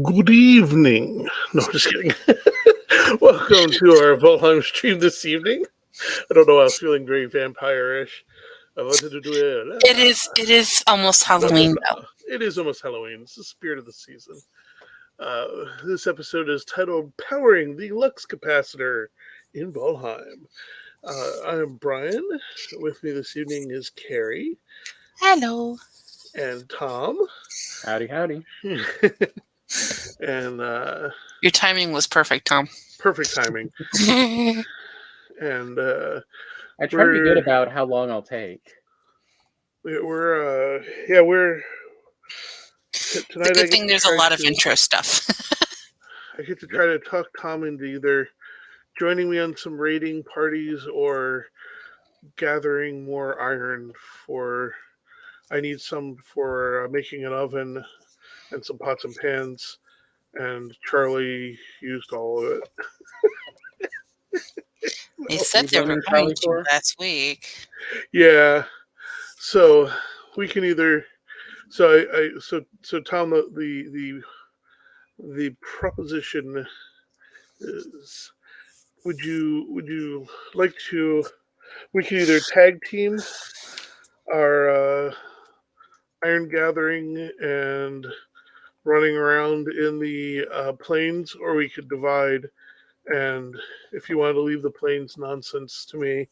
Good evening. No, I'm just kidding. Welcome to our Valheim stream this evening. I don't know, I was feeling very vampire-ish. I wanted to do it. It is almost Blah, blah, Halloween though. blah. It is almost Halloween. It's the spirit of the season. This episode is titled Powering the Lux Capacitor in Valheim. I'm Brian. With me this evening is Carrie Hello. and Tom. Howdy, howdy. And Your timing was perfect, Tom. perfect timing. And I try to be good about how long I'll take. we're tonight. The good thing there's a lot of intro stuff. I get to try to talk Tom into either joining me on some raiding parties or gathering more iron for. I need some for making an oven and some pots and pans, and Charlie used all of it. They said they were going to last week. Yeah, so we can either. So Tom, the proposition is: would you like to? We can either tag team our iron gathering and running around in the plains, or we could divide. And if you want to leave the plains nonsense to me,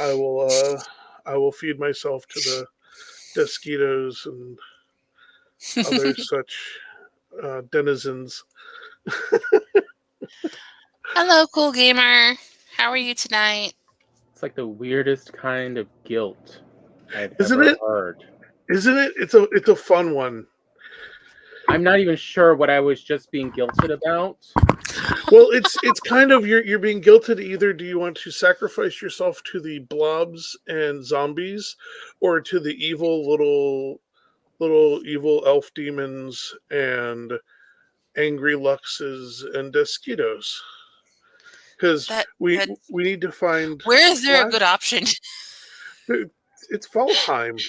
I will feed myself to the mosquitoes and other such denizens. Hello, cool gamer. How are you tonight? It's like the weirdest kind of guilt I've Isn't ever it? heard. Isn't it? It's a fun one. I'm not even sure what I was just being guilted about. Well, it's kind of you're being guilted. Either do you want to sacrifice yourself to the blobs and zombies, or to the evil little evil elf demons and angry luxes and mosquitoes? Because we need to find. Where is there a good option? It's Valheim.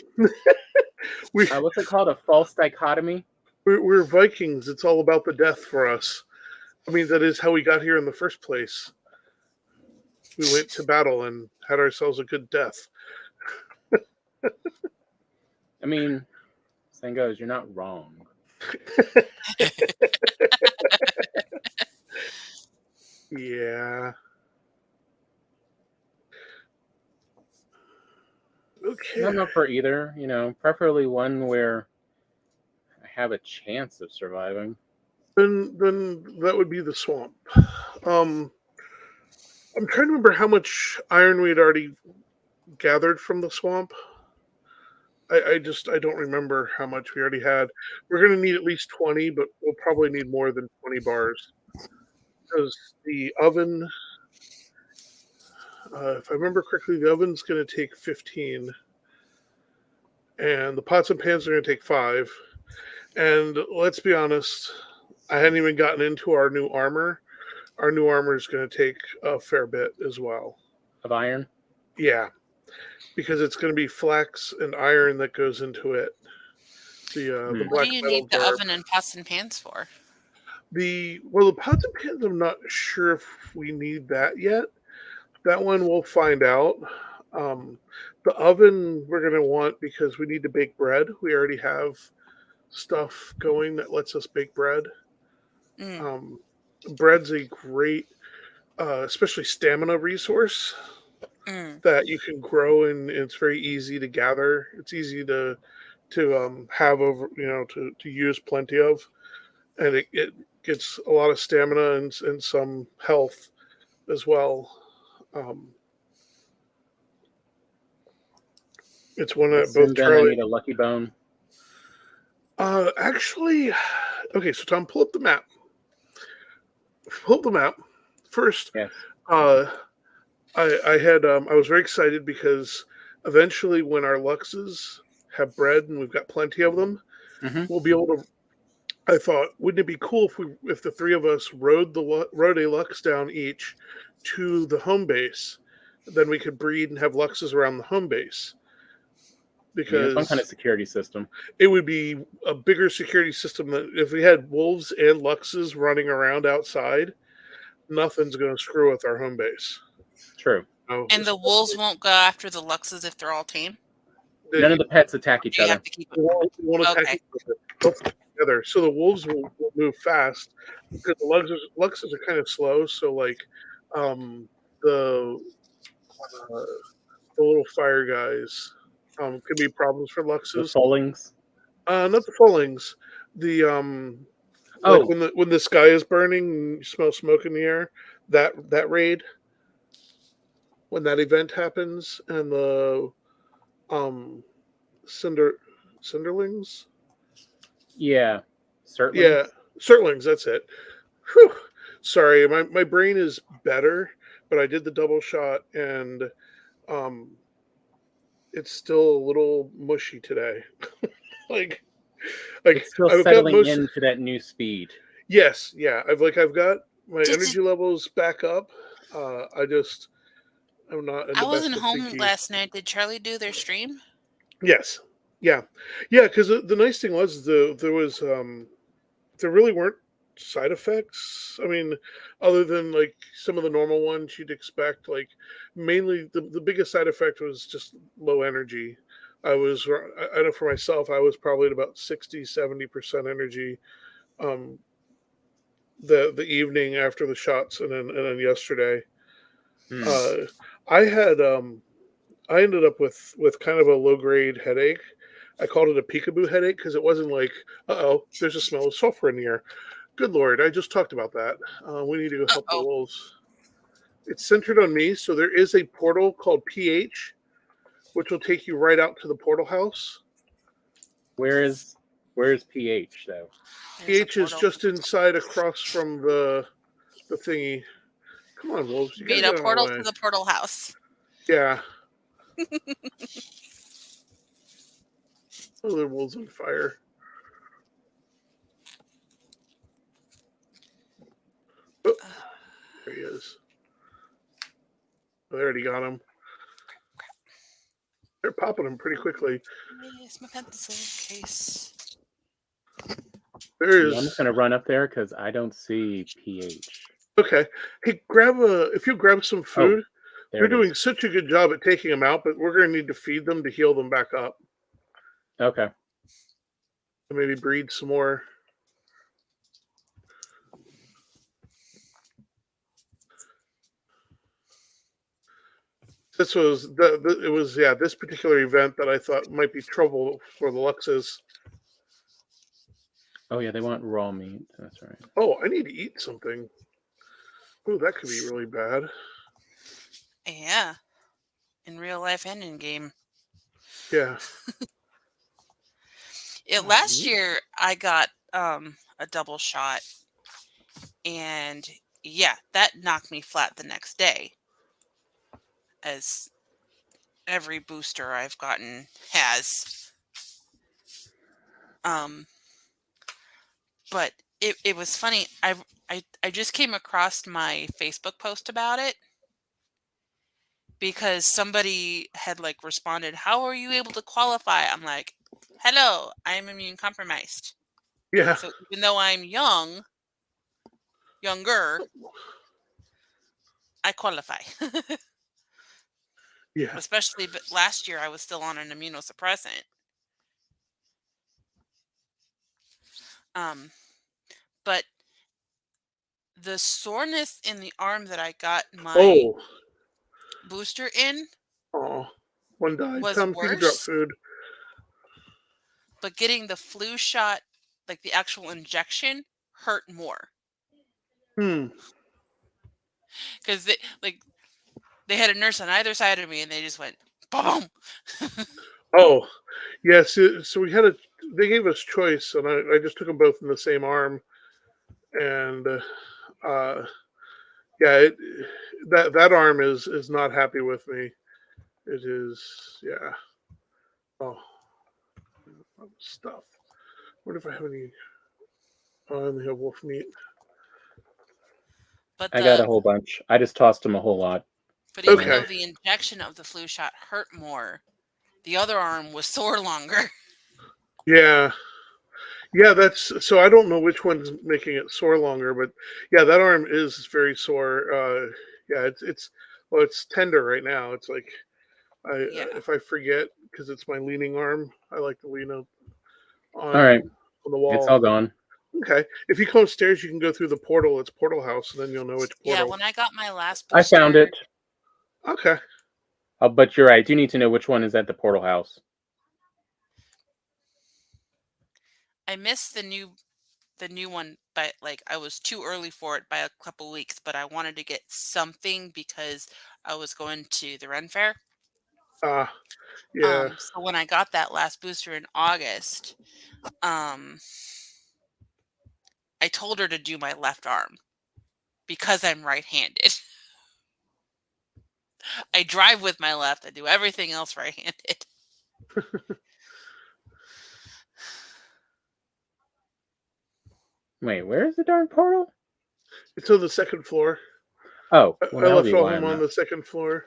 What's it called? A false dichotomy? We're Vikings. It's all about the death for us. I mean, that is how we got here in the first place. We went to battle and had ourselves a good death. I mean, saying goes, you're not wrong. Yeah. Okay. I'm up for either, preferably one where I have a chance of surviving. Then that would be the swamp. I'm trying to remember how much iron we had already gathered from the swamp. I don't remember how much we already had. We're going to need at least 20, but we'll probably need more than 20 bars. Because the oven, if I remember correctly, the oven's going to take 15. And the pots and pans are going to take 5. And let's be honest, I hadn't even gotten into our new armor. Our new armor is going to take a fair bit as well. Of iron? Yeah. Because it's going to be flax and iron that goes into it. The what do you need the oven and pots and pans for? The pots and pans, I'm not sure if we need that yet. That one we'll find out. The oven we're going to want because we need to bake bread. We already have stuff going that lets us bake bread. Bread's a great, especially stamina resource that you can grow, and it's very easy to gather. It's easy to have over, to use plenty of, and it gets a lot of stamina and some health as well. It's one that both Charlie. I need a lucky bone. Actually, okay. So Tom, pull up the map. First. Yes. I was very excited because eventually, when our luxes have bread and we've got plenty of them, we'll be able to. I thought, wouldn't it be cool if the three of us rode a lux down each to the home base? Then we could breed and have luxes around the home base. because some kind of security system. it would be a bigger security system that if we had wolves and luxes running around outside, nothing's going to screw with our home base. True. And the wolves won't go after the luxes if they're all tame? None of the pets attack each You other. have to keep They won't attack Okay. each other. They'll fight together. So the wolves will move fast because the luxes are kind of slow. So like the little fire guys could be problems for The luxes. Felons. Not the Felons. The like when the sky is burning, and you smell smoke in the air. That raid, when that event happens, and the cinderlings. Yeah, certainly. Yeah, Certlings, that's it. Whew. Sorry, my brain is better, but I did the double shot and um it's still a little mushy today. like It's still I've got settling into that new speed. Yes, yeah. I've got my Did- energy levels back up. I'm not in the I best wasn't of home thinking. last night. Did Charlie do their stream? Yes. Yeah. Because the nice thing was there really weren't side effects. I mean, other than like some of the normal ones you'd expect. Like mainly the biggest side effect was just low energy. I know for myself, I was probably at about 60-70% energy the evening after the shots, and then yesterday. I had I ended up with kind of a low grade headache. I called it a peekaboo headache because it wasn't like, there's a smell of sulfur in the air. Good Lord, I just talked about that. We need to go help the Uh-oh. wolves. It's centered on me, so there is a portal called PH, which will take you right out to the portal house. Where's PH though? There's a PH is portal. just inside, across from the thingy. Come on, wolves! You gotta Made a get out portal of my to way. the portal house. Yeah. Oh, the wolves on fire. Oh, there he is. Oh, they already got him. They're popping him pretty quickly. Where's my pencil case? There Yeah, I'm just gonna run up there because I don't see PH. Okay. Hey, if you grab some food. You're doing such a good job at taking them out, but we're going to need to feed them to heal them back up. Okay. And maybe breed some more. This was this particular event that I thought might be trouble for the Luxes. Oh yeah, they want raw meat. That's right. Oh, I need to eat something. Oh, that could be really bad. Yeah. In real life and in game. Yeah. Last year I got a double shot, and yeah, that knocked me flat the next day, as every booster I've gotten has. But it was funny. I just came across my Facebook post about it because somebody had like responded, "How are you able to qualify?" I'm like, "Hello, I'm immune compromised." Yeah. So even though I'm younger, I qualify. Yeah. Especially, but last year I was still on an immunosuppressant. But the soreness in the arm that I got my booster in, one died. was Tom, you can drop worse. food. But getting the flu shot, like the actual injection, hurt more. Because they had a nurse on either side of me, and they just went boom. Oh, yes. So they gave us choice, and I just took them both in the same arm, and that arm is not happy with me. It is, yeah. Oh, stuff. What if I have any? I only have wolf meat. But I got a whole bunch. I just tossed them a whole lot. But even though the injection of the flu shot hurt more, The other arm was sore longer. Yeah. Yeah, that's so. I don't know which one's making it sore longer, but yeah, that arm is very sore. Yeah, it's well, it's tender right now. It's like Yeah. if I forget because it's my leaning arm, I like to lean up All right, on the it's wall. all gone. Okay, if you come upstairs, you can go through the portal. It's Portal House, and then you'll know which Yeah, portal. when I got my last I booster, found it. Okay. Oh, but you're right. I do need to know which one is at the portal house. I missed the new one, but like I was too early for it by a couple weeks, but I wanted to get something because I was going to the Ren Fair. Yeah. So when I got that last booster in August, I told her to do my left arm because I'm right-handed. I drive with my left. I do everything else right-handed. Wait, where is the darn portal? It's on the second floor. Oh, well, I that'll left be all why them I'm on not. the second floor.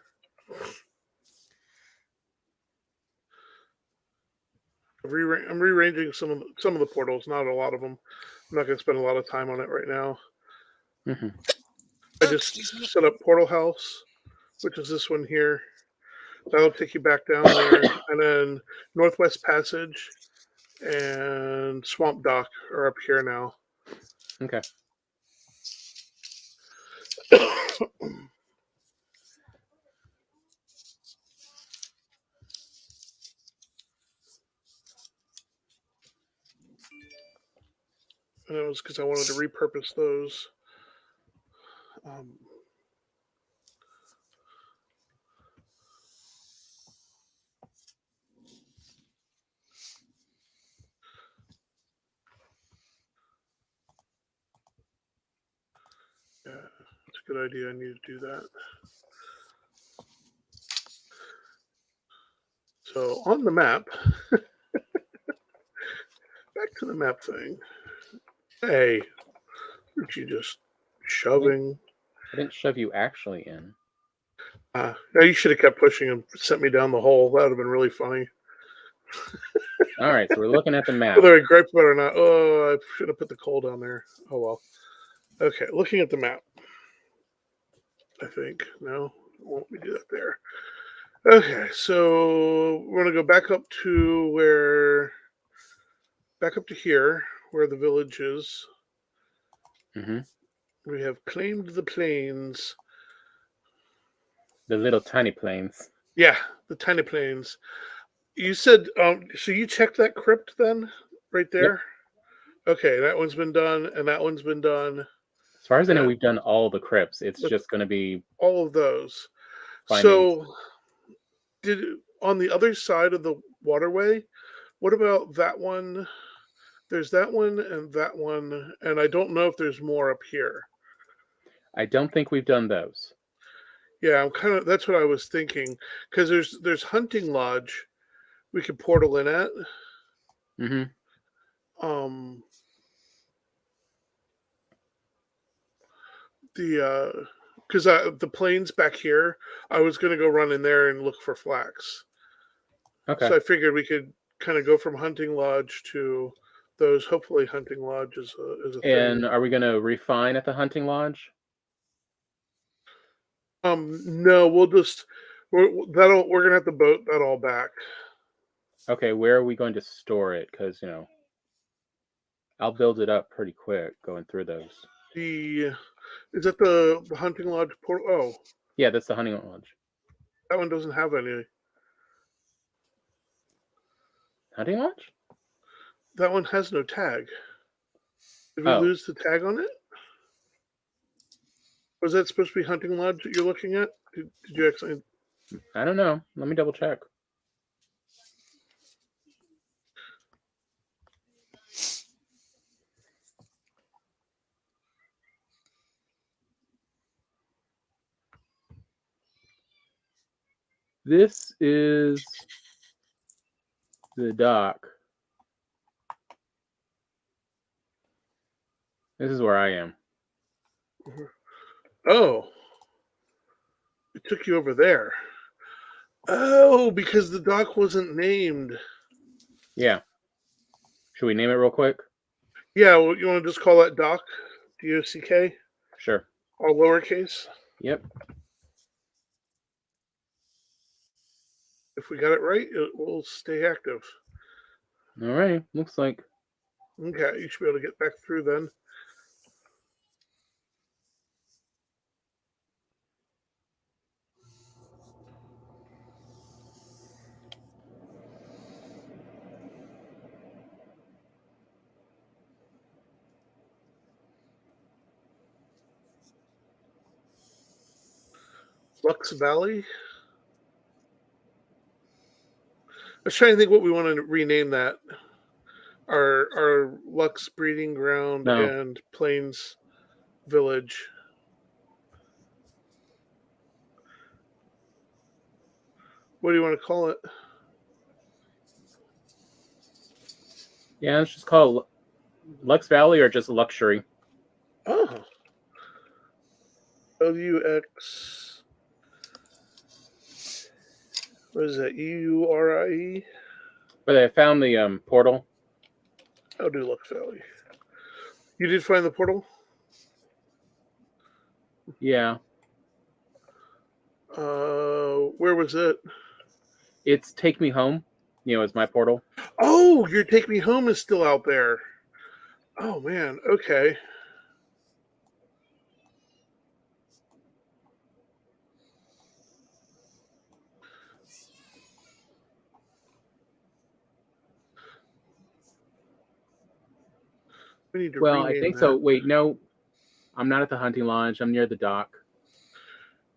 I'm rearranging some of the portals, not a lot of them. I'm not going to spend a lot of time on it right now. Mm-hmm. I Oh, just excuse me. set up Portal House, which is this one here. That'll take you back down there, and then Northwest Passage and Swamp Dock are up here now. Okay. And it was because I wanted to repurpose those. Um, yeah, it's a good idea. I need to do that. So on the map, back to the map thing. Hey, aren't you just shoving? I didn't shove you actually in. No, you should have kept pushing and sent me down the hole. That would have been really funny. All right, so we're looking at the map. Whether I gripe about it or not, oh, I should have put the coal down there. Oh well. Okay, looking at the map. I think no, won't we do that there? Okay, so we're gonna go back up to here, where the village is. Mm-hmm. We have claimed the plains. The little tiny planes. Yeah, the tiny plains. You said so. You checked that crypt then, right there. Yep. Okay, that one's been done, and that one's been done. As far as I know, And we've done all the crypts. It's with just going to be all of those. finding. So, did on the other side of the waterway? What about that one? There's that one, and I don't know if there's more up here. I don't think we've done those. Yeah, I'm kind of. That's what I was thinking because there's Hunting Lodge we could portal in at. Mm-hmm. The because the plains back here, I was gonna go run in there and look for flax. Okay. So I figured we could kind of go from Hunting Lodge to those. Hopefully, Hunting Lodge is a And thing. are we going to refine at the hunting lodge? No, we're gonna have to boat that all back. Okay, where are we going to store it? Because, I'll build it up pretty quick going through those. Is that the Hunting Lodge portal? Oh, Yeah, that's the hunting lodge. that one doesn't have any. Hunting lodge? That one has no tag. Did we Oh. lose the tag on it? Was that supposed to be Hunting Lodge that you're looking at? Did you actually? I don't know. Let me double check. This is the dock. This is where I am. Oh, it took you over there. Oh, because the dock wasn't named. Yeah. Should we name it real quick? Yeah, well, you want to just call that dock? DOCK? Sure. All lowercase? Yep. If we got it right, it will stay active. All right. Looks like. Okay, you should be able to get back through then. Lux Valley? I was trying to think what we want to rename that. Our Lux Breeding Ground No. and Plains Village. What do you want to call it? Yeah, let's just call it Lux Valley or just Luxury. Oh. LUX. What is that? EURIE? But I found the portal. I'll do Lux Valley. You did find the portal? Yeah. Where was it? It's Take Me Home. It's my portal. Oh, your Take Me Home is still out there. Oh man, okay. We need to Well, I rename think that. so. Wait, no. I'm not at the hunting lodge. I'm near the dock.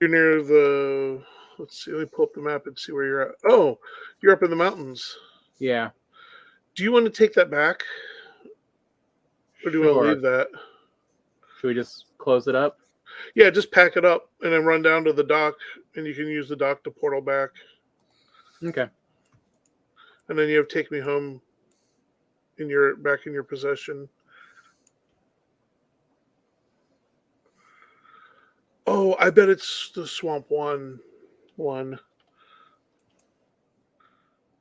You're near the. Let's see. Let me pull up the map and see where you're at. Oh, you're up in the mountains. Yeah. Do you want to take that back, or do you want to Sure. leave that? Should we just close it up? Yeah, just pack it up and then run down to the dock, and you can use the dock to portal back. Okay. And then you have Take Me Home back in your possession. Oh, I bet it's the Swamp one.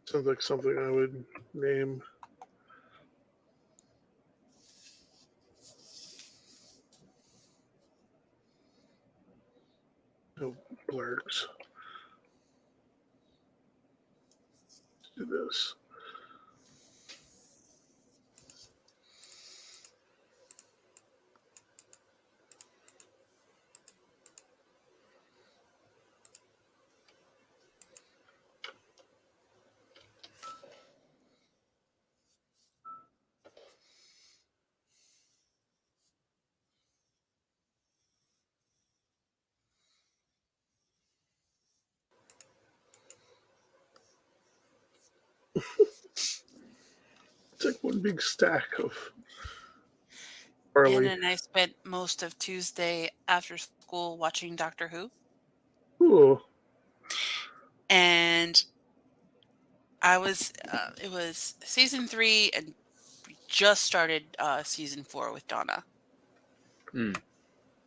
Sounds like something I would name. Oh, blurs. Let's do this. It's like one big stack of Anna barley. and I spent most of Tuesday after school watching Doctor Who. Ooh. And it was season 3, and we just started season 4 with Donna. Mm.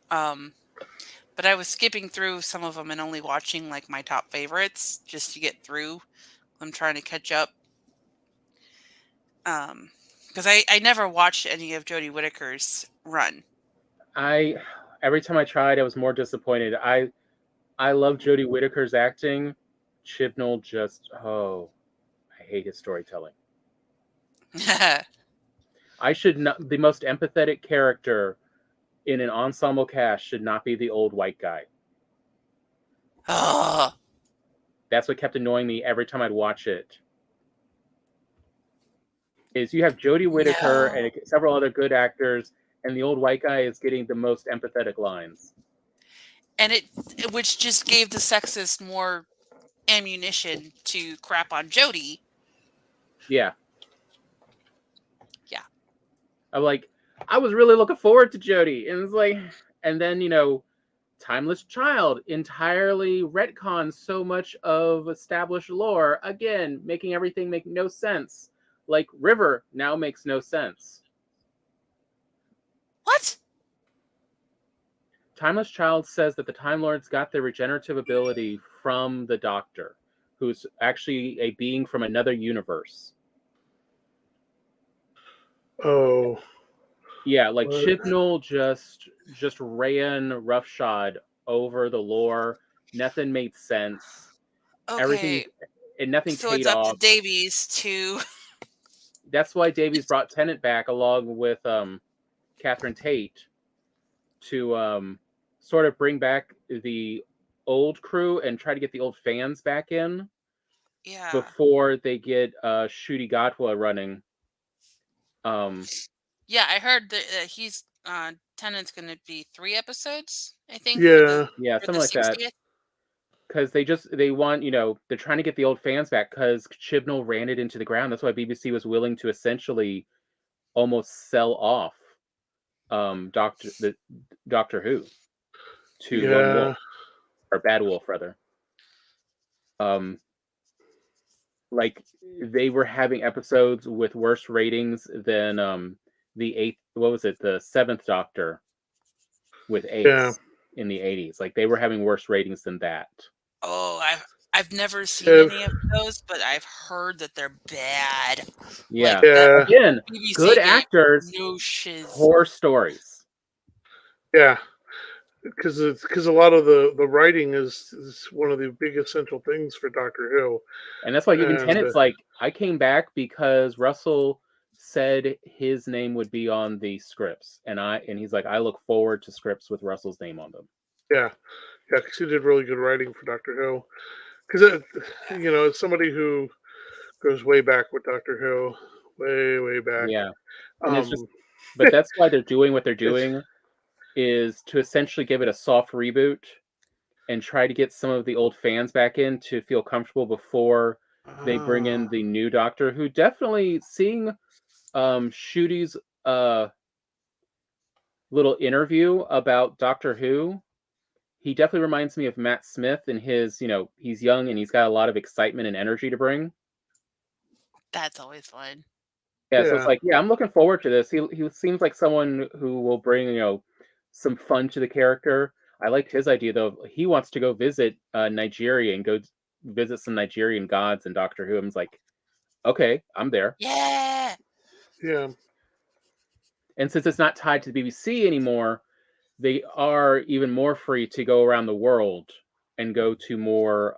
But I was skipping through some of them and only watching like my top favorites just to get through. I'm trying to catch up. Because I never watched any of Jodie Whittaker's run. Every time I tried, I was more disappointed. I love Jodie Whittaker's acting. Chibnall I hate his storytelling. I should not. The most empathetic character in an ensemble cast should not be the old white guy. Oh, That's what kept annoying me every time I'd watch it. Is you have Jodie Whittaker no. and several other good actors, and the old white guy is getting the most empathetic lines. And which just gave the sexist more ammunition to crap on Jodie. Yeah. Yeah. I'm like, I was really looking forward to Jodie. And it's like, and then, Timeless Child entirely retcons so much of established lore, again, making everything make no sense. Like, River now makes no sense. What? Timeless Child says that the Time Lords got their regenerative ability from the Doctor, who's actually a being from another universe. Oh, Yeah, like what? Chibnall just ran roughshod over the lore. Nothing made sense. Everything Okay, and nothing so paid it's up to off. Davies to. That's why Davies brought Tennant back along with Catherine Tate to sort of bring back the old crew and try to get the old fans back in Yeah. before they get Shooty Gatwa running. Yeah, I heard that he's Tennant's going to be 3 episodes, I think, Yeah. Yeah, for something the like that. 60th. Because they want, they're trying to get the old fans back because Chibnall ran it into the ground. That's why BBC was willing to essentially almost sell off Doctor Who to Lone Yeah. Wolf, or Bad Wolf rather. Like they were having episodes with worse ratings than the 7th Doctor with Ace Yeah. in the 80s. Like they were having worse ratings than that. Oh, I've never seen Have- any of those, but I've heard that they're bad. Yeah. Like, that Yeah. Again, BBC good gave actors, no shiz. poor stories. Yeah. Because a lot of the writing is one of the big essential things for Doctor Who. And that's why even And, Tennant's like, I came back because Russell said his name would be on the scripts, and he's like, I look forward to scripts with Russell's name on them. Yeah, because he did really good writing for Doctor Who. Because as somebody who goes way back with Doctor Who, way back. Yeah, and it's just, Um, but that's why they're doing what they're doing, is to essentially give it a soft reboot and try to get some of the old fans back in to feel comfortable before they bring in the new Doctor. Who definitely seeing Shooty's little interview about Doctor Who, he definitely reminds me of Matt Smith and his, he's young and he's got a lot of excitement and energy to bring. That's always fun. Yeah, so it's Yeah. like, yeah, I'm looking forward to this. He seems like someone who will bring, some fun to the character. I liked his idea though. He wants to go visit Nigeria and go visit some Nigerian gods in Doctor Who. I'm like, okay, I'm there. Yeah. Yeah. And since it's not tied to the BBC anymore, they are even more free to go around the world and go to more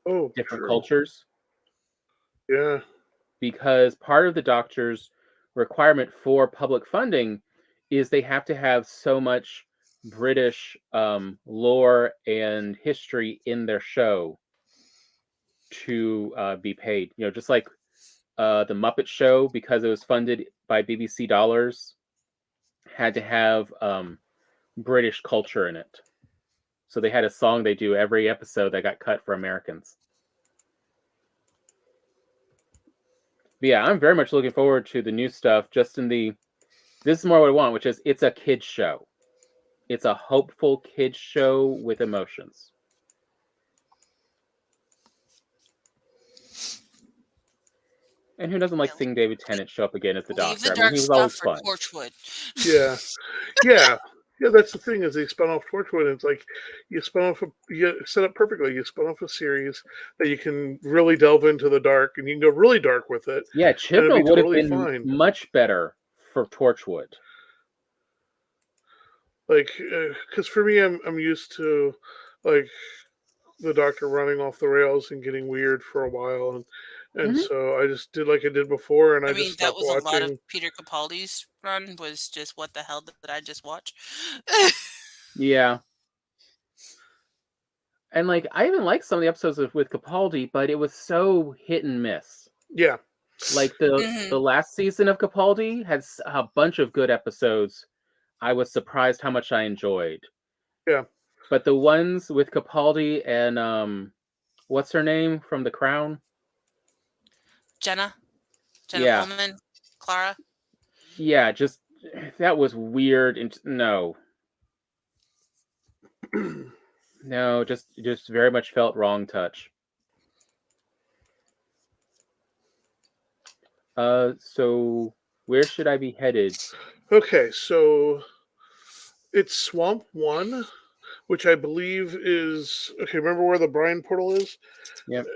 different True. cultures. Yeah. Because part of the Doctor's requirement for public funding is they have to have so much British lore and history in their show to be paid. Just like the Muppet Show, because it was funded by BBC dollars, had to have British culture in it. So they had a song they do every episode that got cut for Americans. But yeah, I'm very much looking forward to the new stuff. This is more what I want, which is it's a kids show. It's a hopeful kids show with emotions. And who doesn't like seeing David Tennant show up again as the Leave Doctor? the I mean, dark he was stuff always for fun. Torchwood. Yeah. Yeah. Yeah, that's the thing, is they spun off Torchwood, and it's like you set up perfectly. You spun off a series that you can really delve into the dark, and you can go really dark with it. Yeah, and it'd Chibnall be would totally have been fine. much better for Torchwood. Like, because for me, I'm used to like the Doctor running off the rails and getting weird for a while, and so I just did like I did before, and I I just mean, that stopped was a lot of watching. Peter Capaldi's run, was just, what the hell did I just watch? Yeah. And like I even liked some of the episodes with Capaldi, but it was so hit and miss. Yeah. Like the last season of Capaldi had a bunch of good episodes. I was surprised how much I enjoyed. Yeah. But the ones with Capaldi and what's her name from The Crown? Jenna Yeah. Ullman, Clara. Yeah, just that was weird and no. No, just very much felt wrong touch. So where should I be headed? Okay, so it's Swamp 1, which I believe is okay. Remember where the brine portal is? Yep.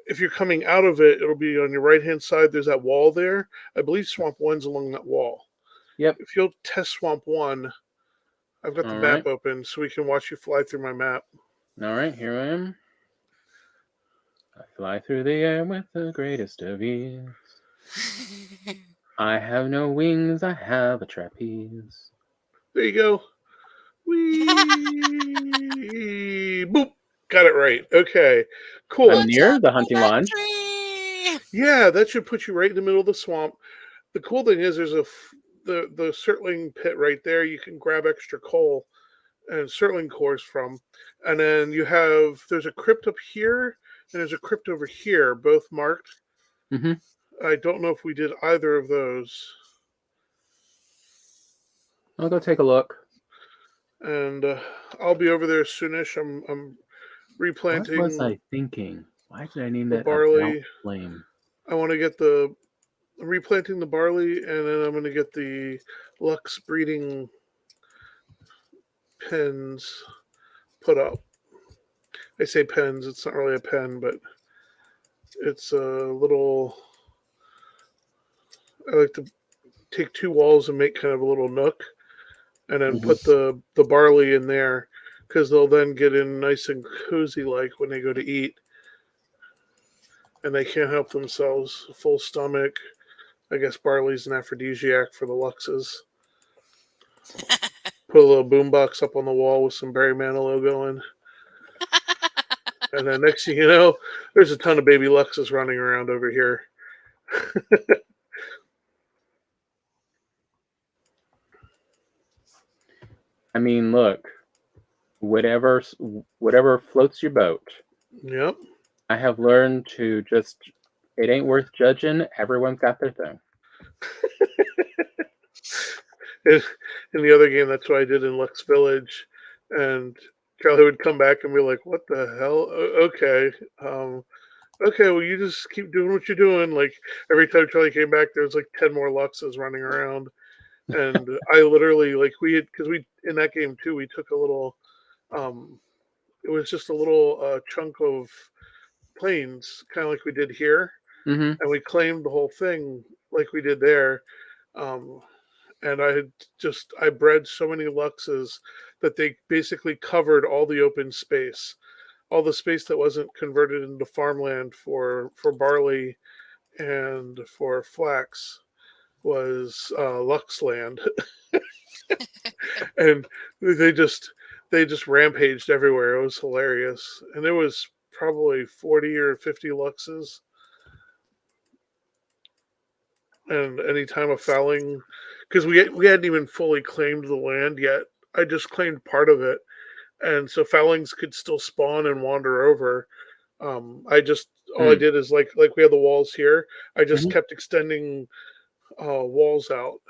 If you're coming out of it, it'll be on your right hand side. There's that wall there. I believe Swamp 1's along that wall. Yep. If you'll test Swamp 1, I've got the All map right. open so we can watch you fly through my map. All right, here I am. I fly through the air with the greatest of ease. I have no wings, I have a trapeze. There you go. Whee! Boop! Got it right. Okay. Cool. I'm near the hunting lodge. Yeah, that should put you right in the middle of the swamp. The cool thing is there's the Surtling pit right there. You can grab extra coal and Surtling cores from. And then there's a crypt up here and there's a crypt over here, both marked. Mm-hmm. I don't know if we did either of those. I'll go take a look. And I'll be over there soonish. I'm replanting. What was I thinking? Why did I name the that barley. About Flame? I want to get I'm replanting the barley, and then I'm going to get the Lux breeding pens put up. I say pens, it's not really a pen, but it's a little. I like to take two walls and make kind of a little nook, and then put the barley in there, because they'll then get in nice and cozy like when they go to eat, and they can't help themselves. Full stomach. I guess barley's an aphrodisiac for the Luxes. Put a little boombox up on the wall with some Barry Manilow going. And then next thing you know, there's a ton of baby Luxes running around over here. I mean, look, whatever floats your boat. Yep. I have learned to just, it ain't worth judging. Everyone's got their thing. In the other game, that's what I did in Lux Village. And Charlie would come back and be like, what the hell? Okay. Okay, well, you just keep doing what you're doing. Like, every time Charlie came back, there was like 10 more Luxes running around. And I literally, like, because in that game too, we took a little, it was just a little chunk of plains, kind of like we did here. Mm-hmm. And we claimed the whole thing like we did there. And I bred so many Luxes that they basically covered all the open space. All the space that wasn't converted into farmland for barley and for flax was Lux land. And they just rampaged everywhere. It was hilarious. And there was probably 40 or 50 Luxes. And any time of fouling, because we hadn't even fully claimed the land yet. I just claimed part of it, and so foulings could still spawn and wander over. All I did is like we have the walls here. I just kept extending walls out,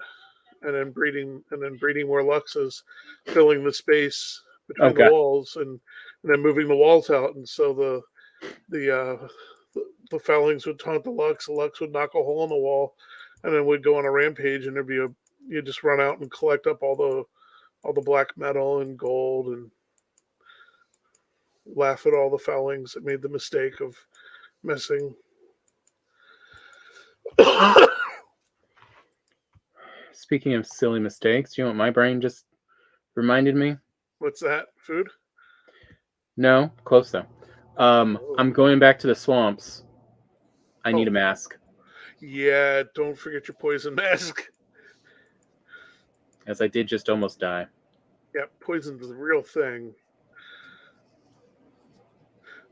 and then breeding more Luxes, filling the space between the walls, and then moving the walls out, and so the foulings would taunt the Lux would knock a hole in the wall, and then we'd go on a rampage, and you'd just run out and collect up all the black metal and gold, and laugh at all the foulings that made the mistake of messing. Speaking of silly mistakes, you know what my brain just reminded me? What's that? Food? No, close though. I'm going back to the swamps. I need a mask. Yeah, don't forget your poison mask. As I did just almost die. Yeah, poison's the real thing.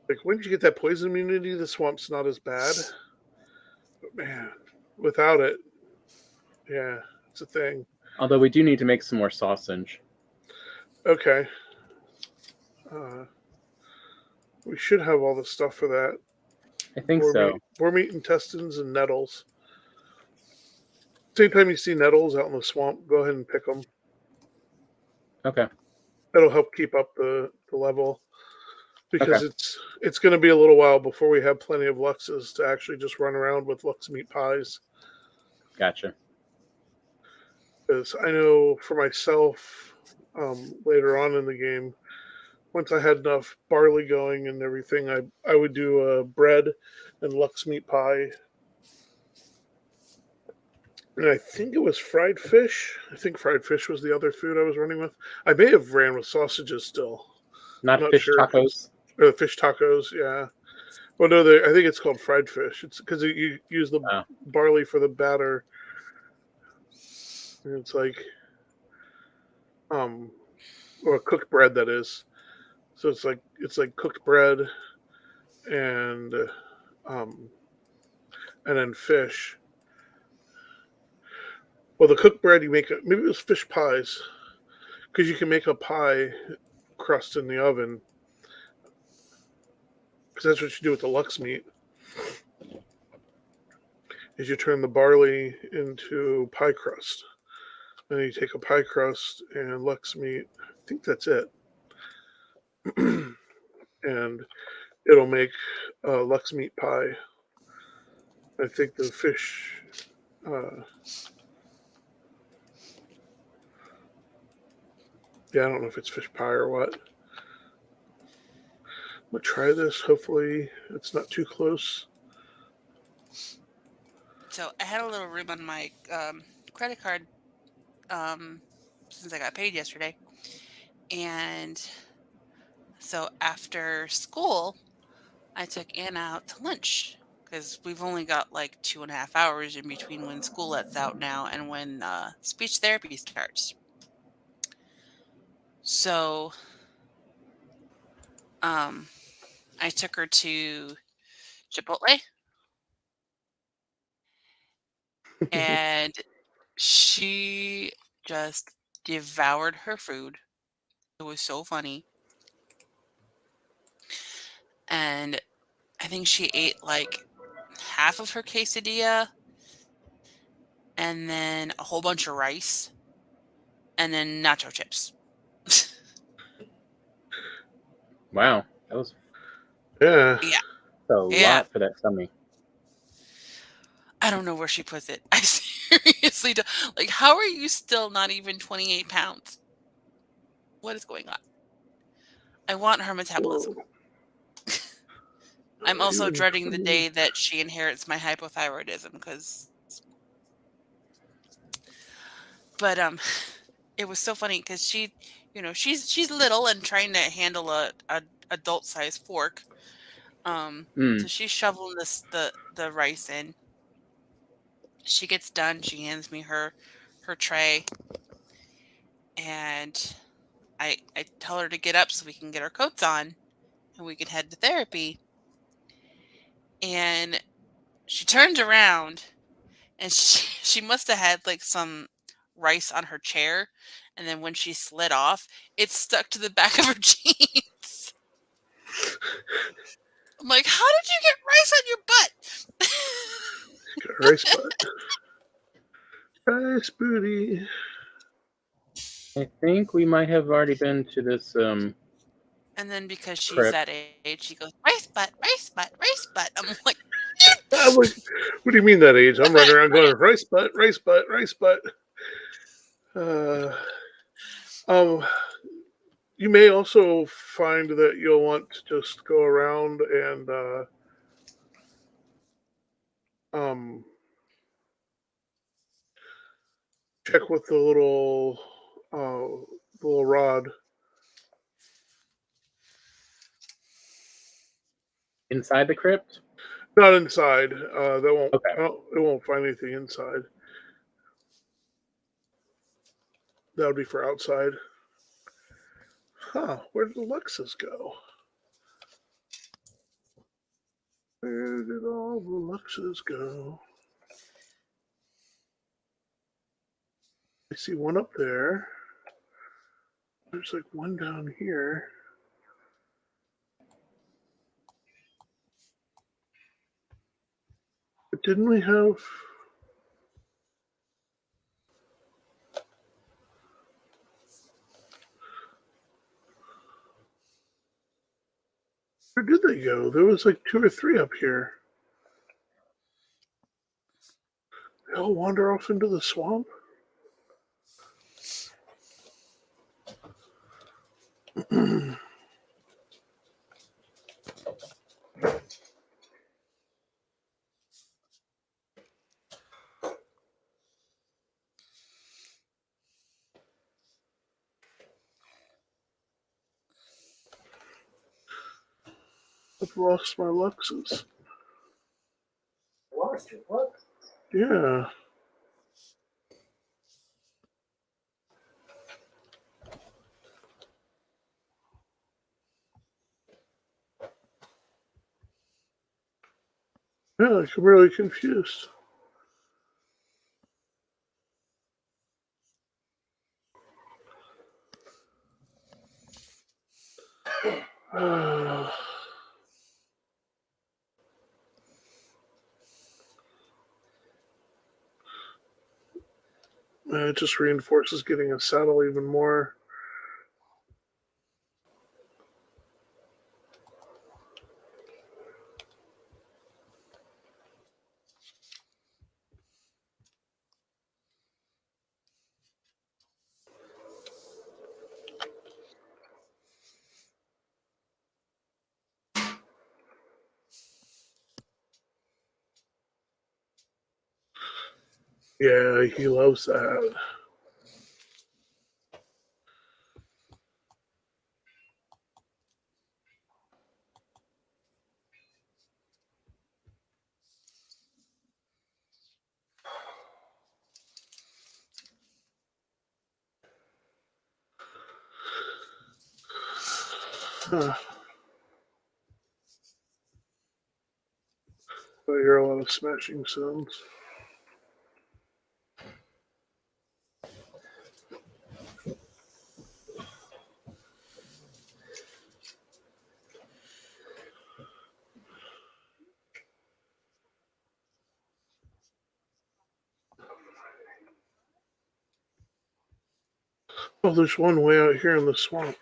Like, when did you get that poison immunity? The swamp's not as bad. But man, without it, yeah, it's a thing. Although we do need to make some more sausage. Okay. We should have all the stuff for that. I think so. Boar meat, intestines, and nettles. Same time you see nettles out in the swamp, go ahead and pick them. Okay. That'll help keep up the level. Because it's going to be a little while before we have plenty of Luxes to actually just run around with Lux meat pies. Gotcha. Because I know for myself, later on in the game, once I had enough barley going and everything, I would do bread and Lux meat pie. And I think it was fried fish. I think fried fish was the other food I was running with. I may have ran with sausages still. I'm Not not fish sure. tacos. Fish tacos, yeah. Well, no, I think it's called fried fish. It's because you use the Oh. barley for the batter. And it's like, or cooked bread that is. So it's like cooked bread and um, and then fish. Well, the cooked bread you make maybe it was fish pies because you can make a pie crust in the oven because that's what you do with the Lux meat. Is you turn the barley into pie crust, and you take a pie crust and Lux meat. I think that's it, and it'll make Lux meat pie. I think the fish. Yeah, I don't know if it's fish pie or what. I'm gonna try this. Hopefully, it's not too close. So I had a little room on my credit card since I got paid yesterday. And so after school, I took Anna out to lunch because we've only got like 2.5 hours in between when school lets out now and when speech therapy starts. So um, I took her to Chipotle and she just devoured her food. It was so funny. And I think she ate like half of her quesadilla and then a whole bunch of rice and then nacho chips. Wow, that was Yeah, Yeah. a Yeah. lot for that tummy. I don't know where she puts it. I seriously don't. Like, how are you still not even 28 pounds? What is going on? I want her metabolism. well, I'm also even dreading the 20. day that she inherits my hypothyroidism because. But it was so funny because she's little and trying to handle a adult size fork. So she's shoveling the rice in. She gets done. She hands me her tray, and I tell her to get up so we can get our coats on and we can head to therapy. And she turns around and she must have had like some rice on her chair, and then when she slid off, it stuck to the back of her jeans. I'm like, how did you get rice on your butt? Got a rice butt. Rice booty. I think we might have already been to this. And then because she's Prep. that age, she goes, rice butt, rice butt, rice butt. I'm like, I'm like, what do you mean that age? I'm running around going rice butt, rice butt, rice butt. Um, you may also find that you'll want to just go around and um, check with the little rod. Inside the crypt? Not inside. That won't. Okay. It won't find anything inside. That would be for outside. Huh? Where did Alexis go? Where did all the Luxes go? I see one up there. There's like one down here. But didn't we have... Where did they go? There was like 2 or 3 up here. They all wander off into the swamp? lost my Luxes. Lost your what? Yeah. Yeah, like, I'm really confused. It just reinforces getting a saddle even more. Yeah, he loves that. Huh. I hear a lot of smashing sounds. Oh, there's one way out here in the swamp.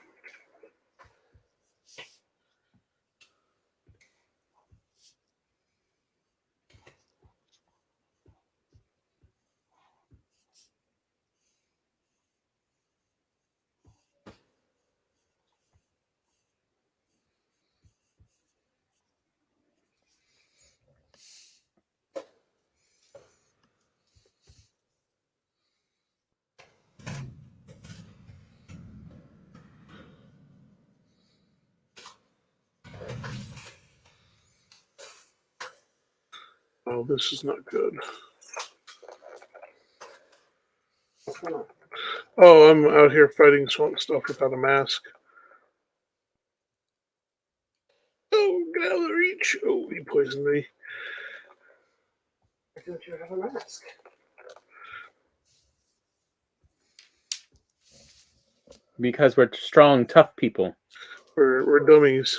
Oh, this is not good. Oh, I'm out here fighting swamp stuff without a mask. Oh, get out of the reach. Oh, he poisoned me. Why don't you have a mask? Because we're strong, tough people. We're dummies.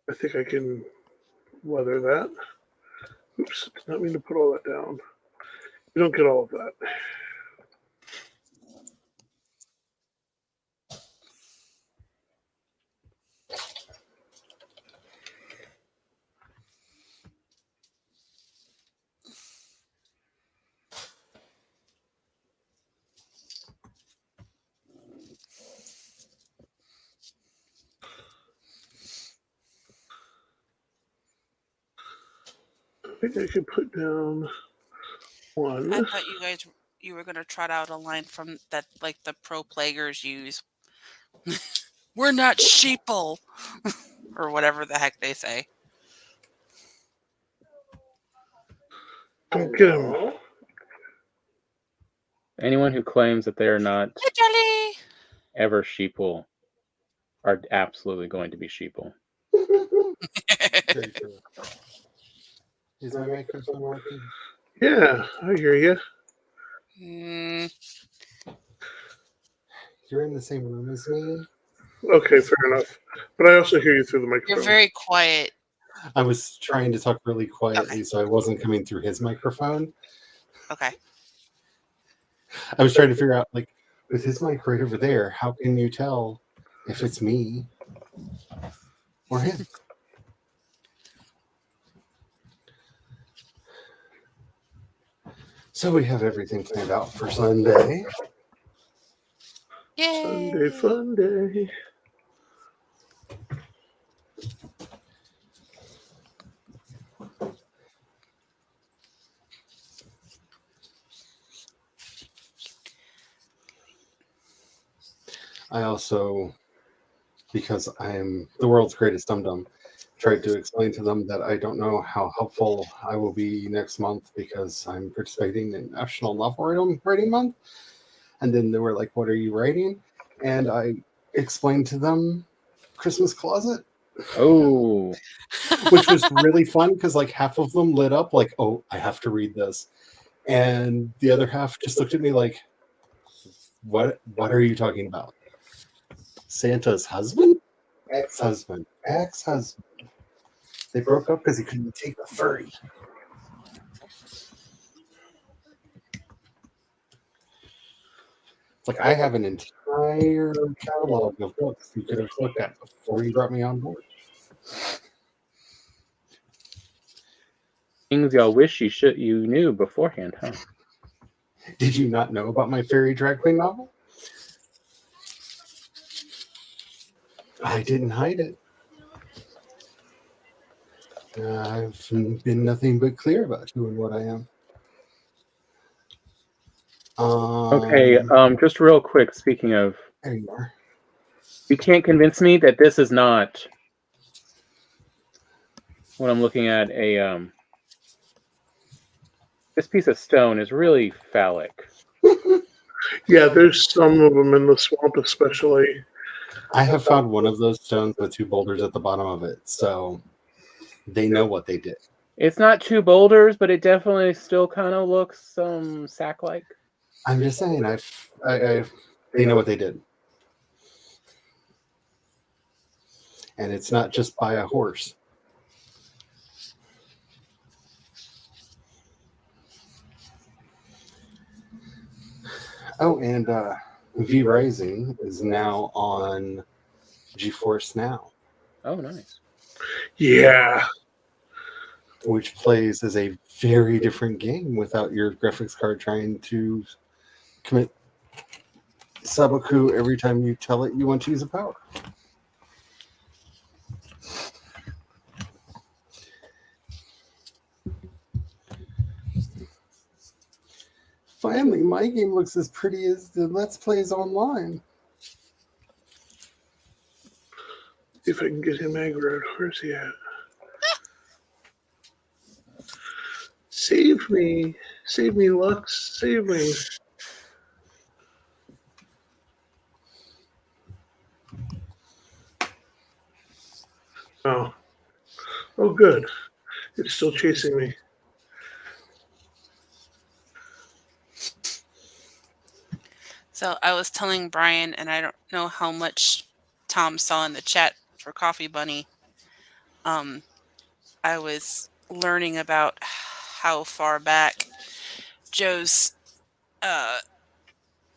I think I can weather that. Oops, did not mean to put all that down. You don't get all of that. I think I could put down one. I thought you were gonna trot out a line from that, like the pro plaguers use. We're not sheeple, or whatever the heck they say. Come get him. Anyone who claims that they are not Hey, Jelly! ever sheeple are absolutely going to be sheeple. Very true. Is my microphone working? Yeah, I hear you. Mm, You're in the same room as me. Okay, fair enough. But I also hear you through the you're microphone. very quiet. I was trying to talk really quietly, so I wasn't coming through his microphone. Okay. I was trying to figure out, like, with his mic right over there, how can you tell if it's me or him? So we have everything planned out for Sunday. Yay! Sunday fun day. I also because I'm the world's greatest dum-dum. Tried to explain to them that I don't know how helpful I will be next month because I'm participating in National Novel Writing Month. And then they were like, "What are you writing?" And I explained to them Christmas Closet, Oh, which was really fun because like half of them lit up like, "Oh, I have to read this," and the other half just looked at me like, "What are you talking about? Santa's husband? Ex-husband. Ex-husband. They broke up because he couldn't take the furry." It's like I have an entire catalog of books you could have looked at before you brought me on board. things y'all wish you knew beforehand, huh? Did you not know about my fairy drag queen novel? I didn't hide it. I've been nothing but clear about who and what I am. Okay, just real quick, speaking of, There you are. you can't convince me that this is not what I'm looking at. This piece of stone is really phallic. Yeah, there's some of them in the swamp, especially. I have found one of those stones with 2 boulders at the bottom of it, so they know what they did. It's not 2 boulders, but it definitely still kind of looks sack-like. I'm just saying, they know what they did. And it's not just by a horse. Oh, and V Rising is now on GeForce Now. Oh, nice. Yeah. Which plays as a very different game without your graphics card trying to commit saboku every time you tell it you want to use a power. Finally, my game looks as pretty as the Let's Plays online. If I can get him aggroed. Where's he at? Save me. Save me, Lux. Save me. Oh. Oh, good. It's still chasing me. So I was telling Brian, and I don't know how much Tom saw in the chat for Coffee Bunny. I was learning about how far back Joe's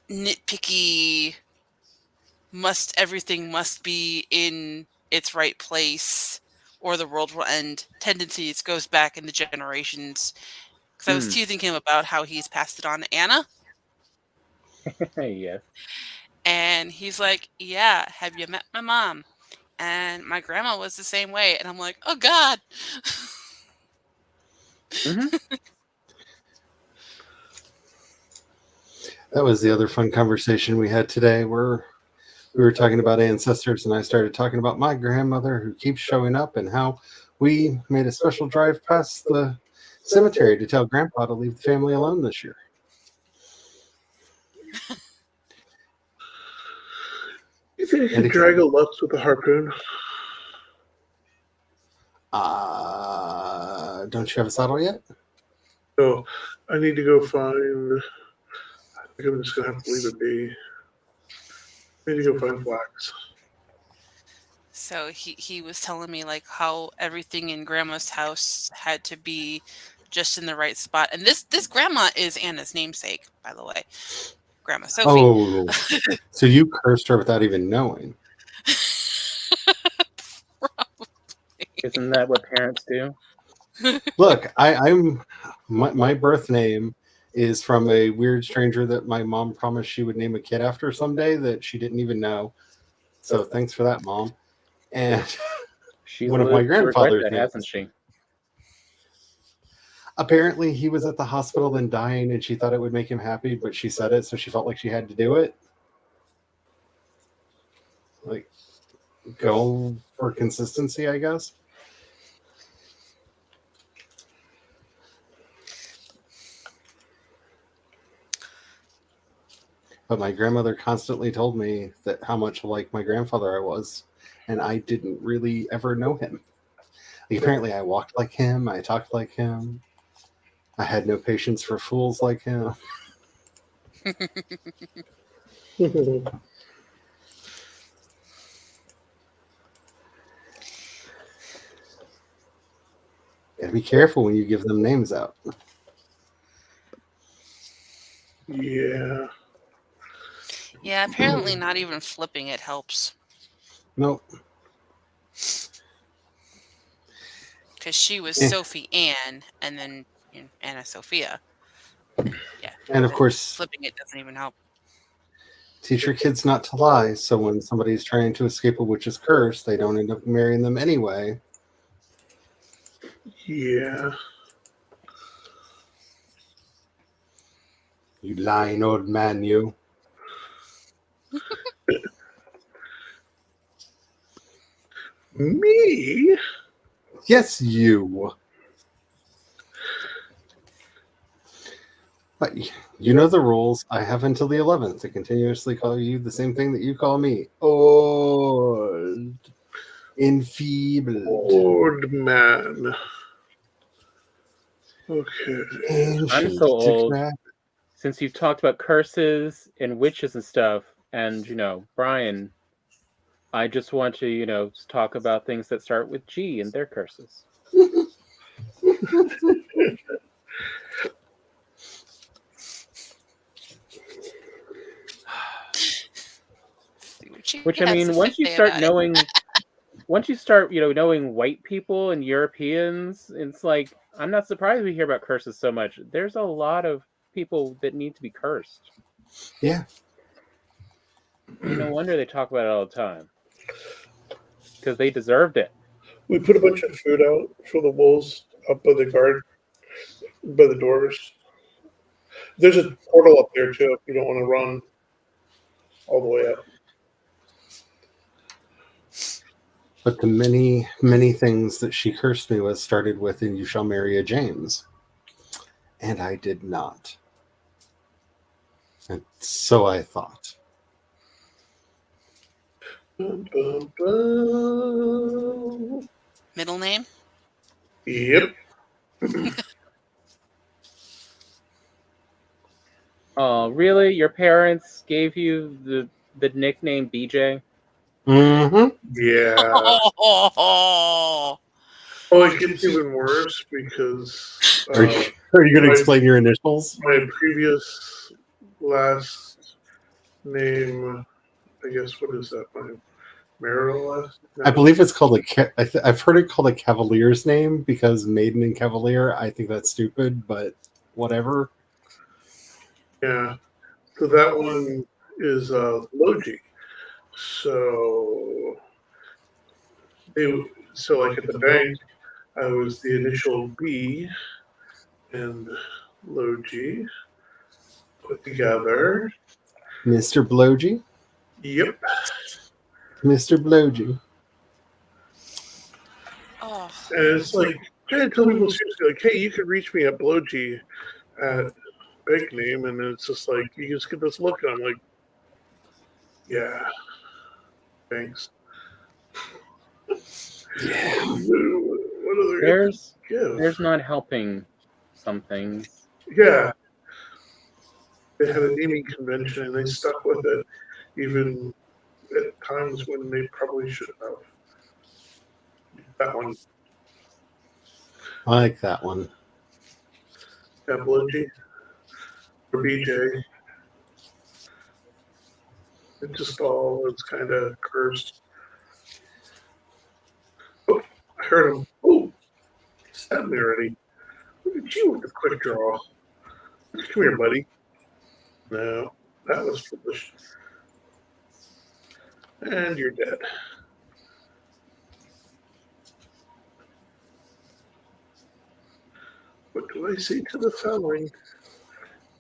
nitpicky everything must be in its right place or the world will end tendencies goes back into generations. Because I was teasing him about how he's passed it on to Anna. Yes. And he's like, "Yeah, have you met my mom?" And my grandma was the same way. And I'm like, "Oh, God." That was the other fun conversation we had today where we were talking about ancestors, and I started talking about my grandmother who keeps showing up and how we made a special drive past the cemetery to tell Grandpa to leave the family alone this year. You think I can drag a Lux with a harpoon? Don't you have a saddle yet? No, I need to go find. I think I'm just gonna have to leave it be. I need to go find flax. So he was telling me like how everything in Grandma's house had to be just in the right spot. And this grandma is Anna's namesake, by the way. Grandma Sophie. Oh, so you cursed her without even knowing. Isn't that what parents do? Look, my birth name is from a weird stranger that my mom promised she would name a kid after someday that she didn't even know. So thanks for that, Mom. And She's one of my grandfather's that, names. hasn't she? Apparently, he was at the hospital and dying, and she thought it would make him happy, but she said it, so she felt like she had to do it. Like, go for consistency, I guess. But my grandmother constantly told me that how much like my grandfather I was, and I didn't really ever know him. Like, apparently, I walked like him, I talked like him, I had no patience for fools like him. Gotta be careful when you give them names out. Yeah. Yeah, apparently not even flipping it helps. Nope. Because she was Eh. Sophie Ann, and then Anna Sophia. Yeah. And of course, Flipping it doesn't even help. teach your kids not to lie, so when somebody's trying to escape a witch's curse, they don't end up marrying them anyway. Yeah. You lying old man, you. Me? Yes, you. But you know the rules. I have until the 11th to continuously call you the same thing that you call me. Old. Enfeebled. Old man. Okay. Ancient. I'm so old. decrepit. Since you've talked about curses and witches and stuff, and Brian, I just want to talk about things that start with G and their curses. Which, I mean, once you start knowing knowing white people and Europeans, it's like, I'm not surprised we hear about curses so much. There's a lot of people that need to be cursed. Yeah. No wonder they talk about it all the time. Because they deserved it. We put a bunch of food out for the wolves up by the guard, by the doors. There's a portal up there too if you don't want to run all the way up. But the many, many things that she cursed me with started with, and you shall marry a James. And I did not. And so I thought. Bum, bum, bum. Middle name? Yep. Oh, really? Your parents gave you the nickname BJ? Mm-hmm. Yeah. Oh, Oh, it gets even worse because Are you going to explain your initials? my previous last name, I guess, what is that? My marital last name? I believe it's called I've heard it called a Cavalier's name because Maiden and Cavalier. I think that's stupid, but whatever. Yeah. So that one is Blodgy. So like at the bank, I was the initial B and Blodgy put together. Mr. Blodgy? Yep. Mr. Blodgy. oh. And it's like, trying to tell people seriously, like, hey, you can reach me at Blodgy at bank name, and it's just like, you just get this look, and I'm like, yeah, thanks. Yeah. What other There's not helping some things. Yeah. They had a naming convention, and they stuck with it, even at times when they probably should have. That one. I like that one. Yeah, Blodgy. Or BJ. It just all was kind of cursed. Oh, I heard him. Oh, stabbed me already. Look at you with the quick draw. Come here, buddy. No, that was foolish. And you're dead. What do I say to the following?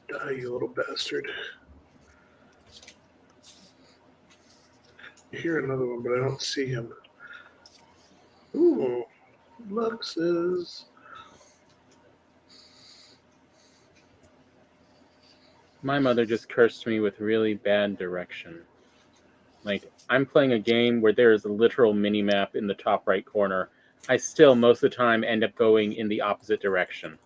Die, you little bastard. I hear another one, but I don't see him. Ooh, Luxes. My mother just cursed me with really bad direction. Like, I'm playing a game where there is a literal mini-map in the top right corner. I still, most of the time, end up going in the opposite direction.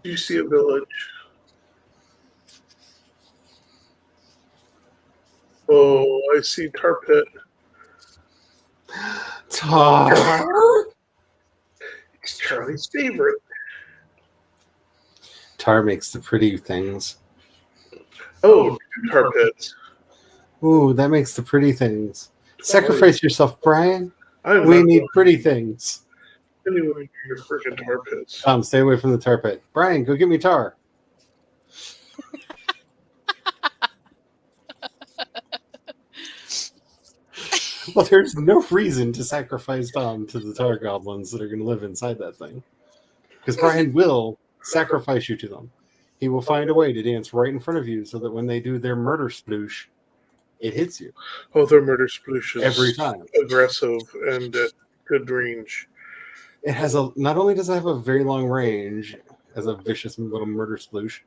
Do you see a village? Oh, I see tar pit. Tar. It's Charlie's favorite. Tar makes the pretty things. Oh, two tar pits. Ooh, that makes the pretty things. Sacrifice yourself, Brian. I'm We not need pretty things. anywhere near your freaking tar pits. Tom, stay away from the tar pit. Brian, go get me tar. Well, there's no reason to sacrifice Tom to the tar goblins that are going to live inside that thing. Because Brian will sacrifice you to them. He will find a way to dance right in front of you so that when they do their murder sploosh, it hits you. Oh, their murder sploosh is Every time. aggressive and at good range. It has a, not only does it have a very long range as a vicious little murder sploosh,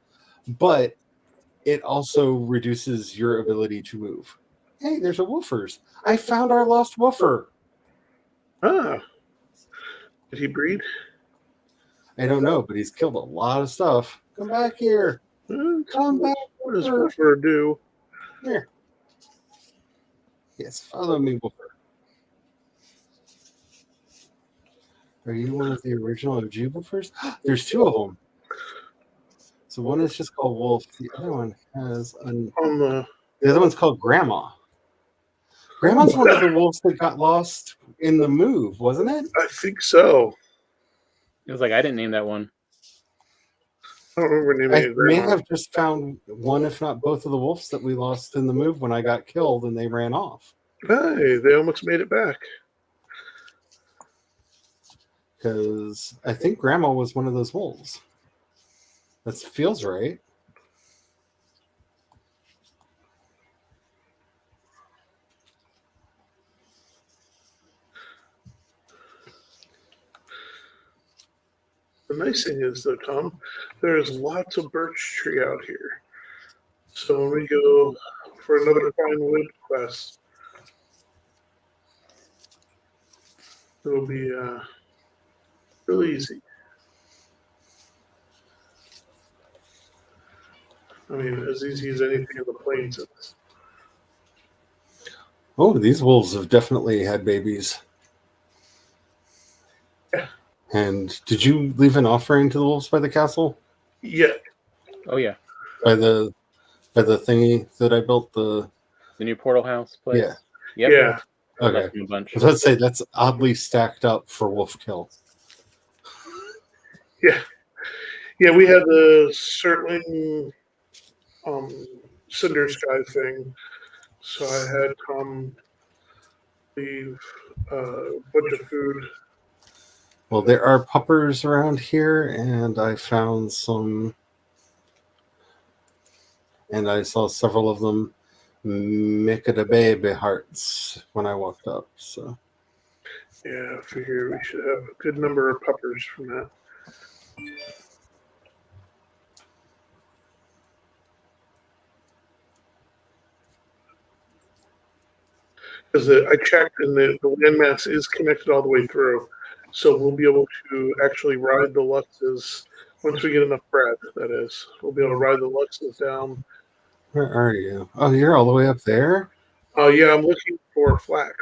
but it also reduces your ability to move. Hey, there's a woofers. I found our lost woofer. Ah. Did he breed? I don't know, but he's killed a lot of stuff. Come back here. Come back. What does Woofer do? Here. Yes, follow me, woofer. Are you one of the original OG woofers? There's two of them. So one is just called Wolf. The other one has an. On The other one's called Grandma. Grandma's one of the wolves that got lost in the move, wasn't it? I think so. It was like, I didn't name that one. I don't remember naming I it. may Grandma. have just found one, if not both, of the wolves that we lost in the move when I got killed and they ran off. Hey, they almost made it back. Because I think Grandma was one of those wolves. That feels right. The nice thing is, though, Tom, there's lots of birch tree out here. So when we go for another fine wood quest, it'll be real easy. I mean, as easy as anything in the plains is. Oh, these wolves have definitely had babies. Yeah. And did you leave an offering to the wolves by the castle? Yeah. Oh, yeah. By the thingy that I built? The new portal house place? Yeah. Yep. Yeah. I Okay. left him a bunch. I was about to say, that's oddly stacked up for wolf kill. Yeah. Yeah, we had the Cirtling Cinder Sky thing. So I had Tom leave a bunch of food. Well, there are puppers around here, and I found some, and I saw several of them Mikada baby hearts when I walked up. So Yeah, I figure we should have a good number of puppers from that. Because I checked and the landmass is connected all the way through. So we'll be able to actually ride the Luxes once we get enough bread, that is. We'll be able to ride the Luxes down. where are you? Oh, you're all the way up there? Oh, yeah, I'm looking for flax.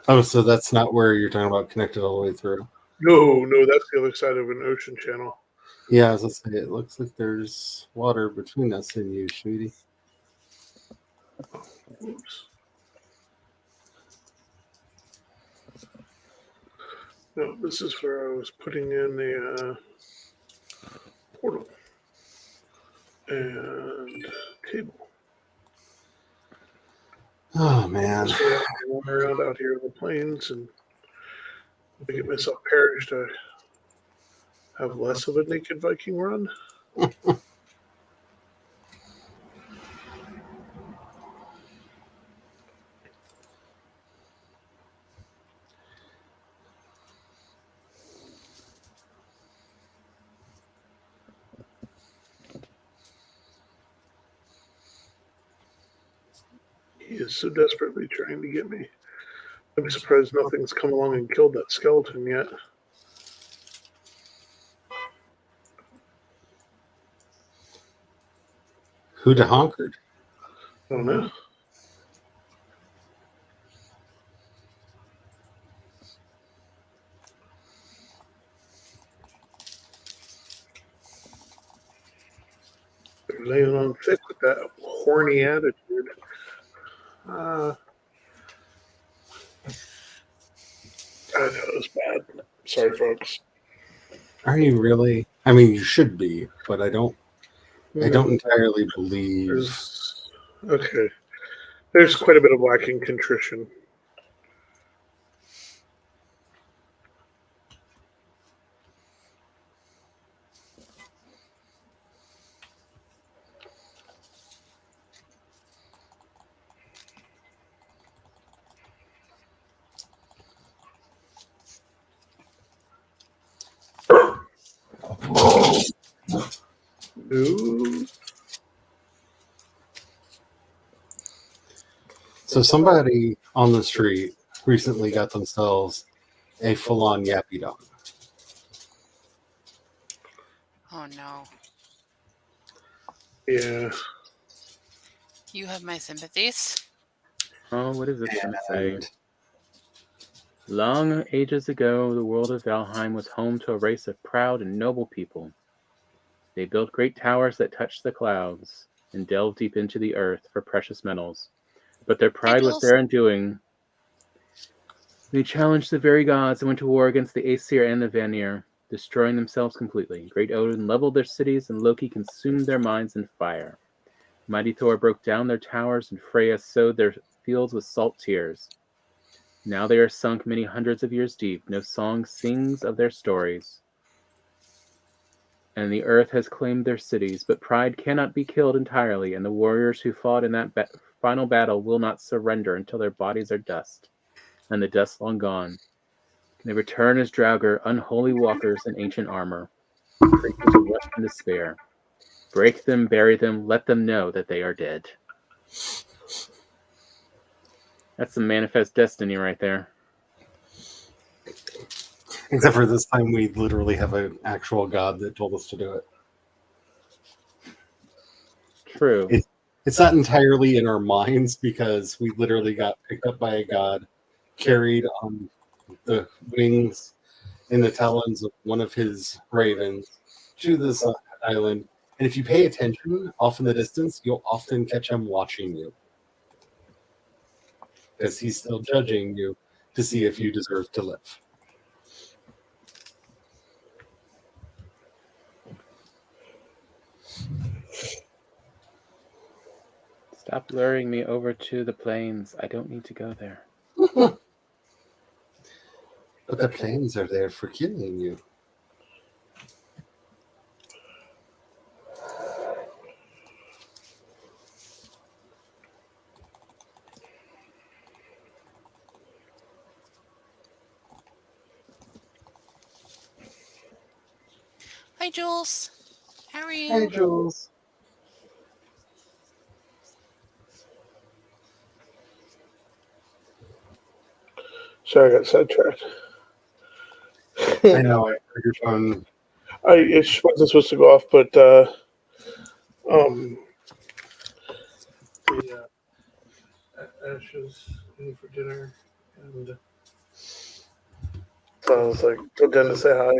Oh, so that's not where you're talking about connected all the way through. No, that's the other side of an ocean channel. Yeah, as I say, it looks like there's water between us and you, sweetie. Oops. No, this is where I was putting in the portal and table. Oh man. This way I can run around out here in the plains and if I get myself perished, I have less of a naked Viking run. He is so desperately trying to get me. I'm surprised nothing's come along and killed that skeleton yet. Who'd have honkered? I don't know. They're laying on thick with that horny attitude. I know it was bad. Sorry, folks. Are you really? I mean, you should be, but I don't entirely believe. There's quite a bit of lacking contrition. Ooh. So somebody on the street recently got themselves a full-on yappy dog. Oh no. Yeah. You have my sympathies. Oh, what is it going to say? And Long ages ago, the world of Valheim was home to a race of proud and noble people. They built great towers that touched the clouds and delved deep into the earth for precious metals. But their pride was their undoing. They challenged the very gods and went to war against the Aesir and the Vanir, destroying themselves completely. Great Odin leveled their cities, and Loki consumed their minds in fire. Mighty Thor broke down their towers, and Freya sowed their fields with salt tears. Now they are sunk many hundreds of years deep. No song sings of their stories. And the earth has claimed their cities, but pride cannot be killed entirely, and the warriors who fought in that final battle will not surrender until their bodies are dust, and the dust long gone. They return as Draugr, unholy walkers in ancient armor, creatures of lust and despair. Break them, bury them, let them know that they are dead. That's some manifest destiny right there. except for this time, we literally have an actual god that told us to do it. True. It's not entirely in our minds because we literally got picked up by a god, carried on the wings in the talons of one of his ravens to this island. And if you pay attention off in the distance, you'll often catch him watching you. Because he's still judging you to see if you deserve to live. Stop luring me over to the plains. I don't need to go there. But the plains are there for killing you. Hi, Jules. How are you? Hey, Jules. Sorry, I got sidetracked. I know, I heard your phone. It wasn't supposed to go off, but the Ashes in for dinner, and so I was like, go down to say hi.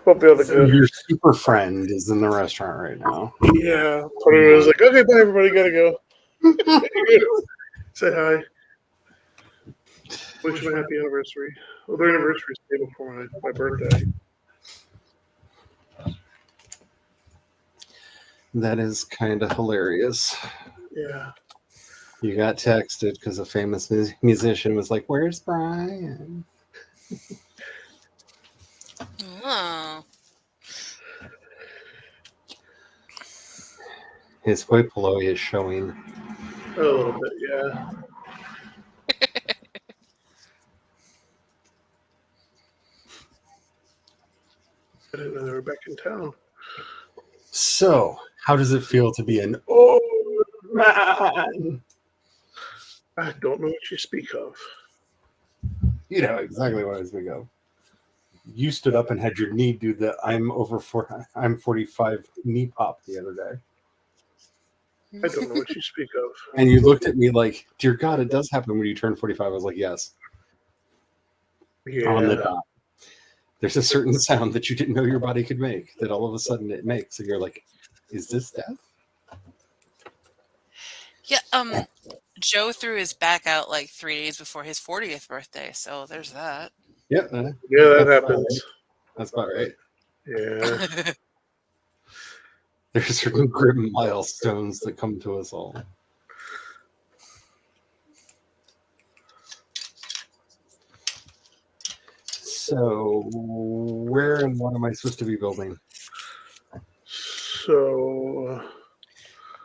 Won't be able to So go. your super friend is in the restaurant right now. Yeah, Tony was like, okay, bye, everybody, gotta go. Say hi. Wish them a happy anniversary. Well, their anniversary is the day before my birthday. That is kind of hilarious. Yeah. You got texted because a famous musician was like, "Where's Brian?" Oh. His hoi polloi is showing. A little bit, yeah. I didn't know they were back in town. So, how does it feel to be an old man? I don't know what you speak of. You know exactly what I speak of. You stood up and had your knee do the I'm 45 knee pop the other day. I don't know what you speak of. And you looked at me like, dear God, it does happen when you turn 45. I was like, yes. On the Yeah. dot. There's a certain sound that you didn't know your body could make that all of a sudden it makes. And you're like, is this death? Yeah, Joe threw his back out like 3 days before his 40th birthday, so there's that. Yep. Yeah, that That's happens. That's about right. Yeah. There's certain grim milestones that come to us all. So, where and what am I supposed to be building? So,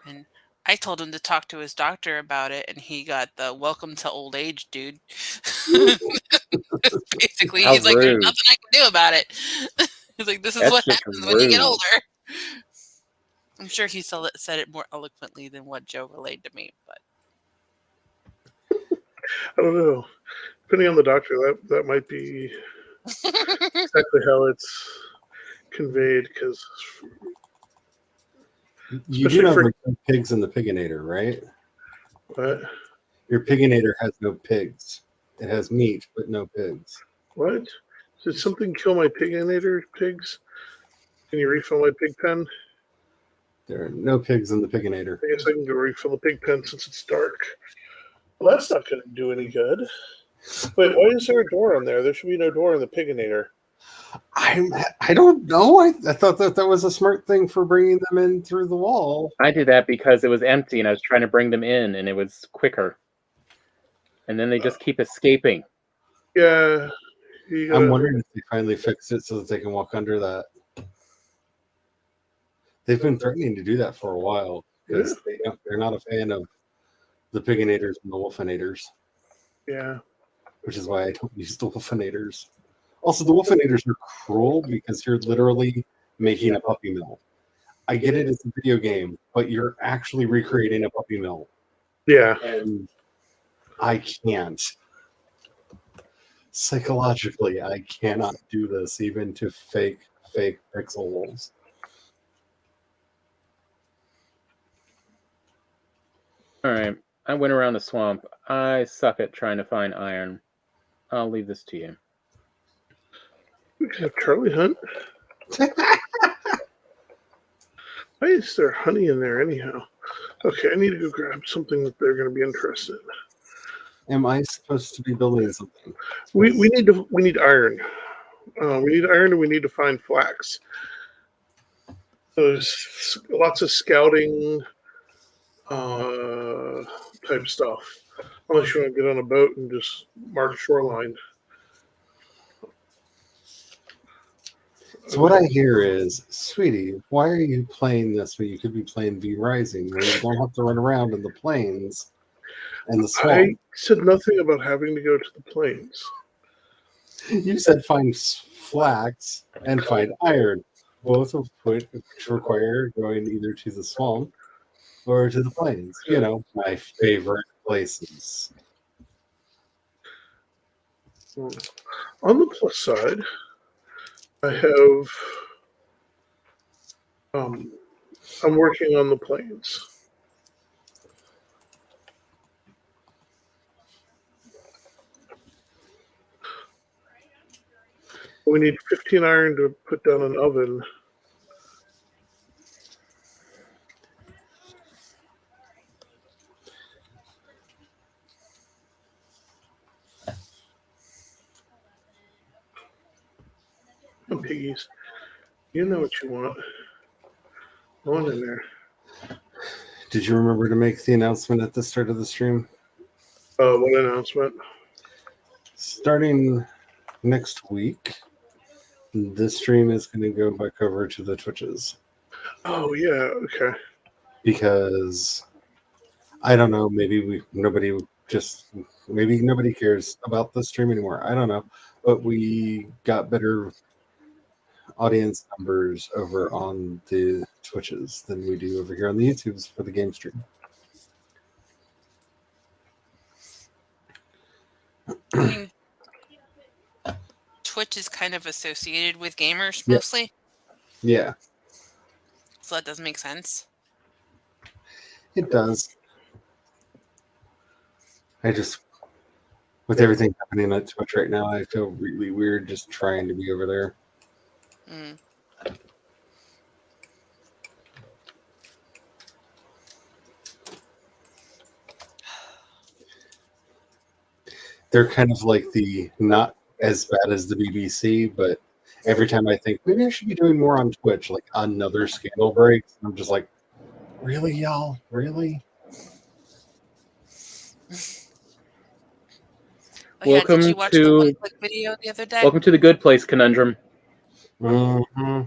And I told him to talk to his doctor about it, and he got the welcome to old age, dude. Basically, How he's like, there's rude. nothing I can do about it. He's like, this is That's what just happens when you get rude. older. I'm sure he said it more eloquently than what Joe relayed to me, but I don't know. Depending on the doctor, that might be exactly how it's conveyed. Because You do know the pigs in the piginator, right? what? Your piginator has no pigs. It has meat, but no pigs. What? Did something kill my piginator pigs? Can you refill my pig pen? There are no pigs in the piginator. I guess I can go refill the pig pen since it's dark. Well, that's not going to do any good. Wait, why is there a door on there? There should be no door in the piginator. I don't know. I thought that was a smart thing for bringing them in through the wall. I did that because it was empty and I was trying to bring them in and it was quicker. And then they just keep escaping. Yeah. I'm wondering if they finally fixed it so that they can walk under that. They've been threatening to do that for a while because they're not a fan of the piginators and the wolfinators. Yeah. Which is why I don't use the wolfinators. Also, the wolfinators are cruel because you're literally making a puppy mill. I get it, it's a video game, but you're actually recreating a puppy mill. Yeah. And I can't. Psychologically, I cannot do this even to fake pixel wolves. All right. I went around the swamp. I suck at trying to find iron. I'll leave this to you. We can have Charlie hunt. Why is there honey in there anyhow? Okay, I need to go grab something that they're going to be interested in. Am I supposed to be building something? We need iron. We need iron, and we need to find flax. There's lots of scouting type stuff. Unless you want to get on a boat and just mark shoreline. So what I hear is, sweetie, why are you playing this when you could be playing V Rising, where you don't have to run around in the plains and the swamp? I said nothing about having to go to the plains. You said find flax and find iron, both of which require going either to the swamp or to the plains. You know, my favorite places. On the plus side, I have I'm working on the plains. We need 15 iron to put down an oven. piggies. You know what you want. Go on in there. Did you remember to make the announcement at the start of the stream? What announcement? Starting next week, this stream is going to go back over to the Twitches. Oh, yeah, okay. Because, I don't know, maybe nobody cares about the stream anymore. I don't know. But we got better audience numbers over on the Twitches than we do over here on the YouTubes for the game stream. I mean, Twitch is kind of associated with gamers Yeah. mostly, Yeah, so that does make sense. it does. I just, with everything happening on Twitch right now, I feel really weird just trying to be over there. Mm. They're kind of like the not as bad as the BBC, but every time I think maybe I should be doing more on Twitch, like another scandal breaks, I'm just like, really, y'all? Really? Oh, yeah, Welcome did you watch the to- one-click video the other day? Welcome to the Good Place Conundrum. Mm-hmm.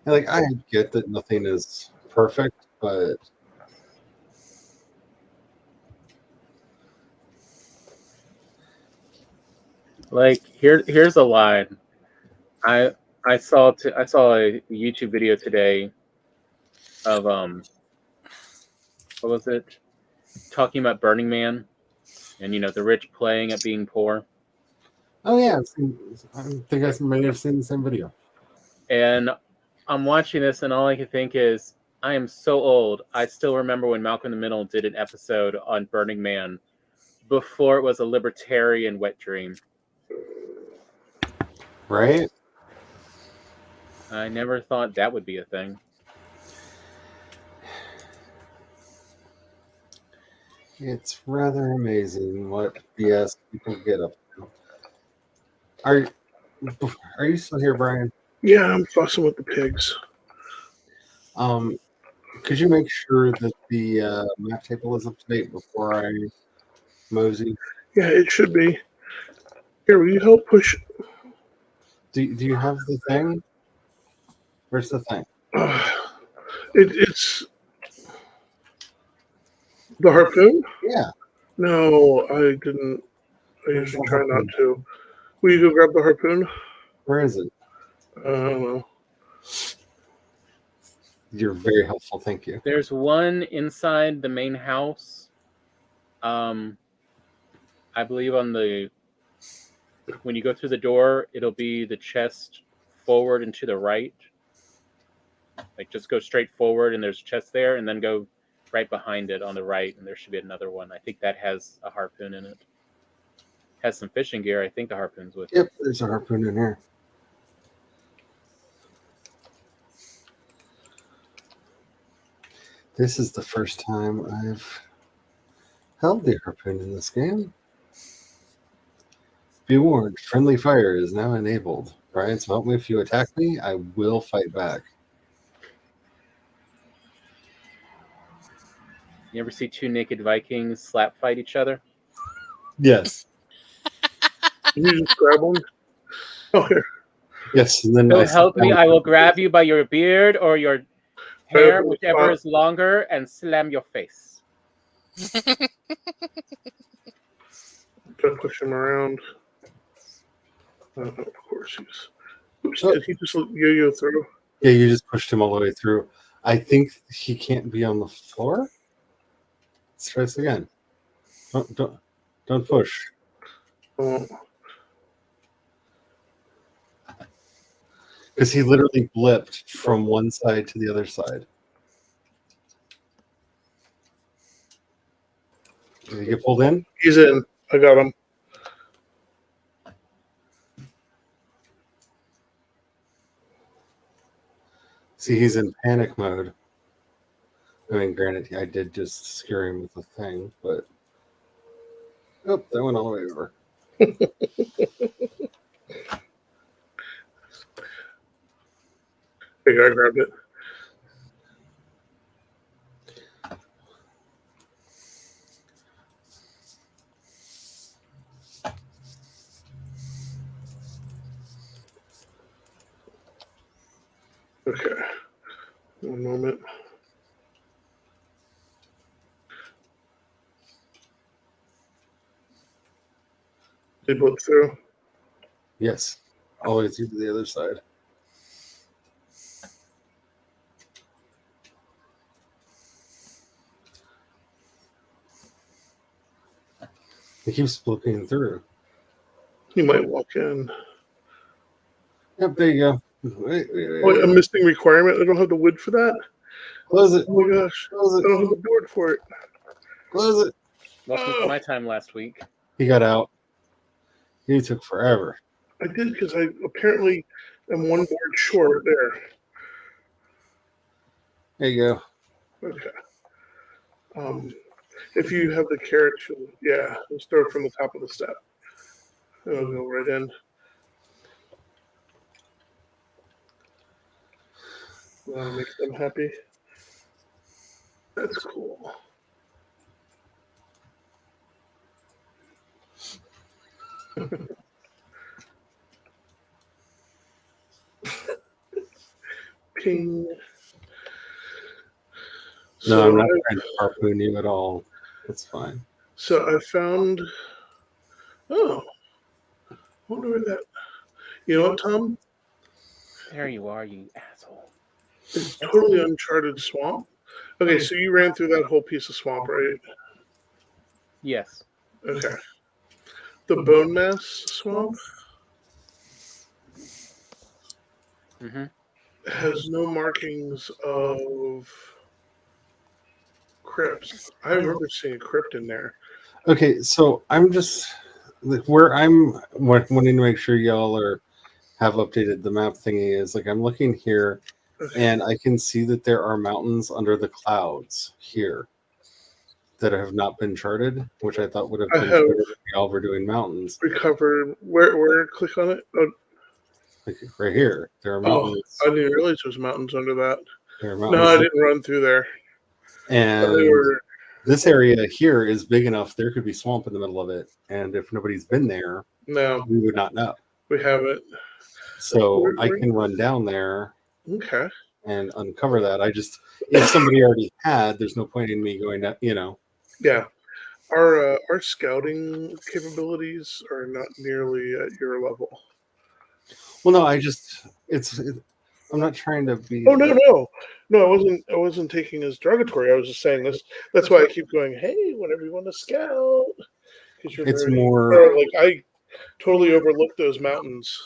Like, I get that nothing is perfect, but Like here's a line. I saw a YouTube video today of what was it? Talking about Burning Man, and the rich playing at being poor. oh yeah, I think I may have seen the same video. And I'm watching this, and all I can think is, I am so old. I still remember when Malcolm in the Middle did an episode on Burning Man before it was a libertarian wet dream. Right? I never thought that would be a thing. It's rather amazing what BS people get up to. Are you still here, Brian? Yeah, I'm fussing with the pigs. Could you make sure that the map table is up to date before I mosey? Yeah, it should be. Here, will you help push? Do you have the thing? Where's the thing? It's the harpoon? Yeah. No, I didn't. I Where's usually the try not harpoon? to. Will you go grab the harpoon? Where is it? I don't know. You're very helpful. Thank you. There's one inside the main house. I believe when you go through the door, it'll be the chest forward and to the right. Like, just go straight forward, and there's a chest there, and then go right behind it on the right, and there should be another one. I think that has a harpoon in it. Has some fishing gear. I think the harpoon's with it. Yep, there's a harpoon in here. This is the first time I've held the harpoon in this game. Be warned, friendly fire is now enabled. Brian, so help me, if you attack me, I will fight back. You ever see two naked Vikings slap fight each other? Yes. Can you just grab one? Oh, here. Yes, and then So I sit help me, down. I will grab you by your beard or your hair, Whatever whichever spot. is longer, and slam your face. Try to push him around. Of course he's. Oops, Oh. did he just yo-yo through? Yeah, you just pushed him all the way through. I think he can't be on the floor. Let's try this again. Don't push. Oh, Because he literally blipped from one side to the other side. Did he get pulled in? he's in. I got him. See, he's in panic mode. I mean, granted, I did just scare him with a thing, but oh, that went all the way over. Hey, I grabbed it. Okay. One moment. They both through. Yes, all the way through to the other side. He keeps flipping through. You might walk in. Yep, there you go. Wait. Oh, a missing requirement. I don't have the wood for that. Close it. Oh my gosh. Close I don't have it. the board for it. Close it. Welcome to my time last week. He got out. He took forever. I did because I apparently am one board short there. There you go. Okay. If you have the carrot, let's throw it from the top of the step. It'll go right in. Want to make them happy? That's cool. Ping. No, I'm not trying to harpoon you at all. That's fine. So I found. Oh, wonder where that. You know what, Tom? There you are, you asshole. It's totally uncharted swamp. Okay, so you ran through that whole piece of swamp, right? Yes. Okay. The bone mass swamp has no markings of crypts. I remember seeing a crypt in there. Okay, so I'm just like where I'm wanting to make sure y'all have updated the map thingy is like I'm looking here and I can see that there are mountains under the clouds here that have not been charted, which I thought would have been charted if y'all were doing mountains. Recover where click on it? Oh, like right here. There are mountains. I didn't realize there was mountains under that. There are mountains. No, I didn't run through there. And this area here is big enough there could be swamp in the middle of it. And if nobody's been there, no, we would not know. We haven't. So I can run down there. Okay. And uncover that. If somebody already had, there's no point in me going to, Yeah. Our scouting capabilities are not nearly at your level. Well, no, I'm not trying to be. Oh no, I wasn't taking as derogatory. I was just saying this. That's why I keep going. Hey, whenever you want to scout, because it's more like I totally overlooked those mountains.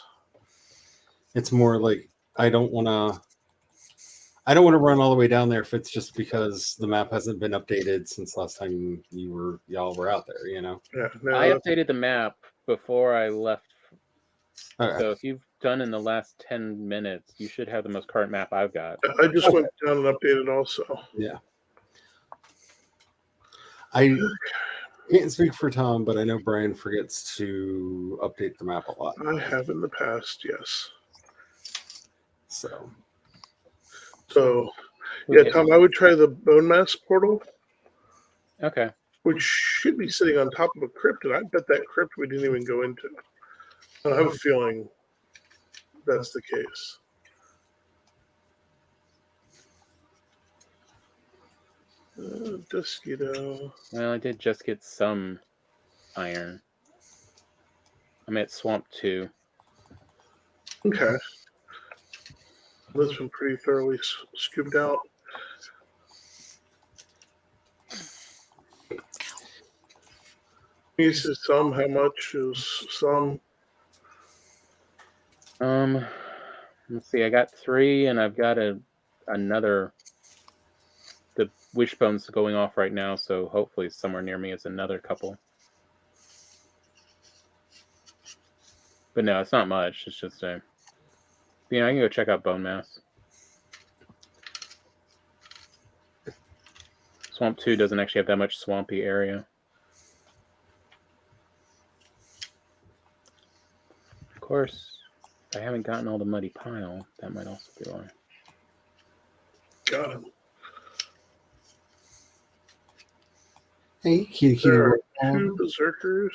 It's more like I don't want to run all the way down there if it's just because the map hasn't been updated since last time y'all were out there. Yeah. No, I updated the map before I left. Okay. So if you've done in the last 10 minutes, you should have the most current map I've got. I just went down and updated also. Yeah. I can't speak for Tom, but I know Brian forgets to update the map a lot. I have in the past, yes. So yeah, Tom, I would try the bone mass portal. Okay. Which should be sitting on top of a crypt, and I bet that crypt we didn't even go into. I have a feeling that's the case. Mosquito. Well, I did just get some iron. I'm at Swamp 2. Okay. That's been pretty thoroughly scooped out. You said some. How much is some? Let's see. I got 3, and I've got another. The wishbone's going off right now, so hopefully somewhere near me is another couple. But no, it's not much. It's just I can go check out bone mass. Swamp 2 doesn't actually have that much swampy area. Of course, I haven't gotten all the muddy pile. That might also be why. Got him. Hey, kitty, There are kitty. 2 berserkers.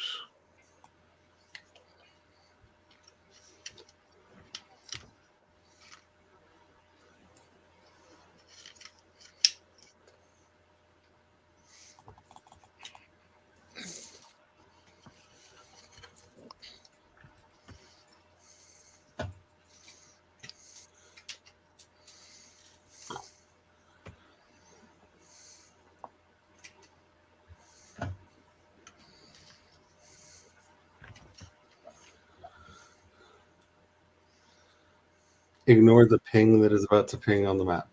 Ignore the ping that is about to ping on the map.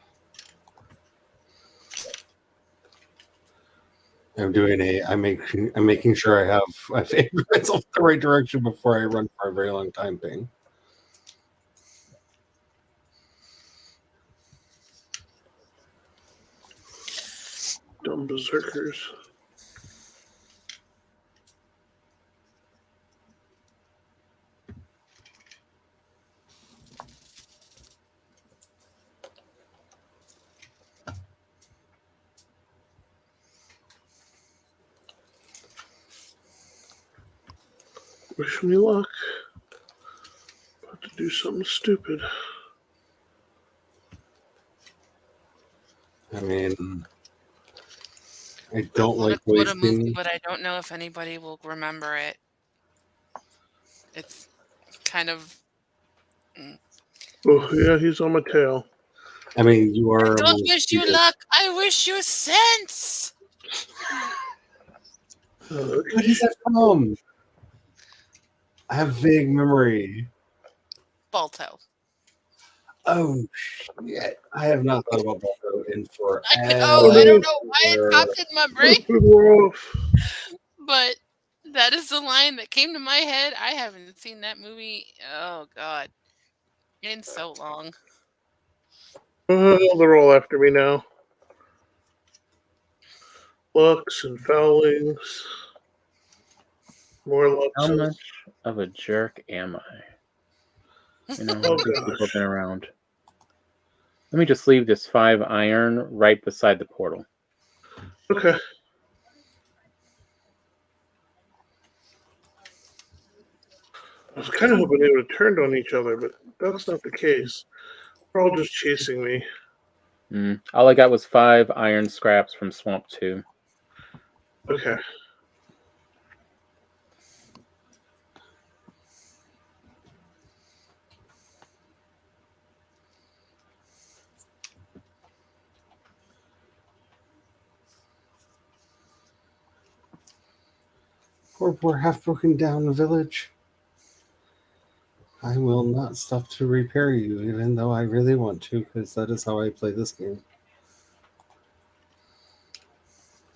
I'm making sure I have my favorites off the right direction before I run for a very long time ping. Dumb berserkers. Wish me luck. About to do something stupid. I mean, I don't I wanna like quote a movie, wasting. but I don't know if anybody will remember it. It's kind of. Oh, yeah, he's on my tail. I mean, you are. I don't wish you luck. I wish you sense. Where does that from? I have vague memory. Balto. Oh shit! I have not thought about Balto in forever. I don't know why it popped in my brain, We're off. but that is the line that came to my head. I haven't seen that movie. Oh God, in so long. Oh, they're all after me now. Lux and foulings. More Lux. How much of a jerk am I? You know, Oh, these gosh. people have been around. Let me just leave this 5 iron right beside the portal. Okay. I was kind of hoping they would have turned on each other, but that's not the case. They're all just chasing me. All I got was 5 iron scraps from Swamp 2. Okay. Poor half broken down village. I will not stop to repair you, even though I really want to, because that is how I play this game.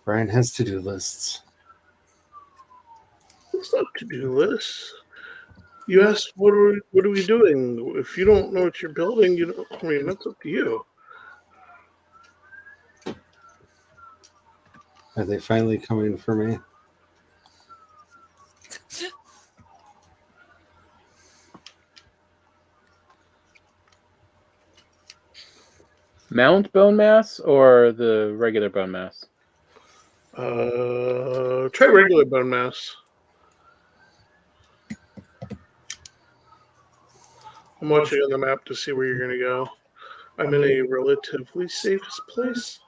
Brian has to-do lists. It's not to-do list. You asked, what are we doing? If you don't know what you're building, you don't. I mean, that's up to you. Are they finally coming for me? Mount bone mass or the regular bone mass? Try regular bone mass. I'm watching on the map to see where you're going to go. I'm in a relatively safe place.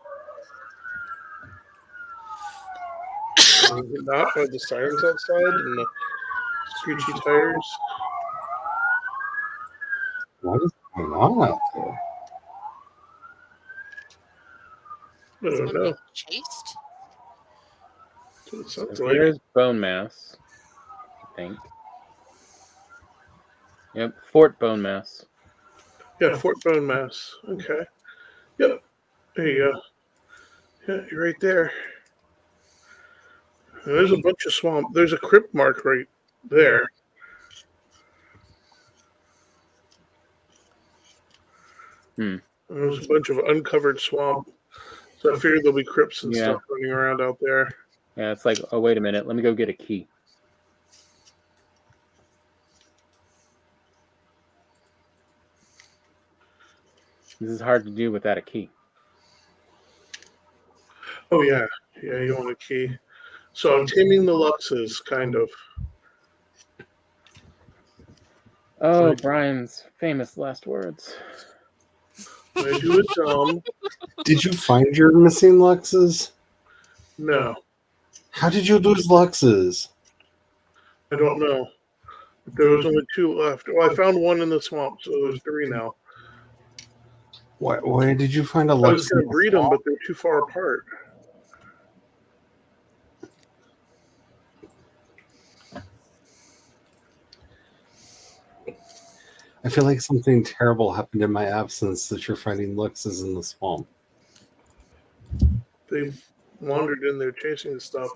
Not by the sirens outside and the screechy tires. What is going on out there? I don't Someone know. being chased? That's what it sounds So like. here's bone mass, I think. Yep, Fort Bone Mass. Yeah, Fort Bone Mass. Okay. Yep. There you go. Yeah, you're right there. There's a bunch of swamp. There's a crypt mark right there. There's a bunch of uncovered swamp. So I figured there'll be crypts and Yeah. stuff running around out there. Yeah, it's like, oh, wait a minute. Let me go get a key. This is hard to do without a key. Oh, yeah. Yeah, you want a key. So I'm taming the Luxes, kind of. Oh, Like- Brian's famous last words. I do it dumb. Did you find your missing Luxes? No, How did you lose Luxes? I don't know. There was only 2 left. Well, I found 1 in the swamp, so there's 3 now. Why did you find a I Lux? was going to breed them, but they're too far apart. I feel like something terrible happened in my absence that you're finding Luxes in the swamp. They wandered in there chasing stuff.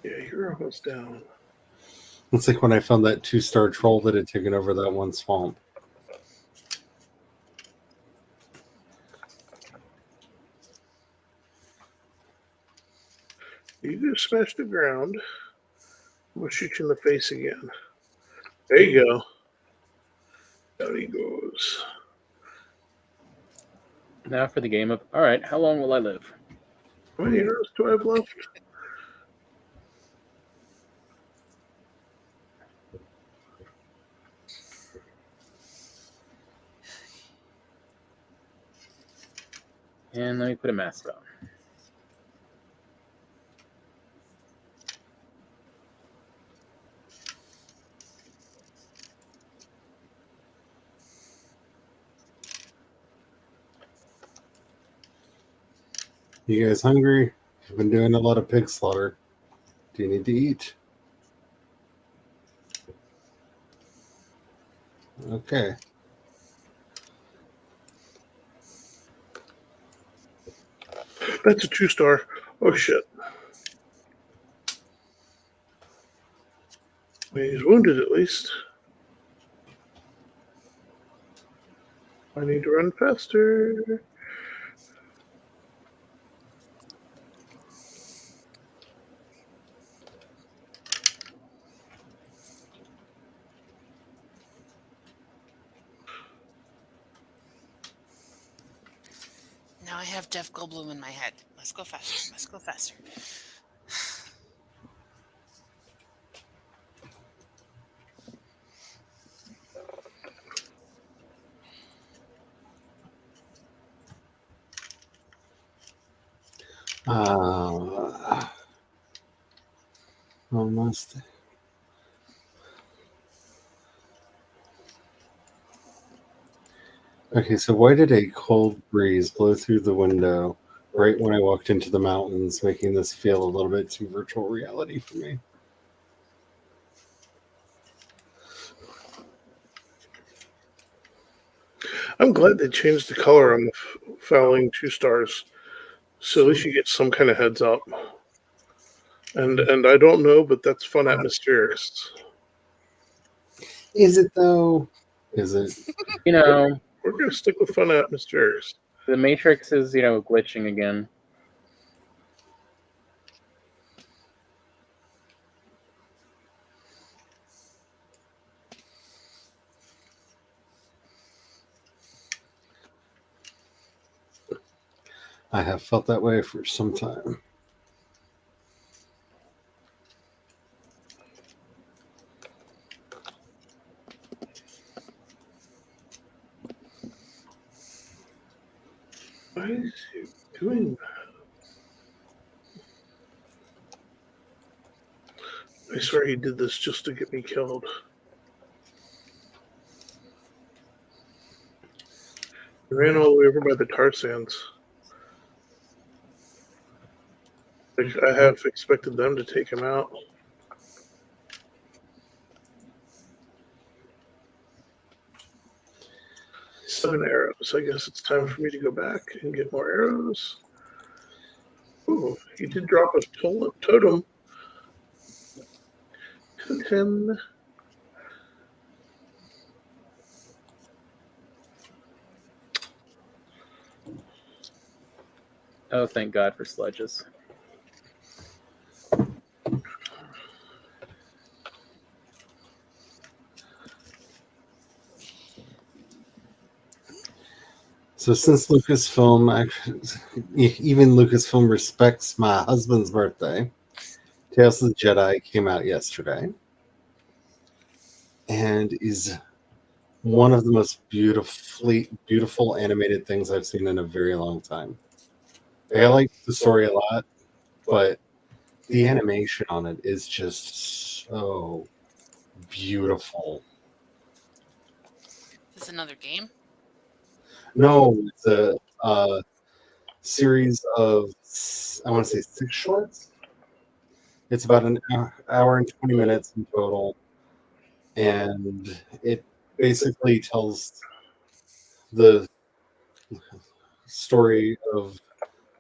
Yeah, you're almost down. It's like when I found that 2-star troll that had taken over that one swamp. You just smashed the ground. We'll shoot you in the face again. There you go. Down he goes. Now for the game of, all right, how long will I live? How many arrows do I have left? And let me put a mask on. You guys hungry? I've been doing a lot of pig slaughter. Do you need to eat? Okay. That's a 2-star. Oh, shit. I mean, he's wounded at least. I need to run faster. Now I have Jeff Goldblum in my head. Let's go faster. Let's go faster. Almost. Okay, so why did a cold breeze blow through the window right when I walked into the mountains, making this feel a little bit too virtual reality for me? I'm glad they changed the color on the fouling 2-stars. So at least you get some kind of heads up. And I don't know, but that's fun atmospherics. Is it though? Is it? You know, We're going to stick with fun atmospherics. the Matrix is, glitching again. I have felt that way for some time. Why is he doing that? I swear he did this just to get me killed. He ran all the way over by the tar sands. Like, I have expected them to take him out. Seven arrows. I guess it's time for me to go back and get more arrows. Ooh, he did drop a totem. Totem. Oh, thank God for sledges. So since Lucasfilm, even Lucasfilm respects my husband's birthday, Tales of the Jedi came out yesterday and is one of the most beautiful animated things I've seen in a very long time. I like the story a lot, but the animation on it is just so beautiful. Is this another game? No, it's a series of, I want to say, 6 shorts. It's about an hour and 20 minutes in total, and it basically tells the story of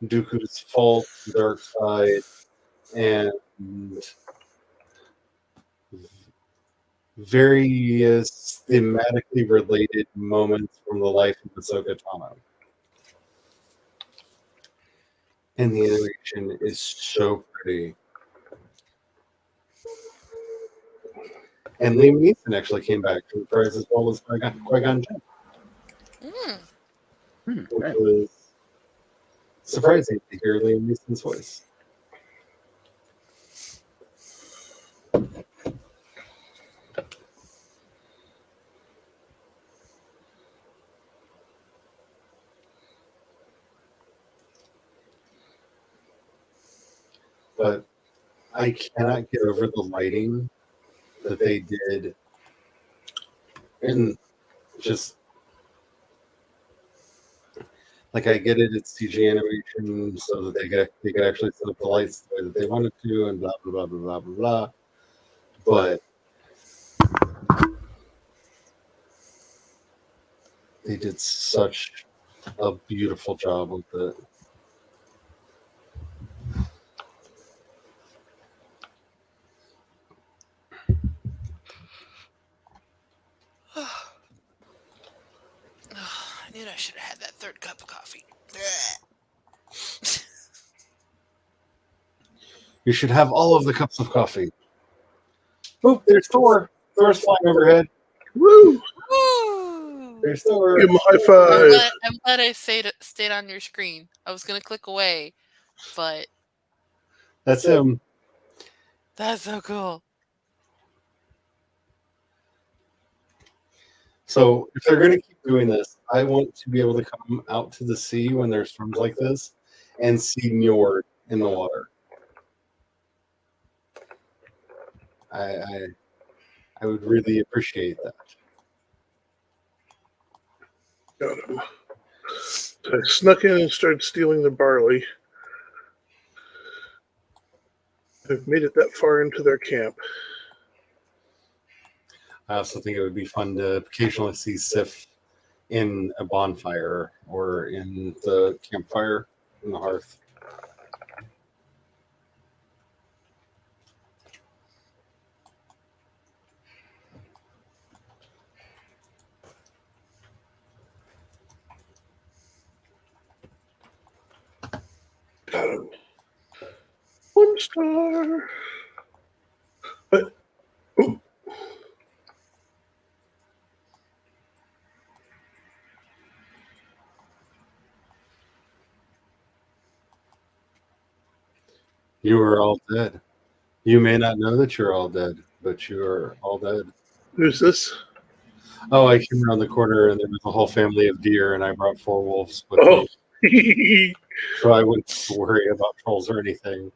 Dooku's fall to the dark side and various thematically related moments from the life of Ahsoka Tano. And the animation is so pretty. And Liam Neeson actually came back to reprise as well as Qui-Gon Jinn, which Right. was surprising to hear Liam Neeson's voice. But I cannot get over the lighting that they did, and just like I get it, it's CG animation, so that they could actually set up the lights the way that they wanted to, and blah blah blah blah blah blah blah. But they did such a beautiful job with it. I knew I should have had that third cup of coffee. You should have all of the cups of coffee. Oh, there's Thor. Thor's flying overhead. Woo! Woo! There's Thor. Give him a high five. I'm glad I stayed on your screen. I was gonna click away, but That's him. that's so cool. So if they're going to keep doing this, I want to be able to come out to the sea when there's storms like this and see Njord in the water. I would really appreciate that. Got him. So I snuck in and started stealing the barley. I've made it that far into their camp. I also think it would be fun to occasionally see Sif in a bonfire or in the campfire in the hearth. Got him. 1 star. But ooh. You are all dead. You may not know that you're all dead, but you are all dead. Who's this? Oh, I came around the corner and there was a whole family of deer, and I brought 4 wolves with Oh. me, so I wouldn't worry about trolls or anything.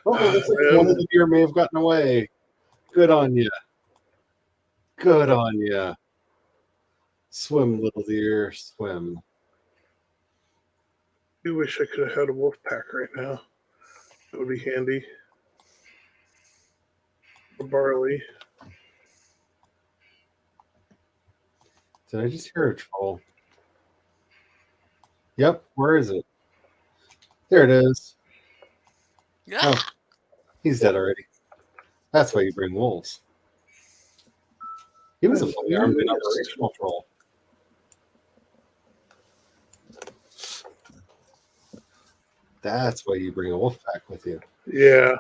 Oh, looks like one of the deer may have gotten away. Good on you. Good on you. Swim, little deer, swim. I wish I could have had a wolf pack right now. That would be handy. The barley. Did I just hear a troll? Yep, where is it? There it is. Yeah. Oh, he's dead already. That's why you bring wolves. He was a fully armed and operational troll. That's why you bring a wolf pack with you. Yeah.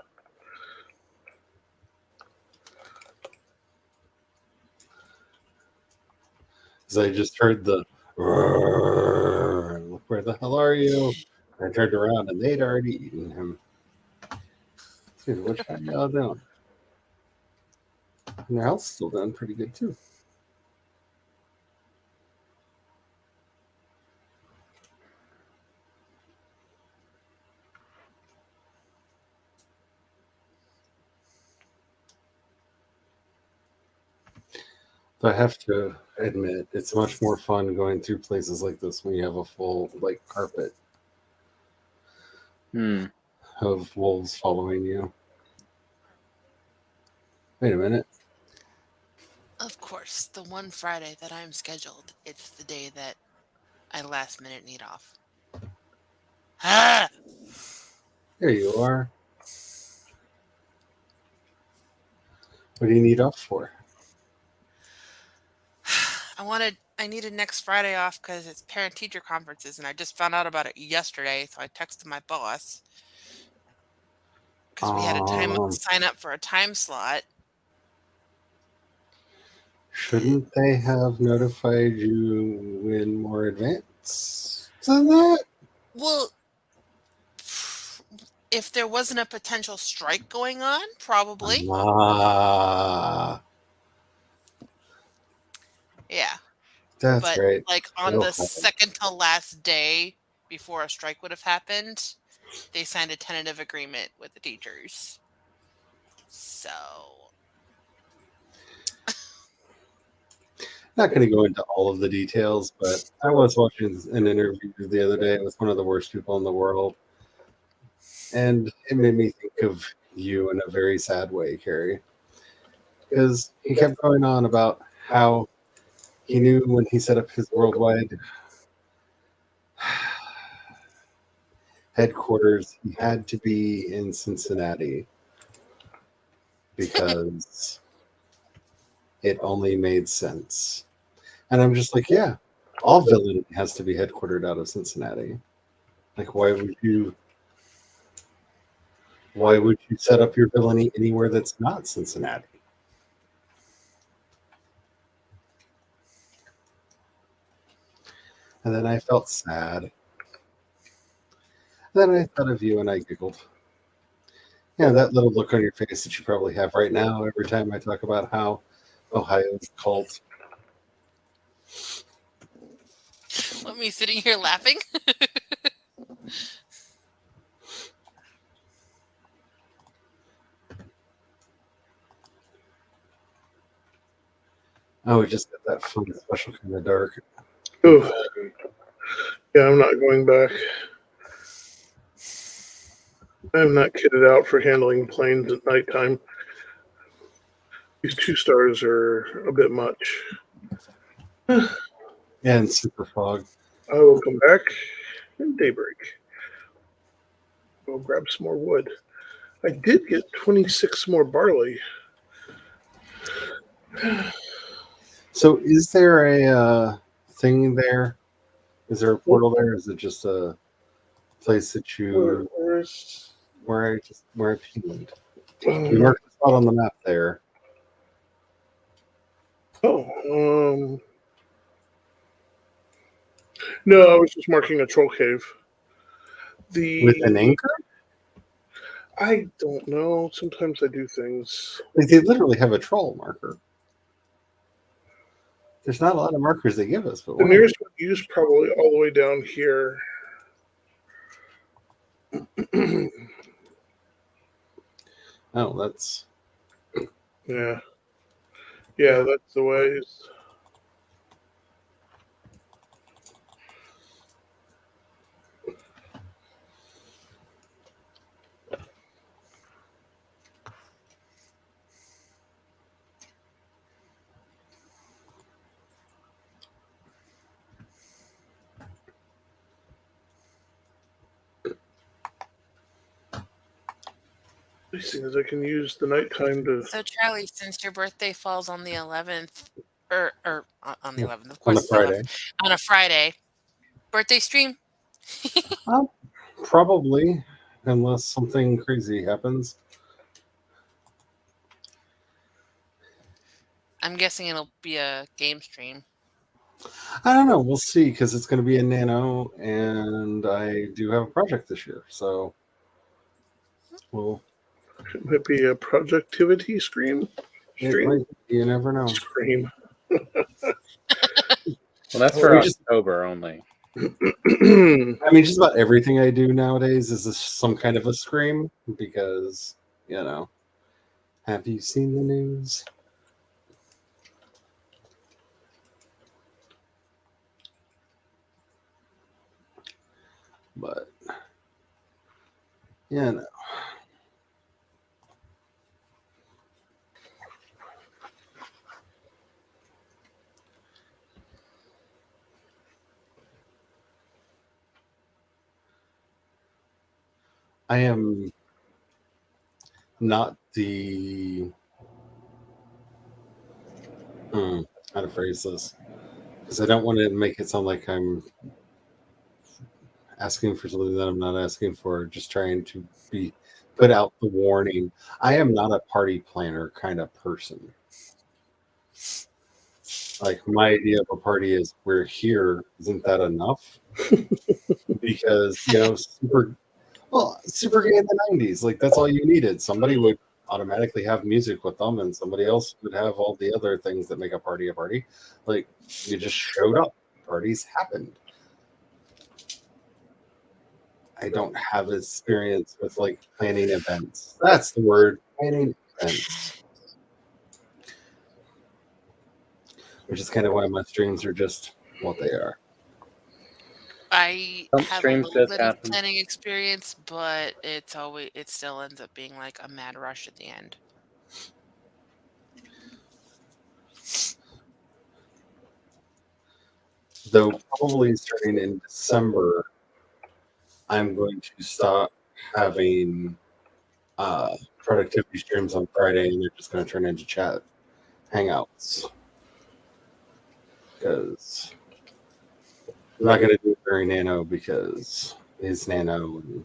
Because I just heard the look, where the hell are you? I turned around and they'd already eaten him. Dude, what y'all doing? And their health's still doing pretty good too. But I have to admit, it's much more fun going through places like this when you have a full like carpet of wolves following you. Wait a minute. Of course, the one Friday that I'm scheduled, it's the day that I last minute need off. Ah! There you are. What do you need off for? I needed next Friday off because it's parent-teacher conferences, and I just found out about it yesterday, so I texted my boss because we had a sign up for a time slot. Shouldn't they have notified you in more advance than that? Well, if there wasn't a potential strike going on, probably. Yeah. That's But right. like on the second to last day before a strike would have happened, they signed a tentative agreement with the teachers. So not going to go into all of the details, but I was watching an interview the other day with one of the worst people in the world, and it made me think of you in a very sad way, Carrie, because he kept going on about how he knew when he set up his worldwide headquarters, he had to be in Cincinnati because it only made sense. And I'm just like, yeah, all villainy has to be headquartered out of Cincinnati. Like, why would you set up your villainy anywhere that's not Cincinnati? And then I felt sad. Then I thought of you and I giggled. Yeah, that little look on your face that you probably have right now every time I talk about how Ohio's a cult. what, me sitting here laughing? Oh, we just got that fun special kind of dark. Oh, yeah, I'm not going back. I'm not kitted out for handling planes at nighttime. These 2 stars are a bit much. And super fog. I will come back in daybreak. We'll grab some more wood. I did get 26 more barley. So is there a thing there? Is there a portal there? Is it just a place that you where I pinged? You marked the spot on the map there. Oh, no, I was just marking a troll cave. With an anchor? I don't know. Sometimes I do things. Like they literally have a troll marker. There's not a lot of markers they give us, but the nearest one used probably all the way down here. Oh, that's yeah, that's the ways. Nice thing is I can use the nighttime to. So Charlie, since your birthday falls on the 11th, or on the 11th, of course, on a Friday. On a Friday, birthday stream. Probably, unless something crazy happens. I'm guessing it'll be a game stream. I don't know. We'll see, because it's going to be in Nano, and I do have a project this year. So, well, It might be a productivity stream. it might. You never know. Stream. Well, that's We for just- October only. I mean, just about everything I do nowadays is some kind of a scream, because, have you seen the news? But, no. I am not the how to phrase this, because I don't want to make it sound like I'm asking for something that I'm not asking for, just trying to put out the warning. I am not a party planner kind of person. Like, my idea of a party is, we're here. Isn't that enough? Because, super gay in the 90s. Like, that's all you needed. Somebody would automatically have music with them, and somebody else would have all the other things that make a party a party. Like, you just showed up. Parties happened. I don't have experience with, like, planning events. That's the word. Planning events. Which is kind of why my streams are just what they are. I Some have a streams little just bit of happen. planning experience, but it still ends up being like a mad rush at the end. Though probably starting in December, I'm going to stop having productivity streams on Friday, and they're just going to turn into chat hangouts. Because I'm not going to do it during Nano, because it's Nano, and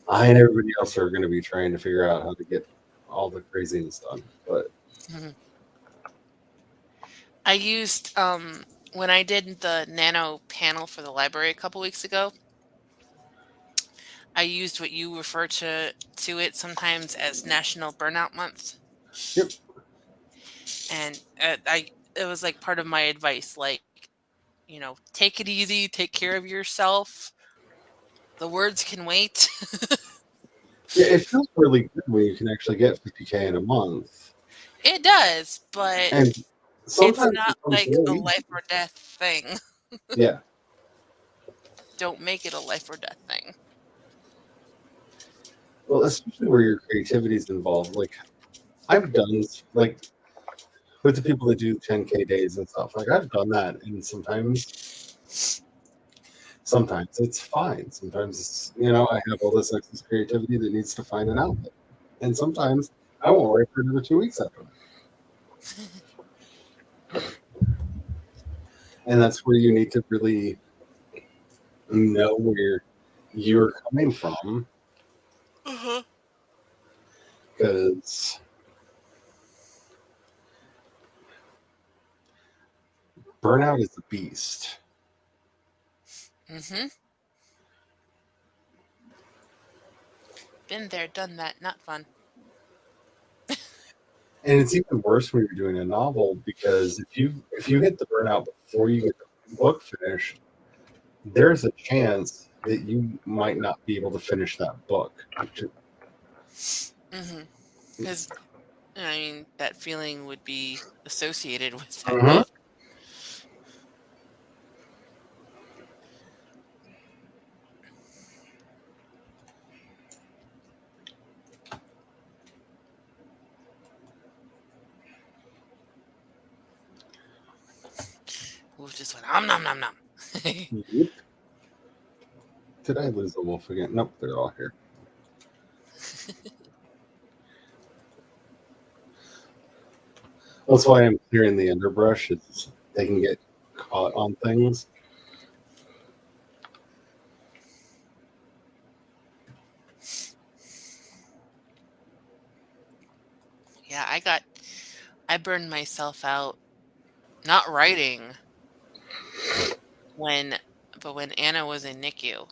I and everybody else are going to be trying to figure out how to get all the craziness done. But I used when I did the Nano panel for the library a couple weeks ago, I used what you refer to it sometimes as National Burnout Month. Yep. And it was like part of my advice, like, take it easy, take care of yourself. The words can wait. Yeah, it feels really good when you can actually get 50K in a month. It does, but And it's sometimes not it comes like really a easy. life or death thing. Yeah. Don't make it a life or death thing. Well, especially where your creativity is involved. Like, I've done, like, with the people that do 10K days and stuff. Like, I've done that, and sometimes it's fine. Sometimes it's, I have all this excess creativity that needs to find an outlet, and sometimes I won't write for another 2 weeks after that. And that's where you need to really know where you're coming from, because burnout is a beast. Been there, done that. Not fun. And it's even worse when you're doing a novel, because if you hit the burnout before you get the book finished, there's a chance that you might not be able to finish that book. Because that feeling would be associated with that Mhm. book. Wolf just went nom nom nom. Yep. Did I lose the wolf again? Nope, they're all here. That's why I'm clearing the underbrush. Is they can get caught on things. Yeah, I burned myself out not writing when Anna was in NICU.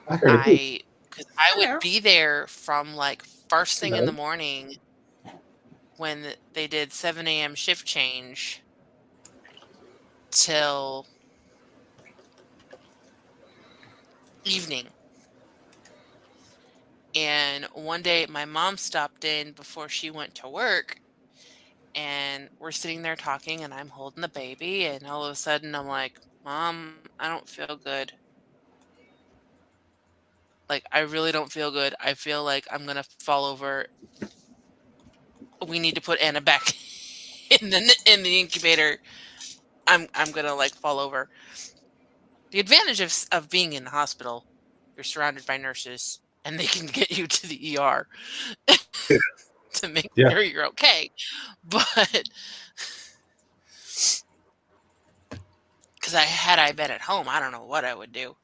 I heard it. Because I would Hello. be there from like first thing in the Hello. morning when they did 7 a.m. shift change till evening. And one day my mom stopped in before she went to work, and we're sitting there talking, and I'm holding the baby, and all of a sudden I'm like, Mom, I don't feel good. Like, I really don't feel good. I feel like I'm gonna fall over. We need to put Anna back in the incubator. I'm gonna like fall over. The advantage of being in the hospital, you're surrounded by nurses, and they can get you to the ER to make Yeah. sure you're okay. But because had I been at home, I don't know what I would do.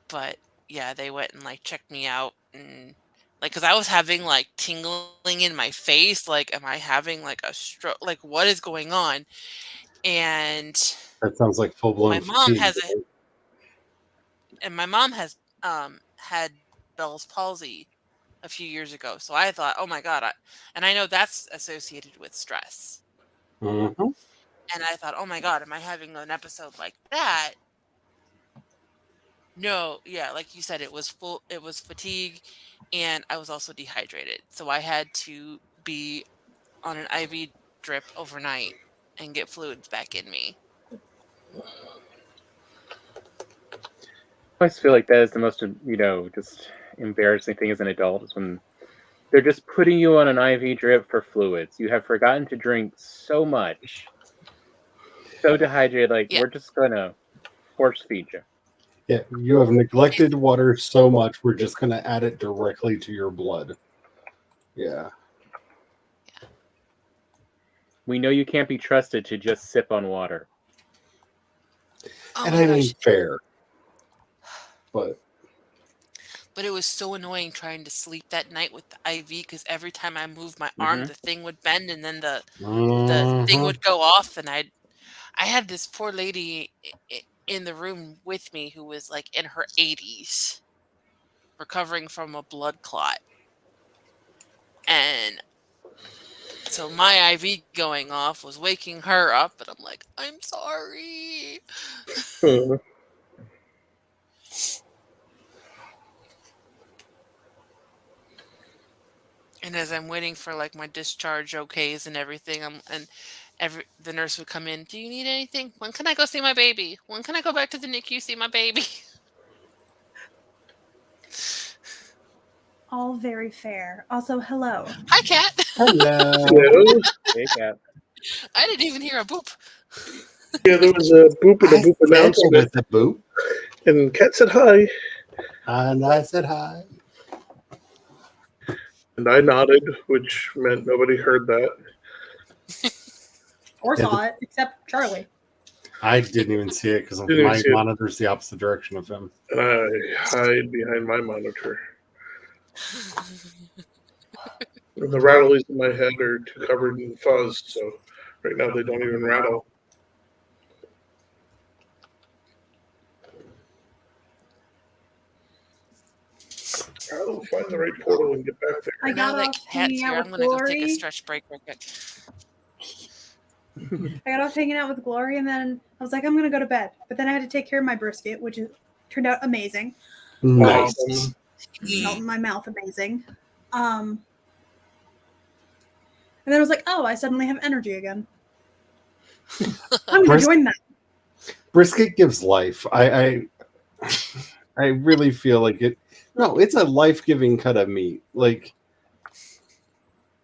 But yeah, they went and like checked me out, and like because I was having like tingling in my face. Like, am I having like a stroke? Like, what is going on? And That sounds like full my blown mom fatigue. has had Bell's palsy a few years ago. So I thought, oh my God. And I know that's associated with stress. Mm-hmm. And I thought, oh my God, am I having an episode like that? No, yeah, like you said, it was fatigue, and I was also dehydrated. So I had to be on an IV drip overnight and get fluids back in me. I always feel like that is the most, just embarrassing thing as an adult is when they're just putting you on an IV drip for fluids. You have forgotten to drink so much, so dehydrated. Like, Yeah. we're just gonna force feed you. Yeah, you have neglected water so much, we're just going to add it directly to your blood. Yeah. We know you can't be trusted to just sip on water. Oh And my I mean, gosh. fair. But it was so annoying trying to sleep that night with the IV because every time I moved my arm, the thing would bend, and then the thing would go off, and I had this poor lady in the room with me who was like in her 80s, recovering from a blood clot. And so my IV going off was waking her up, and I'm like, I'm sorry. And as I'm waiting for like my discharge okays and everything, the nurse would come in. Do you need anything? When can I go see my baby? When can I go back to the NICU see my baby? All very fair. Also, hello. Hi, Cat. hello. Hello. Hey, Cat. I didn't even hear a boop. Yeah, there was a boop and a boop announcement, With a boop. and Kat said hi, And I said hi. and I nodded, which meant nobody heard that. Or Yeah, saw it, except Charlie. I didn't even see it because Didn't even my see it. monitor's the opposite direction of him. And I hide behind my monitor. And the rattlies in my head are too covered in fuzz, so right now they don't even rattle. I'll find the right portal and get back there. I Now got that off Cat's hanging here, out I'm with going to go take a Glory. stretch break real quick. I got off hanging out with Glory, and then I was like, I'm going to go to bed. But then I had to take care of my brisket, which turned out amazing. Nice. Melt in my mouth, amazing. And then I was like, oh, I suddenly have energy again. I'm going to join that. Brisket gives life. I really feel like it. No, it's a life-giving cut of meat. Like,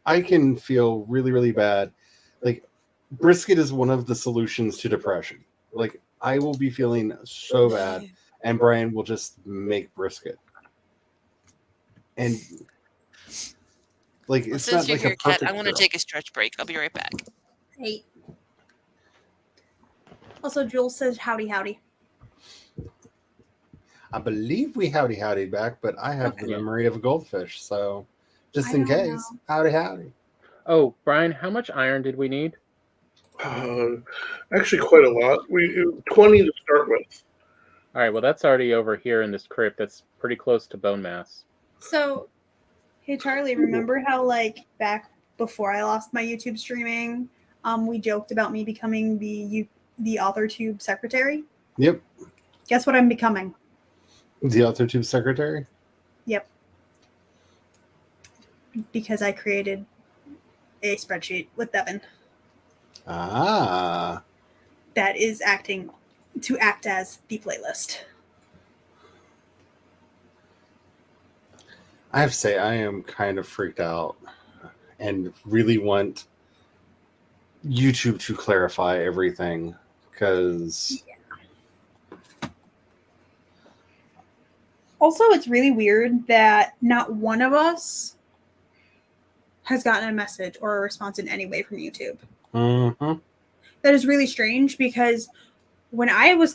I can feel really, really bad. Like, brisket is one of the solutions to depression. Like, I will be feeling so bad, and Brian will just make brisket. And like, Well, it's since not you're like here, a Cat, perfect I want to girl. take a stretch break. I'll be right back. Hey. Also, Jules says howdy, howdy. I believe we howdy back, but I have the Okay. memory of a goldfish, so just I in don't case, know. howdy. Oh, Brian, how much iron did we need? Actually, quite a lot. 20 to start with. All right, well, that's already over here in this crypt. That's pretty close to bone mass. So, hey Charlie, remember how like back before I lost my YouTube streaming, we joked about me becoming the AuthorTube secretary? Yep, Guess what I'm becoming? the AuthorTube secretary. Yep. Because I created a spreadsheet with Devin Ah, that is acting to act as the playlist. I have to say, I am kind of freaked out and really want YouTube to clarify everything because Also, it's really weird that not one of us has gotten a message or a response in any way from YouTube. mhm. That is really strange because when I would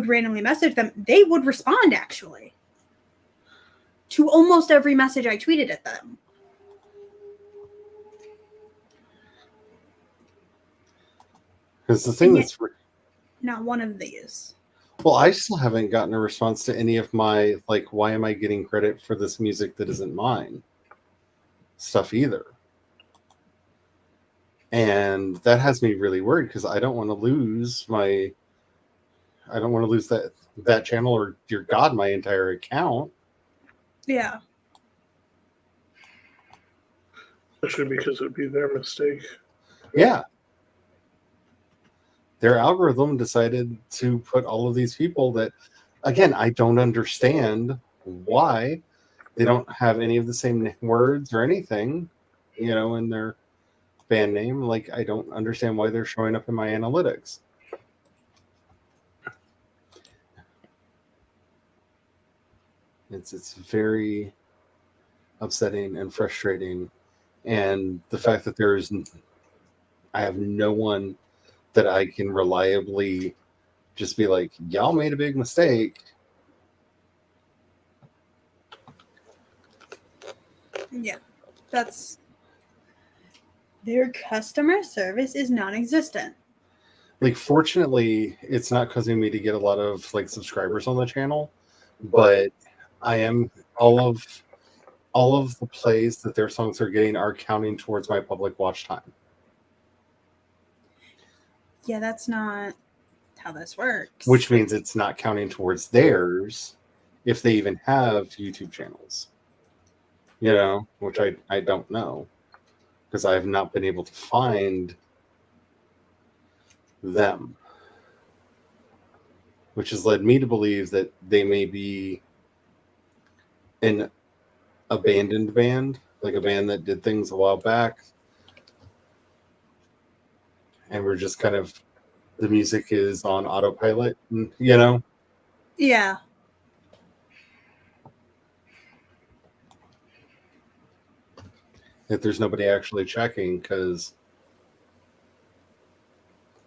randomly message them, they would respond actually to almost every message I tweeted at them. Because the thing And yet- that's Not one of these. well, I still haven't gotten a response to any of my like, why am I getting credit for this music that isn't mine stuff either. And that has me really worried because I don't want to lose that channel or, dear God, my entire account. Yeah. Especially because it would be their mistake. Yeah. Their algorithm decided to put all of these people that, again, I don't understand why they don't have any of the same words or anything, in their band name. Like, I don't understand why they're showing up in my analytics. It's very upsetting and frustrating. And the fact that I have no one that I can reliably just be like, y'all made a big mistake. Yeah. That's their customer service is non-existent. Like, fortunately, it's not causing me to get a lot of like subscribers on the channel, but I am all of the plays that their songs are getting are counting towards my public watch time. Yeah, that's not how this works. Which means it's not counting towards theirs if they even have YouTube channels. Which I don't know because I have not been able to find them. Which has led me to believe that they may be an abandoned band, like a band that did things a while back. And we're just kind of, the music is on autopilot, Yeah. That there's nobody actually checking because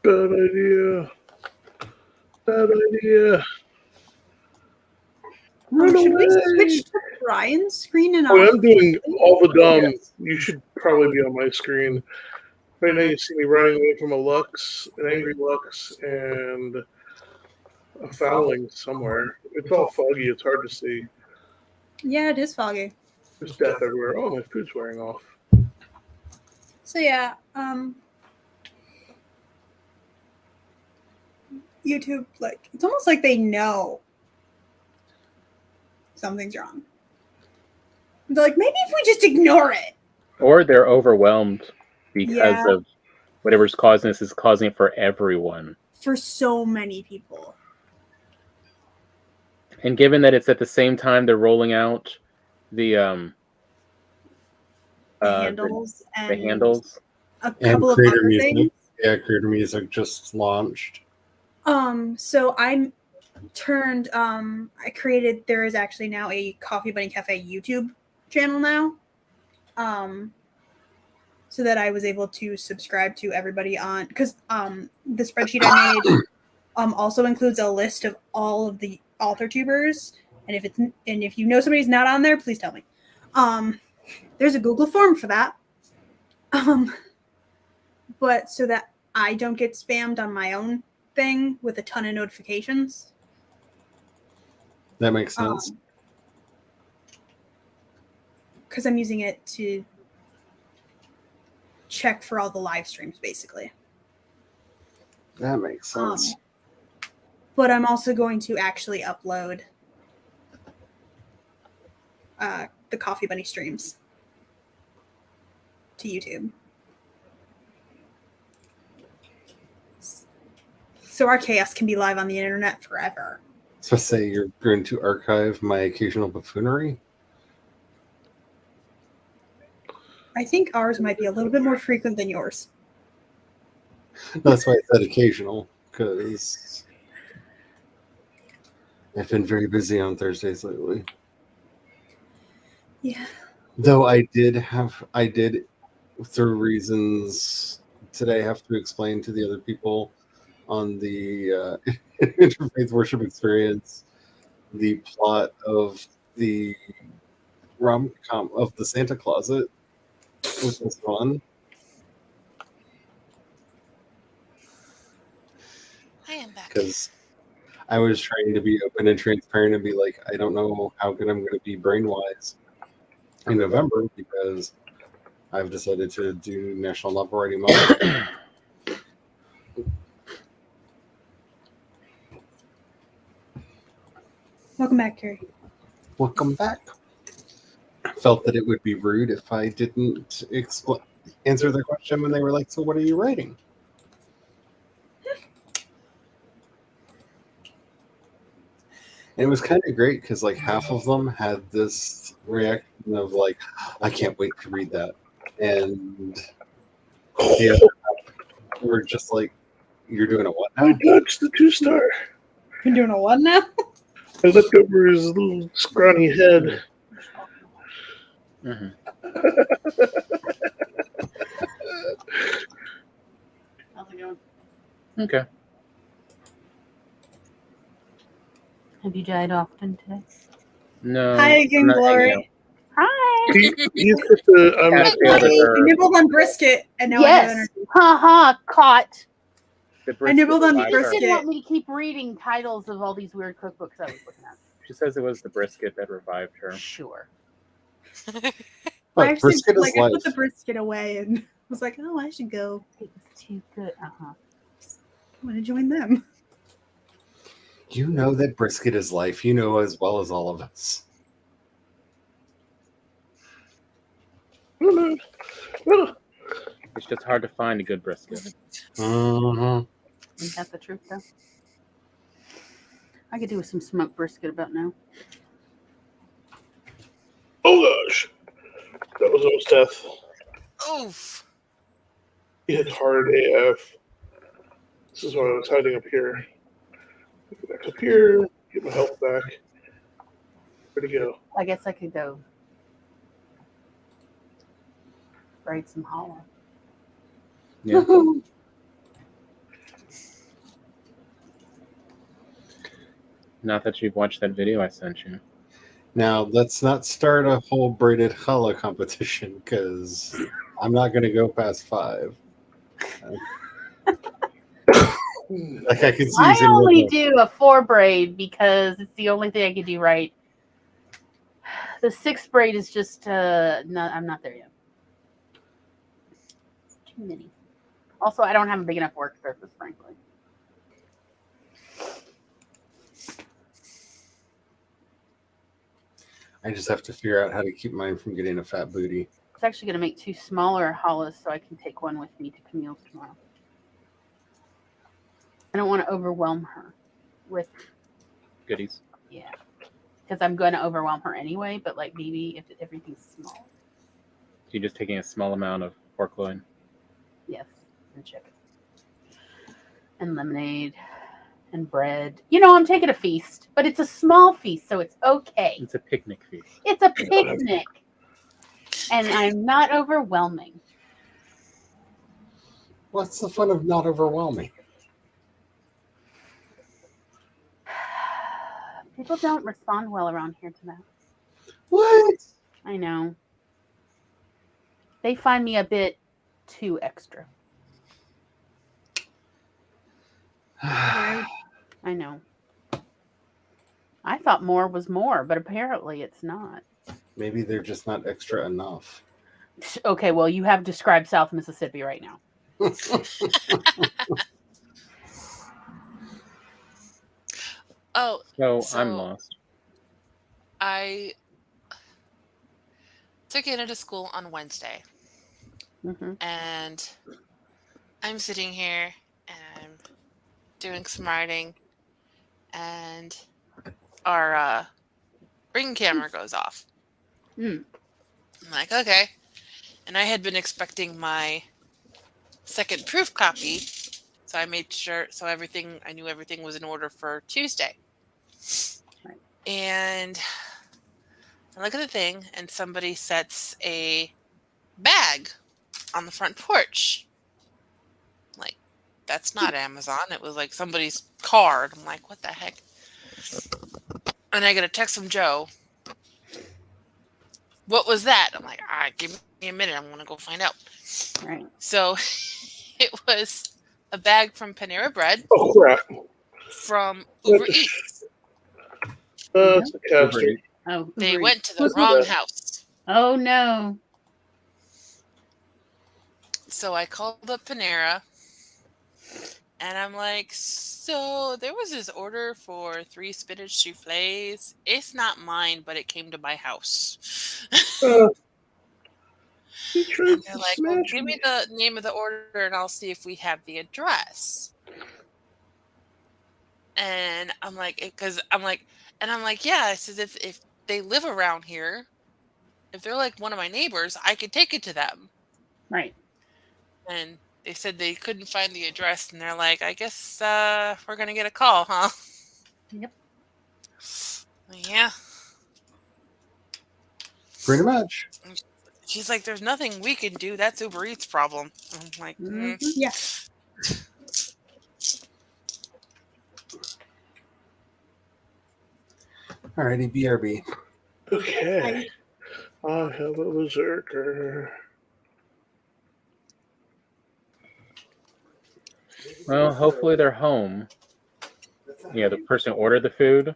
Bad idea. Bad idea. Run Should we away. switch to Brian's screen and Oh, I'm doing all the dumb. Yes. You should probably be on my screen. Right now, you see me running away from an angry Lux, and a fouling somewhere. It's all foggy. It's hard to see. Yeah, it is foggy. There's death everywhere. Oh, my food's wearing off. So yeah, YouTube, like, it's almost like they know something's wrong. They're like, maybe if we just ignore it. Or they're overwhelmed because Yeah. of whatever's causing this is causing it for everyone. For so many people. And given that it's at the same time they're rolling out the Handles and the handles. a and couple of Creator other Music. things. Yeah, Creator Music just launched. So I created, there is actually now a Coffee Bunny Cafe YouTube channel now. So that I was able to subscribe to everybody the spreadsheet I made also includes a list of all author tubers, and if you know somebody's not on there, please tell me. There's a Google form for that. But so that I don't get spammed on my own thing with a ton of notifications. That makes sense. Because I'm using it to check for all the live streams, basically. That makes sense. But I'm also going to actually upload the Coffee Bunny streams to YouTube. So our chaos can be live on the internet forever. So say you're going to archive my occasional buffoonery? I think ours might be a little bit more frequent than yours. That's why I said occasional, because I've been very busy on Thursdays lately. Yeah. Though I did, through reasons today, have to explain to the other people on the interfaith worship experience the plot of the rom-com of the Santa Closet, which was fun. I am back. Because I was trying to be open and transparent and be like, I don't know how good I'm going to be brain-wise in November because I've decided to do National Novel Writing Month. Welcome back, Carrie. Welcome back. I felt that it would be rude if I didn't answer their question when they were like, so what are you writing? And it was kind of great because like half of them had this reaction of like, I can't wait to read that. And the other half were just like, you're doing a what now? I dodged the 2-star. You're doing a what now? I looked over his little scrawny head. Mm-hmm. How's it going? Okay. Have you died often today? No. Hi I'm again, not hanging out. Glory. Hi. He's just a, Cat failed at I her. nibbled on brisket, and now I have Yes. energy. Haha, caught. The I nibbled on brisket You revived just her. didn't want me to keep reading titles of all these weird cookbooks I was looking at. She says it was the brisket that revived her. Sure. I But actually brisket is I life. put the brisket away and was like, oh, I should go. It was too good. Uh-huh. I'm gonna join them. You know that brisket is life. You know as well as all of us. It's just hard to find a good brisket. Mhm. Isn't that the truth, though? I could do with some smoked brisket about now. oh gosh. That was almost death. Oof. He hit hard AF. This is why I was hiding up here. Get back up here, get my health back. Where'd he go? I guess I could go braid some hollow. Yeah. Not that you've watched that video I sent you. Now, let's not start a whole braided challah competition because I'm not going to go past 5. Like I can see I using only more- do a 4 braid because it's the only thing I can do right. The 6 braid is just no, I'm not there yet. It's too many. Also, I don't have a big enough work surface, frankly. I just have to figure out how to keep mine from getting a fat booty. It's actually going to make 2 smaller hollows so I can take one with me to Camille's tomorrow. I don't want to overwhelm her with, Goodies. yeah, because I'm going to overwhelm her anyway, but like maybe if everything's small. You're just taking a small amount of pork loin. Yes, and chicken. And lemonade and bread. You know, I'm taking a feast, but it's a small feast, so it's okay. It's a picnic feast. It's a picnic. And I'm not overwhelming. What's the fun of not overwhelming? People don't respond well around here to that. What? I know. They find me a bit too extra. I know. I thought more was more, but apparently it's not. Maybe they're just not extra enough. Okay, well, you have described South Mississippi right now. Oh, So I'm so lost. I took Anna to school on Wednesday, Mm-hmm. and I'm sitting here and I'm doing some writing, and our ring camera goes off. Mm. I'm like, okay. And I had been expecting my second proof copy, so I made sure, I knew everything was in order for Tuesday. Right. And I look at the thing, and somebody sets a bag on the front porch. Like, that's not Amazon. It was like somebody's card. I'm like, what the heck? And I get a text from Joe. What was that? I'm like, all right, give me a minute. I'm going to go find out. Right. So it was a bag from Panera Bread Oh crap! from Uber Eats. It's a Uber caster. Eats. Oh, They Uber went Eats. to the What's wrong that? house. Oh no. So I called up Panera, and I'm like, so there was this order for 3 spinach souffles. It's not mine, but it came to my house. Uh, he tried And they're to like, well, smash give me the name of the order, and I'll see if we have the address. And I'm like, yeah. I says, if they live around here, if they're like one of my neighbors, I could take it to them. Right. And they said they couldn't find the address, and they're like, I guess we're gonna get a call, huh? Yep. Yeah. Pretty much. She's like, there's nothing we can do. That's Uber Eats' problem. I'm like, Mhm. Yeah. Alrighty, BRB. Okay. I have a berserker. Well, hopefully they're home. Yeah, the person who ordered the food,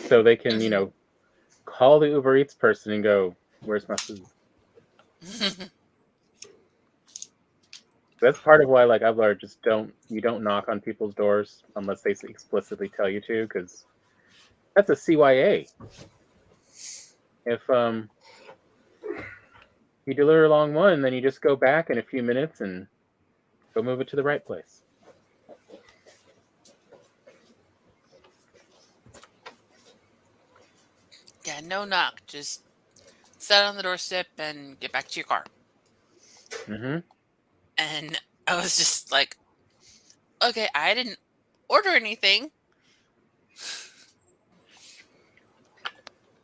so they can, call the Uber Eats person and go, "Where's my food?" That's part of why, like, I've learned, you don't knock on people's doors unless they explicitly tell you to, because that's a CYA. If you deliver along one, then you just go back in a few minutes and go move it to the right place. Yeah, no knock. Just sit on the doorstep and get back to your car. Mm-hmm. And I was just like, okay, I didn't order anything.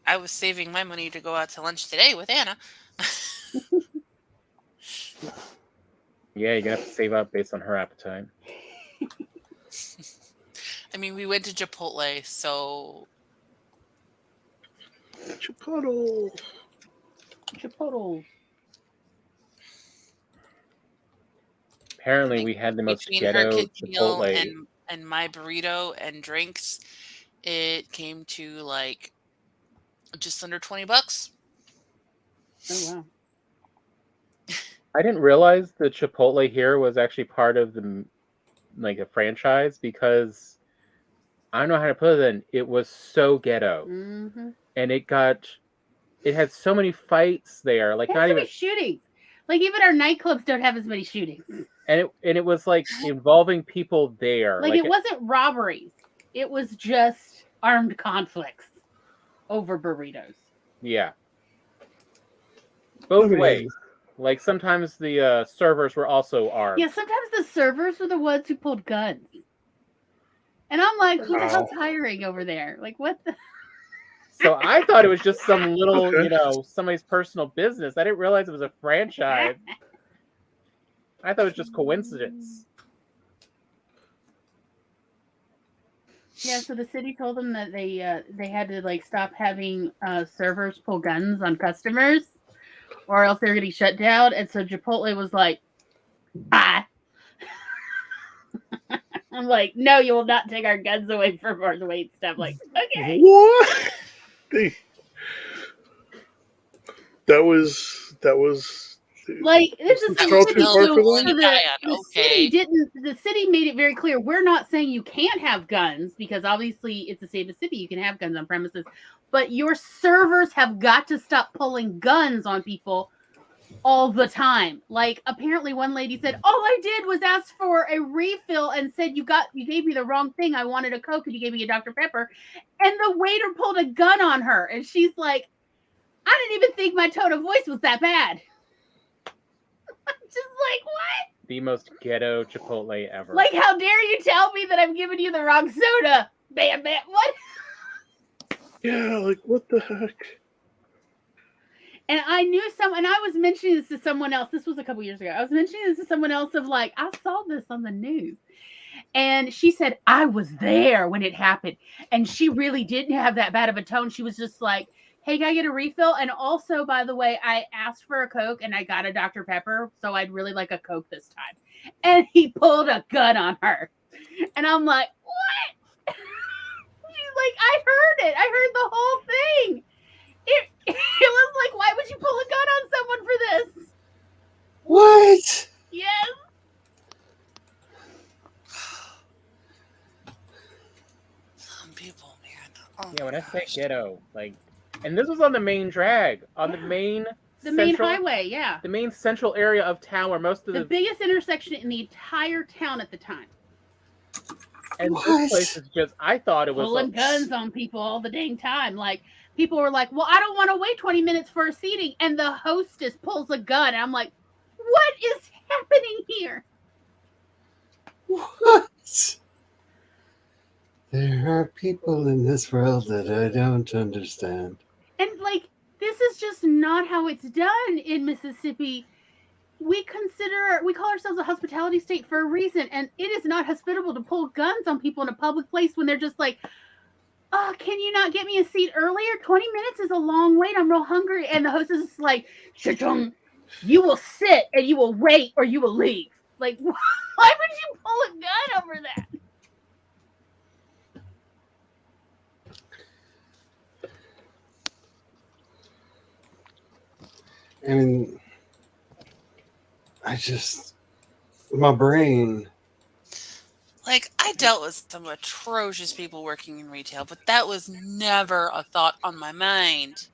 I was saving my money to go out to lunch today with Anna. Yeah, you're gonna have to save up based on her appetite. I mean, we went to Chipotle, so Chipotle. Chipotle. Apparently, we had the most between her ghetto kids meal Chipotle. and my burrito and drinks, it came to like just under $20. Oh wow. I didn't realize the Chipotle here was actually part of a franchise, because I don't know how to put it. Then it was so ghetto, Mm-hmm. and it had so many fights there. Like, There's not so even, many shootings. Like even our nightclubs don't have as many shootings. and it was like involving people there. Like it wasn't robberies. It was just armed conflicts over burritos. Yeah, both I mean, ways. Like sometimes the servers were also armed. Yeah, sometimes the servers were the ones who pulled guns. And I'm like, who the hell's hiring over there? Like what the So I thought it was just some little, Okay. somebody's personal business. I didn't realize it was a franchise. I thought it was just coincidence. Yeah, so the city told them that they had to like stop having servers pull guns on customers, or else they were getting shut down. And so Chipotle was like, "Ah." I'm like, "No, you will not take our guns away from our wait staff." Like, okay. What? They- that was Like this is That was too far for them? the city didn't. The city made it very clear. We're not saying you can't have guns because obviously it's a safe city. You can have guns on premises, but your servers have got to stop pulling guns on people all the time. Like apparently one lady said, "All I did was ask for a refill and said you gave me the wrong thing. I wanted a Coke and you gave me a Dr. Pepper," and the waiter pulled a gun on her, and she's like, "I didn't even think my tone of voice was that bad." Just like, what? The most ghetto Chipotle ever. Like, how dare you tell me that I'm giving you the wrong soda? Bam, bam. What? Yeah, like what the heck? And I knew and I was mentioning this to someone else. This was a couple years ago. I was mentioning this to someone else of like, I saw this on the news. And she said, I was there when it happened. And she really didn't have that bad of a tone. She was just like, hey, can I get a refill? And also, by the way, I asked for a Coke and I got a Dr. Pepper. So I'd really like a Coke this time. And he pulled a gun on her. And I'm like, what? She's like, I heard it. I heard the whole thing. It was like, why would you pull a gun on someone for this? What? Yes. Some people, man. Oh Yeah, when I say gosh. ghetto, like, and this was on the main drag, on the main Highway, yeah. the main central area of town where most of The biggest intersection in the entire town at the time. and What? this place is just, I thought it was Pulling guns on people all the dang time. Like, people were like, well, I don't want to wait 20 minutes for a seating. And the hostess pulls a gun. And I'm like, what is happening here? What? There are people in this world that I don't understand. And like, this is just not how it's done in Mississippi. We call ourselves a hospitality state for a reason. And it is not hospitable to pull guns on people in a public place when they're just like, oh, can you not get me a seat earlier? 20 minutes is a long wait. I'm real hungry. And the hostess is like, Cha-chung, you will sit and you will wait or you will leave. Like, why would you pull a gun over that? I mean, my brain. Like, I dealt with some atrocious people working in retail, but that was never a thought on my mind.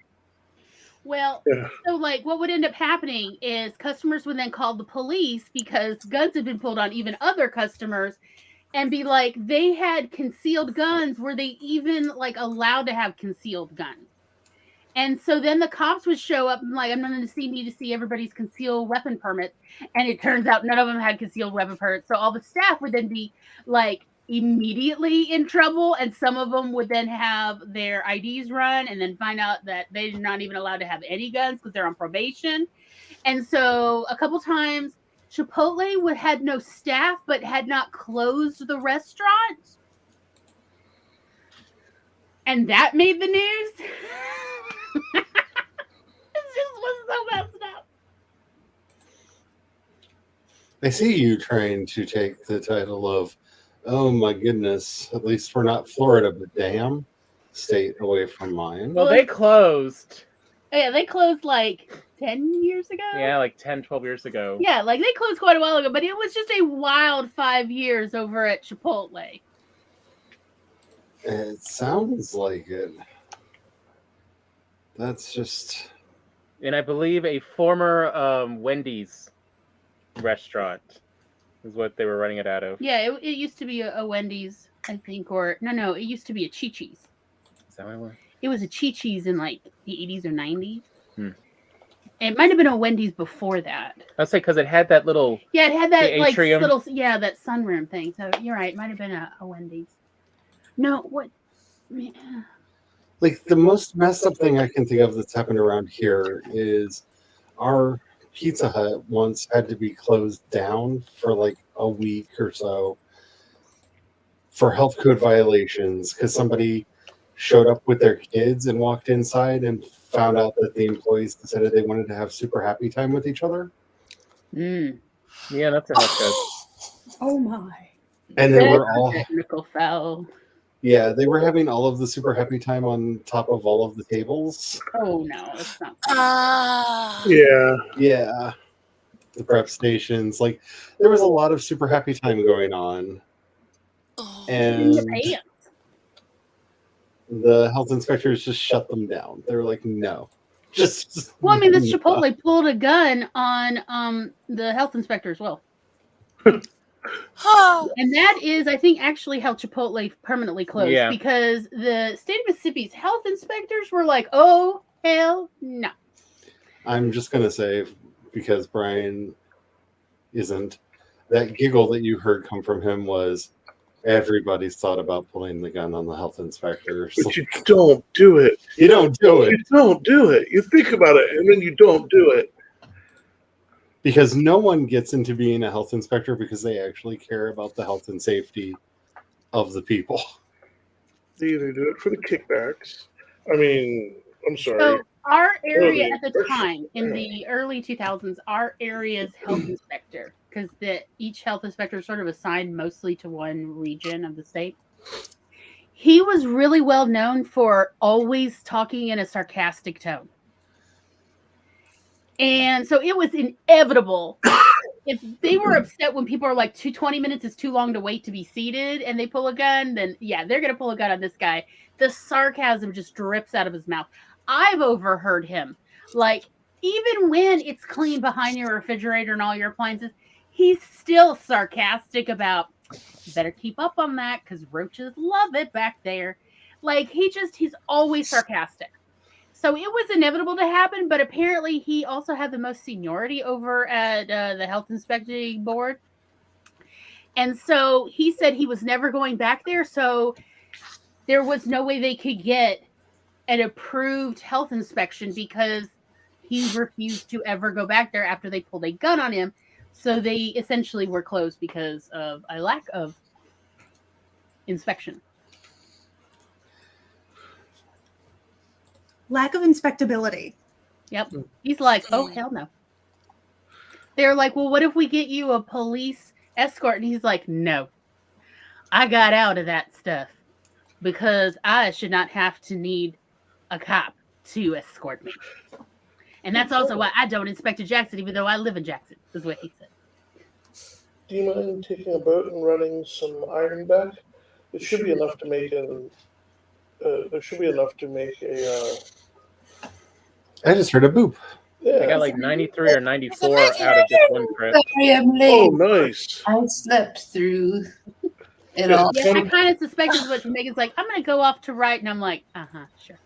Well, Yeah. so like what would end up happening is customers would then call the police because guns had been pulled on even other customers and be like, they had concealed guns. Were they even like allowed to have concealed guns? And so then the cops would show up and like, I'm going to need to see everybody's concealed weapon permits. And it turns out none of them had concealed weapon permits. So all the staff would then be like immediately in trouble. And some of them would then have their IDs run and then find out that they're not even allowed to have any guns because they're on probation. And so a couple times Chipotle had no staff, but had not closed the restaurant. And that made the news. It just was so messed up. I see you trying to take the title of, oh my goodness, at least we're not Florida, but damn, state away from mine. Well, they closed. Yeah, they closed like 10 years ago. Yeah, like 10, 12 years ago. Yeah, like they closed quite a while ago, but it was just a wild 5 years over at Chipotle. It sounds like it. That's just. And I believe a former Wendy's restaurant is what they were running it out of. Yeah, it used to be a Wendy's, I think, or no, it used to be a Chi-Chi's. Is that what it was? It was a Chi-Chi's in like the 80s or 90s. It might have been a Wendy's before that. I'd say because it had that little. Yeah, it had that the like atrium. little that sunroom thing. So you're right, it might have been a Wendy's. No, what? Like the most messed up thing I can think of that's happened around here is our Pizza Hut once had to be closed down for like a week or so for health code violations because somebody showed up with their kids and walked inside and found out that the employees decided they wanted to have super happy time with each other. Mm. Yeah, that's a health code. Oh my. And they That's were a all, technical foul. yeah, they were having all of the super happy time on top of all of the tables. Oh no, it's not. Yeah. Yeah. The prep stations. Like, there was a lot of super happy time going on. In the And pants. the health inspectors just shut them down. They were like, no. Just Well, I mean, this no. Chipotle pulled a gun on the health inspector as well. And that is, I think, actually how Chipotle permanently closed Yeah. because the state of Mississippi's health inspectors were like, oh, hell no. I'm just going to say, because Brian isn't, that giggle that you heard come from him was everybody's thought about pulling the gun on the health inspector. So But you don't do it. you don't do it You don't do it. You think about it, and then you don't do it. because no one gets into being a health inspector because they actually care about the health and safety of the people. They either do it for the kickbacks. I mean, I'm sorry. So our area Totally. at the time, in the early 2000s, our area's health inspector, because each health inspector is sort of assigned mostly to one region of the state, he was really well known for always talking in a sarcastic tone. And so it was inevitable. If they were upset when people are like 20 minutes is too long to wait to be seated and they pull a gun, then yeah, they're going to pull a gun on this guy. The sarcasm just drips out of his mouth. I've overheard him. Like, even when it's clean behind your refrigerator and all your appliances, he's still sarcastic about, you better keep up on that because roaches love it back there. Like, he's always sarcastic. So it was inevitable to happen, but apparently he also had the most seniority over at the health inspecting board. And so he said he was never going back there. So there was no way they could get an approved health inspection because he refused to ever go back there after they pulled a gun on him. So they essentially were closed because of a lack of inspection. Lack of inspectability. Yep. He's like, oh, hell no. They're like, well, what if we get you a police escort? And he's like, no. I got out of that stuff because I should not have to need a cop to escort me. And that's also why I don't inspect Jackson, even though I live in Jackson, is what he said. Do you mind taking a boat and running some iron back? It should be enough to make there should be enough to make a. I just heard a boop. Yeah. I got like 93 or 94 out of just one trip. Sorry, I'm late. Oh, nice. I slept through it all. Yeah, I kind of suspected what Megan's like, I'm going to go off to right. And I'm like, sure.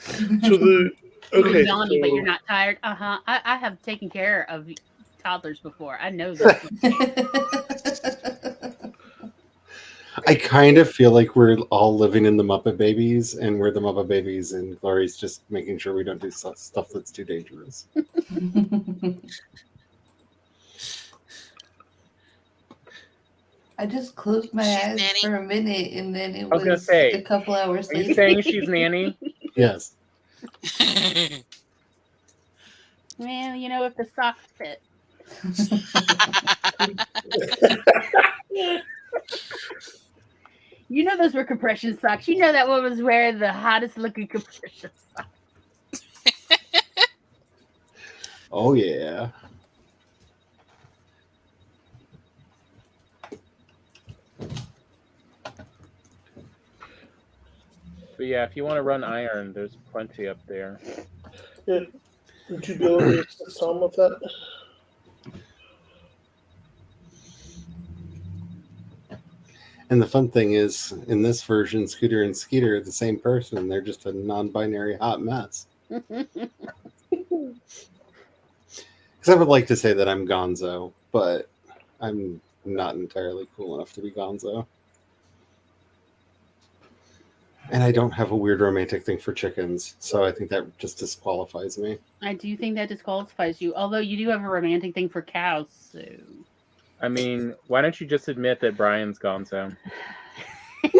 So the You're okay. yawning, but so- you're not tired. I have taken care of toddlers before. I know that. I kind of feel like we're all living in the Muppet Babies, and we're the Muppet Babies, and Glory's just making sure we don't do stuff that's too dangerous. I just closed my She's eyes nanny. for a minute, and then it I was gonna was say, a couple hours Are you later. saying she's nanny? Yes. Well, if the socks fit. Those were compression socks. That one was wearing the hottest looking compression socks. Oh, yeah. But yeah, if you want to run iron, there's plenty up there. Yeah. Would you be able to assist Tom with that? And the fun thing is, in this version, Scooter and Skeeter are the same person. They're just a non-binary hot mess. Because I would like to say that I'm Gonzo, but I'm not entirely cool enough to be Gonzo. And I don't have a weird romantic thing for chickens, so I think that just disqualifies me. I do think that disqualifies you, although you do have a romantic thing for cows. So I mean, why don't you just admit that Brian's Gonzo?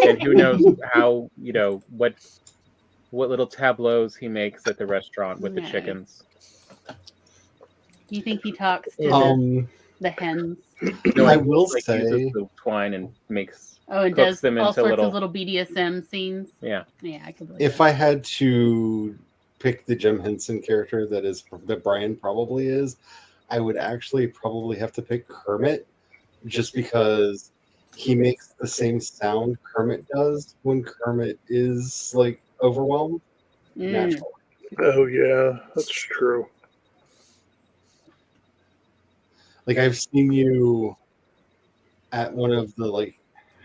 And who knows how, what little tableaus he makes at the restaurant with the Nice. chickens. You think he talks to the hens? No, I he, will uses say, the twine and makes And cooks does them all into sorts little. of little BDSM scenes. Yeah. Yeah, I could believe if that. I had to pick the Jim Henson character that Brian probably is, I would actually probably have to pick Kermit, just because he makes the same sound Kermit does when Kermit is like overwhelmed. Naturally. Oh yeah, that's true. Like I've seen you at one of the like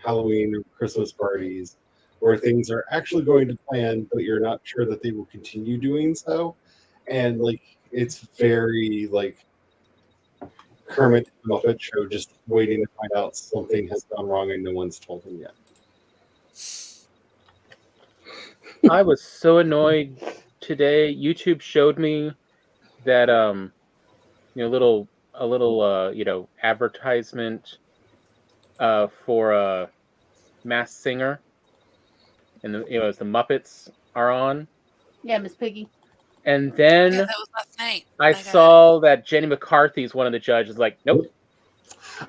Halloween or Christmas parties where things are actually going to plan, but you're not sure that they will continue doing so. And like it's very like Kermit the Muppet Show, just waiting to find out something has gone wrong and no one's told him yet. I was so annoyed today. YouTube showed me that a little advertisement for a Masked Singer, and as the Muppets are on. Yeah, Miss Piggy. And then that was last night. I saw that Jenny McCarthy's one of the judges. Like, nope.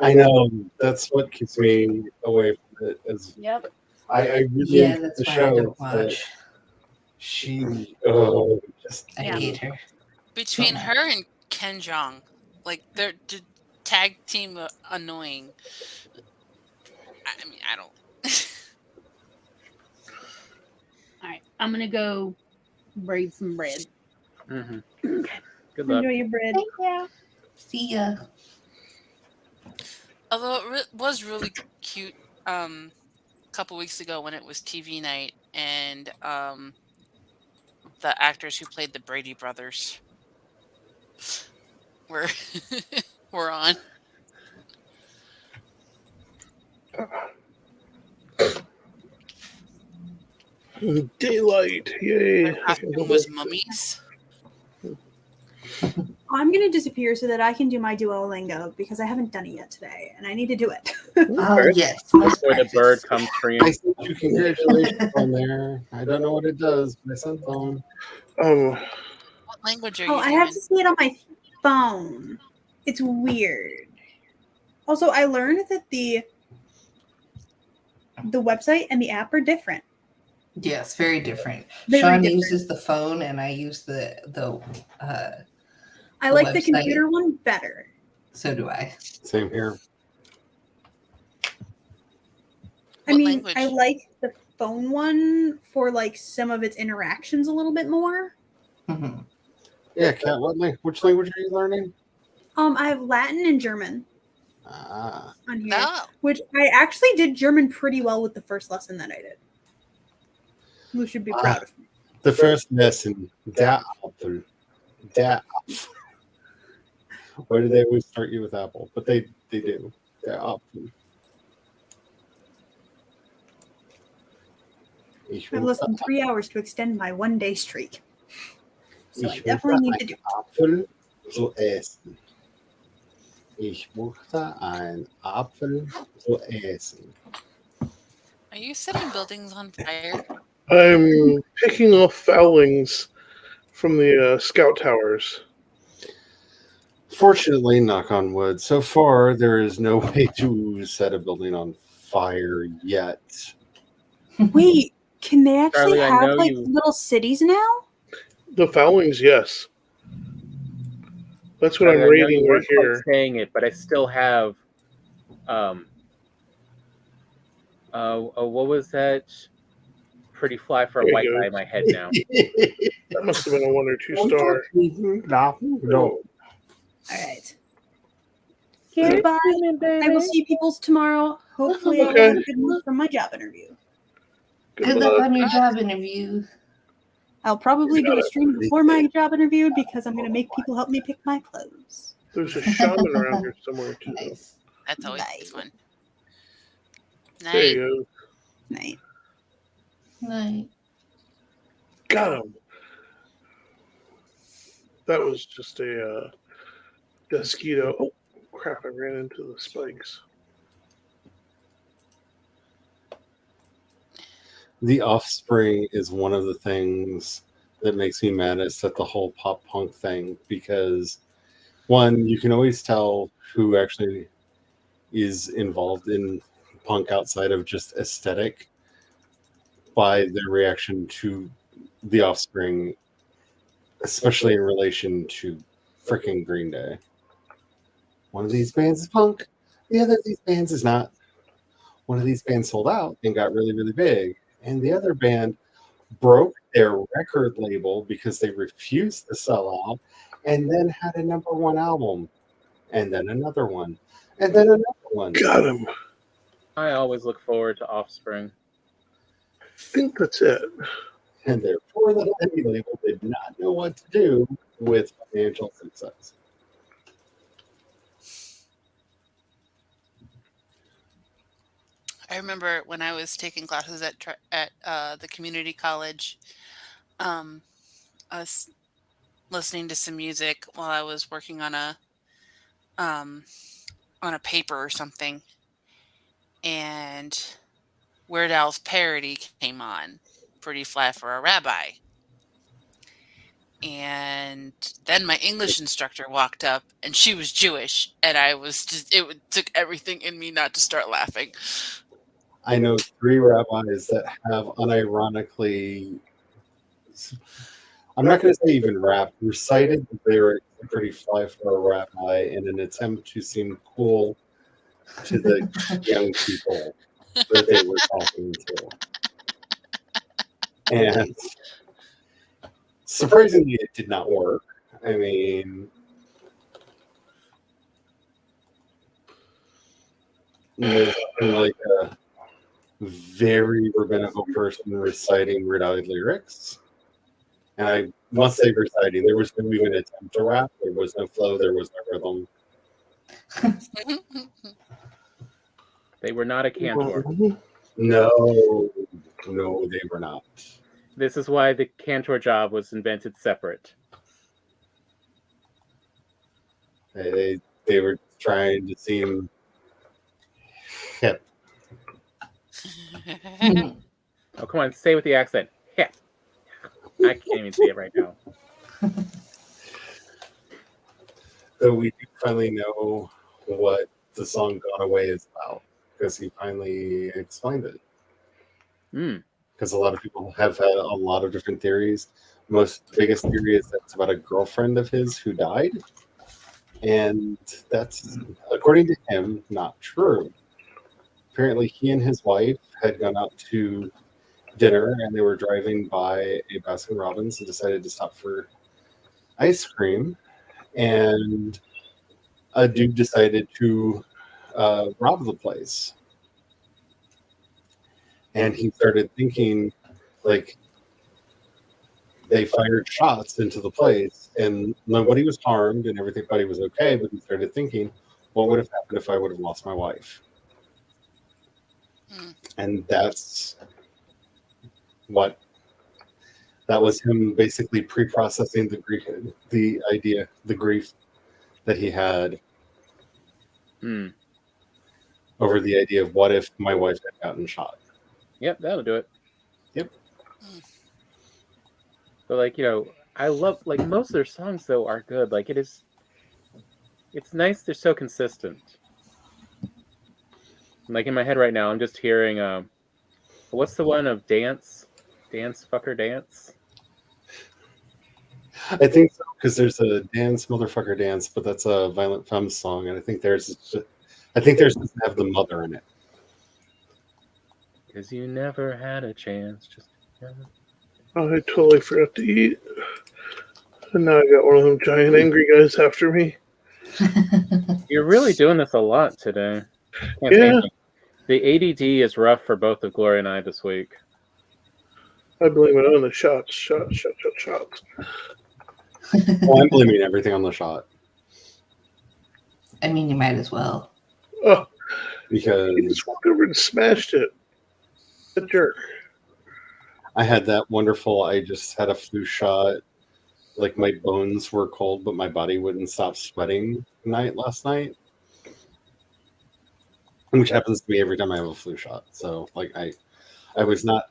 I know, that's what keeps me away from it. Yep. I really enjoy that's the why I show, don't but watch. I hate her. Between her and Ken Jeong, like they're tag team annoying. I mean, I don't. All right, I'm gonna go braid some bread. Mm-hmm. Okay. Good luck. Enjoy your bread. Thank you. See ya. Although it was really cute a couple weeks ago when it was TV night and the actors who played the Brady brothers were were on. Daylight, yay! Their costume was mummies. I'm gonna disappear so that I can do my Duolingo because I haven't done it yet today, and I need to do it. Oh yes. Before the bird comes free. I sent you congratulations on there. I don't know what it does, but I sent them. What language are you I doing? have to see it on my phone. It's weird. Also, I learned that the website and the app are different. Yes, very different. Very Sean different. uses the phone, and I use the I like the website. computer one better. So do I. Same here. I What mean, language? I like the phone one for like some of its interactions a little bit more. Mm-hmm. Yeah, Kat, which language are you learning? I have Latin and German Ah. on here, Oh, which I actually did German pretty well with the first lesson that I did. You should be proud of me. The first lesson, der Apfel. Der Apfel. Why do they always start you with apple? But they do. Der Apfel. I've listened 3 hours to extend my 1-day streak. So I Ich definitely need möchte to do einen Apfel zu essen. Ich möchte einen Apfel zu essen. are you setting buildings on fire? I'm picking off foulings from the scout towers. Fortunately, knock on wood, so far there is no way to set a building on fire yet. Wait, can they actually Charlie, I have know like you- little cities now? The foulings, yes. That's what I'm I know reading you right weren't quite here. saying it, but I still have what was that? Pretty fly for a There you white go. guy in my head now. That must have been a 1 or 2 star. No. All right. Goodbye. I will see people's tomorrow. Hopefully, I will Okay. have good news from my job interview. Good luck on your job interview. I'll probably do a stream before my job interview because I'm going to make people help me pick my clothes. There's a shaman around here somewhere too. Nice. That's always Nice. fun. There Night. you Night. Night. go. Got him. That was just a mosquito. Oh crap! I ran into the spikes. The Offspring is one of the things that makes me maddest at the whole pop punk thing because, one, you can always tell who actually is involved in punk outside of just aesthetic by their reaction to The Offspring, especially in relation to freaking Green Day. One of these bands is punk, the other of these bands is not. One of these bands sold out and got really, really big, and the other band broke their record label because they refused to sell out and then had a number one album and then another one and then another one. Got him. I always look forward to Offspring. I think that's it. And therefore the indie label did not know what to do with financial success. I remember when I was taking classes at the community college, I was listening to some music while I was working on a paper or something, and Weird Al's parody came on, "Pretty Fly for a Rabbi." And then my English instructor walked up, and she was Jewish, and I was took everything in me not to start laughing. I know 3 rabbis that have unironically, I'm not going to say even rap, recited the lyrics "Pretty Fly for a Rabbi" in an attempt to seem cool to the young people that they were talking to. And surprisingly, it did not work. I mean, there's like a very rabbinical person reciting Weird Al lyrics. And I must say reciting, there was no even attempt to rap. There was no flow. There was no rhythm. They were not a cantor. No, they were not. This is why the cantor job was invented separate. They were trying to seem hip. Oh, come on, say it with the accent. Yeah. I can't even see it right now. So we do finally know what the song "Gone Away" is about because he finally explained it. Because a lot of people have had a lot of different theories. The biggest theory is that it's about a girlfriend of his who died. And that's, according to him, not true. Apparently, he and his wife had gone out to dinner and they were driving by a Baskin Robbins and decided to stop for ice cream. And a dude decided to rob the place. And he started thinking, like, they fired shots into the place and nobody was harmed and everybody was okay. But he started thinking, what would have happened if I would have lost my wife? And that was him basically pre-processing the grief that he had over the idea of what if my wife had gotten shot. Yep, that'll do it. Yep. But I love most of their songs though are good. It's nice they're so consistent. In my head right now, I'm just hearing what's the one of dance fucker dance? I think so, because there's a dance motherfucker dance, but that's a Violent Femmes song, and I think theirs doesn't have the mother in it. Because you never had a chance. Oh, I totally forgot to eat. And now I got one of them giant angry guys after me. You're really doing this a lot today. Yeah. The ADD is rough for both of Gloria and I this week. I blame it on the shots. Well, I'm blaming everything on the shot. I mean, you might as well. Oh, because he just walked over and smashed it. A jerk. I had that wonderful, I just had a flu shot. Like my bones were cold, but my body wouldn't stop sweating last night. Which happens to me every time I have a flu shot. So I was not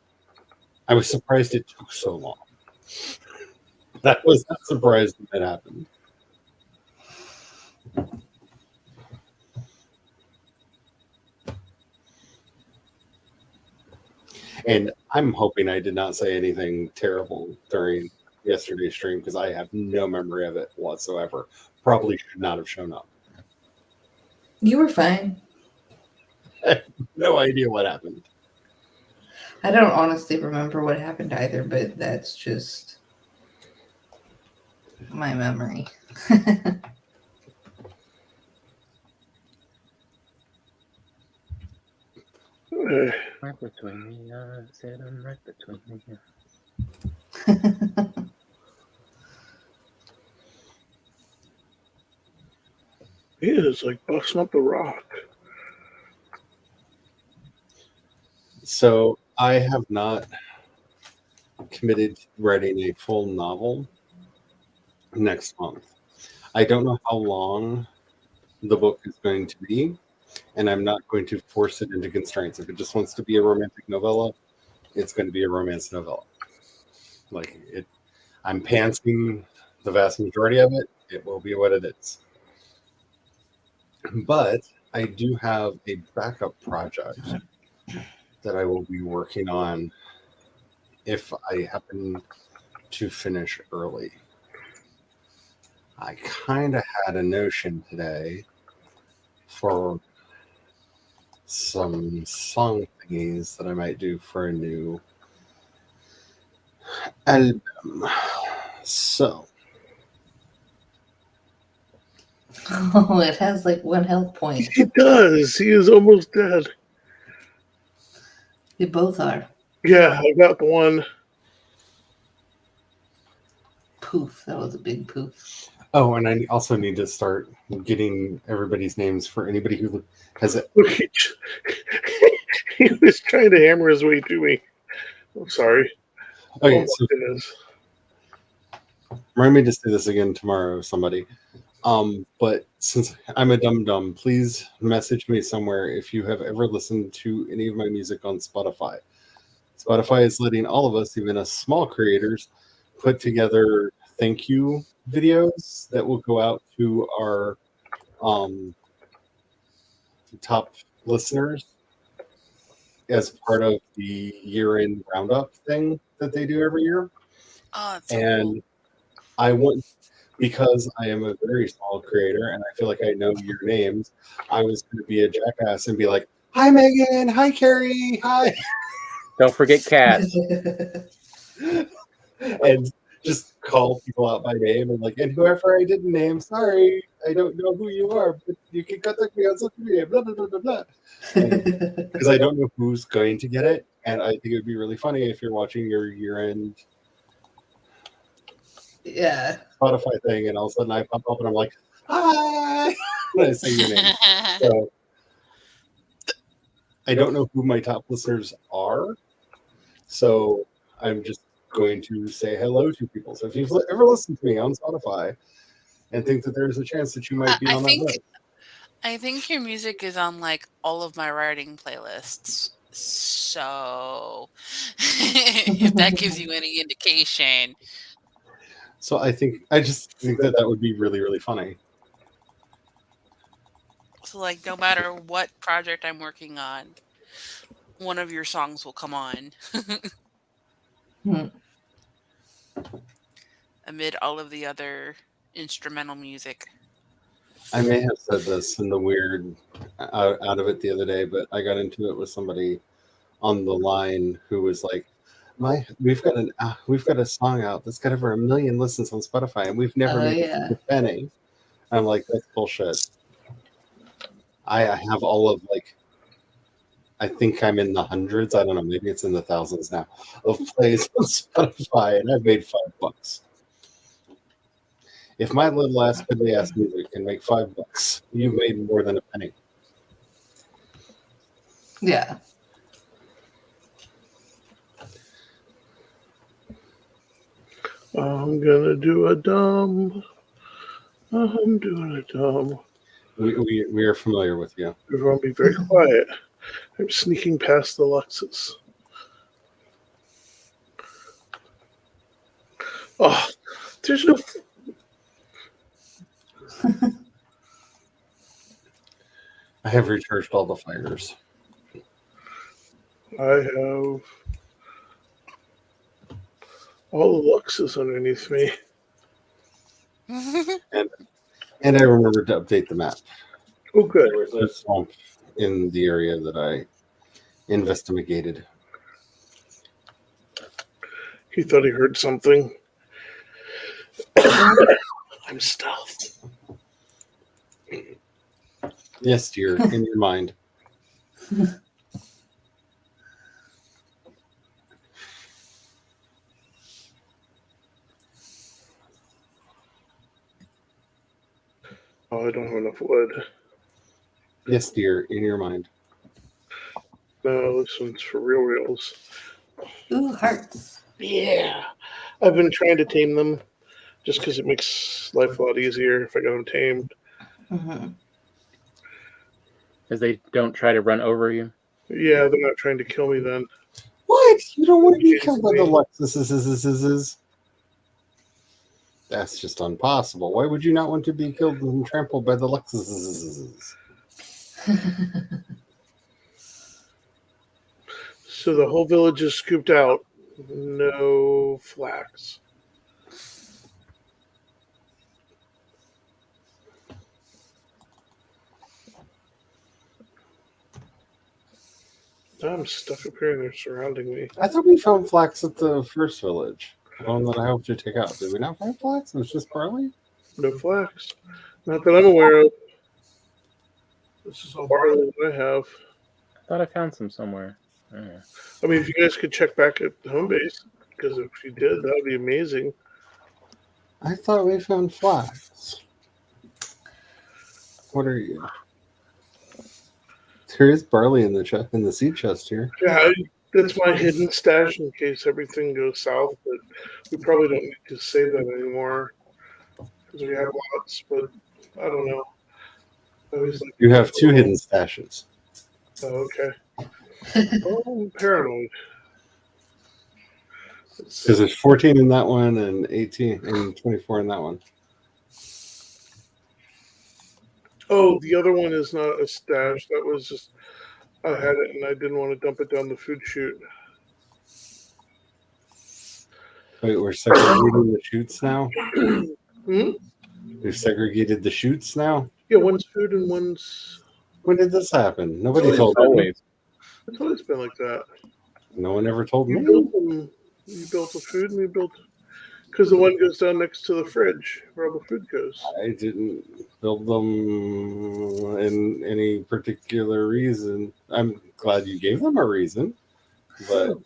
I was surprised it took so long. That was not surprised that it happened. And I'm hoping I did not say anything terrible during yesterday's stream because I have no memory of it whatsoever. Probably should not have shown up. You were fine. No idea what happened. I don't honestly remember what happened either, but that's just my memory. Right between the eyes, said I'm right between the Yeah, it's like busting up the rock. So I have not committed to writing a full novel next month. I don't know how long the book is going to be, and I'm not going to force it into constraints. If it just wants to be a romantic novella, it's going to be a romance novella. Like it, I'm pantsing the vast majority of it. It will be what it is. But I do have a backup project that I will be working on if I happen to finish early. I kind of had a notion today for some song thingies that I might do for a new album. So, Oh, it has like 1 health point. It does. He is almost dead. They both are. Yeah, I got the one. Poof. That was a big poof. oh, and I also need to start getting everybody's names for anybody who has it. Look, he was trying to hammer his way to me. I'm sorry. Okay, Oh, so goodness. remind me to say this again tomorrow, somebody. But since I'm a dum-dum, please message me somewhere if you have ever listened to any of my music on Spotify. Spotify is letting all of us, even us small creators, put together thank you videos that will go out to our top listeners as part of the year-end roundup thing that they do every year. Oh, that's so And cool. I want, because I am a very small creator and I feel like I know your names, I was going to be a jackass and be like, hi, Megan. Hi, Carrie. Hi. Don't forget cats. And just call people out by name and like, and whoever I didn't name, sorry, I don't know who you are, but you can contact me on social media, blah, blah, blah, blah, blah. Because I don't know who's going to get it. And I think it would be really funny if you're watching your year-end Yeah. Spotify thing and all of a sudden I pop up and I'm like, hi, and I say your name. So I don't know who my top listeners are. So I'm just going to say hello to people. So if you've ever listened to me on Spotify and think that there's a chance that you might be I on that think list. I think your music is on like all of my writing playlists. So if that gives you any indication. So I just think that that would be really, really funny. So like no matter what project I'm working on, one of your songs will come on Hmm. amid all of the other instrumental music. I may have said this in the weird out of it the other day, but I got into it with somebody on the line who was like, we've got a song out that's got over 1 million listens on Spotify and we've never Oh, made yeah. a penny. I'm like, that's bullshit. I have all of like, I think I'm in the hundreds. I don't know. Maybe it's in the thousands now of plays on Spotify, and I've made $5. If my little ass piddly ass music can make $5, you've made more than a penny. Yeah. I'm gonna do a dumb. I'm doing a dumb. We are familiar with you. Everyone be very quiet. I'm sneaking past the Luxus. Oh, there's no. I have recharged all the fires. I have all the Luxes underneath me. And I remembered to update the map. Oh, good. There was a swamp in the area that I investigated. He thought he heard something. I'm stealthed. Yes, dear, in your mind. Oh, I don't have enough wood. Yes, dear, in your mind. No, this one's for reals. Ooh, hearts. Yeah. I've been trying to tame them just because it makes life a lot easier if I got them tamed. Mm-hmm. Because they don't try to run over you. Yeah, they're not trying to kill me then. What? You don't want to be Yes, killed by the me. Luxuses? That's just impossible. Why would you not want to be killed and trampled by the Luxuses? So the whole village is scooped out. No flax. I'm stuck up here and they're surrounding me. I thought we found flax at the first village. The one that I hoped to take out. Did we not find flax? It was just barley? No flax. Not that I'm aware of. This is all barley that I have. I thought I found some somewhere. I don't know. I mean, if you guys could check back at the home base, because if you did, that would be amazing. I thought we found flax. What are you? There is barley in the seed chest here. Yeah, that's my hidden stash in case everything goes south, but we probably don't need to save that anymore because we have lots, but I don't know. I always like, You have two hidden stashes. oh, okay. Oh, I'm paranoid. Because there's 14 in that one and 18 and 24 in that one. Oh, the other one is not a stash. That was just, I had it and I didn't want to dump it down the food chute. Wait, we're segregating the chutes now? Hmm? We've segregated the chutes now? Yeah, one's food and one's. When did this happen? Nobody Always told been- me. Always. It's always been like that. No one ever told You me. built them. You built the food and you built. Because the one goes down next to the fridge where all the food goes. I didn't build them in any particular reason. I'm glad you gave them a reason, but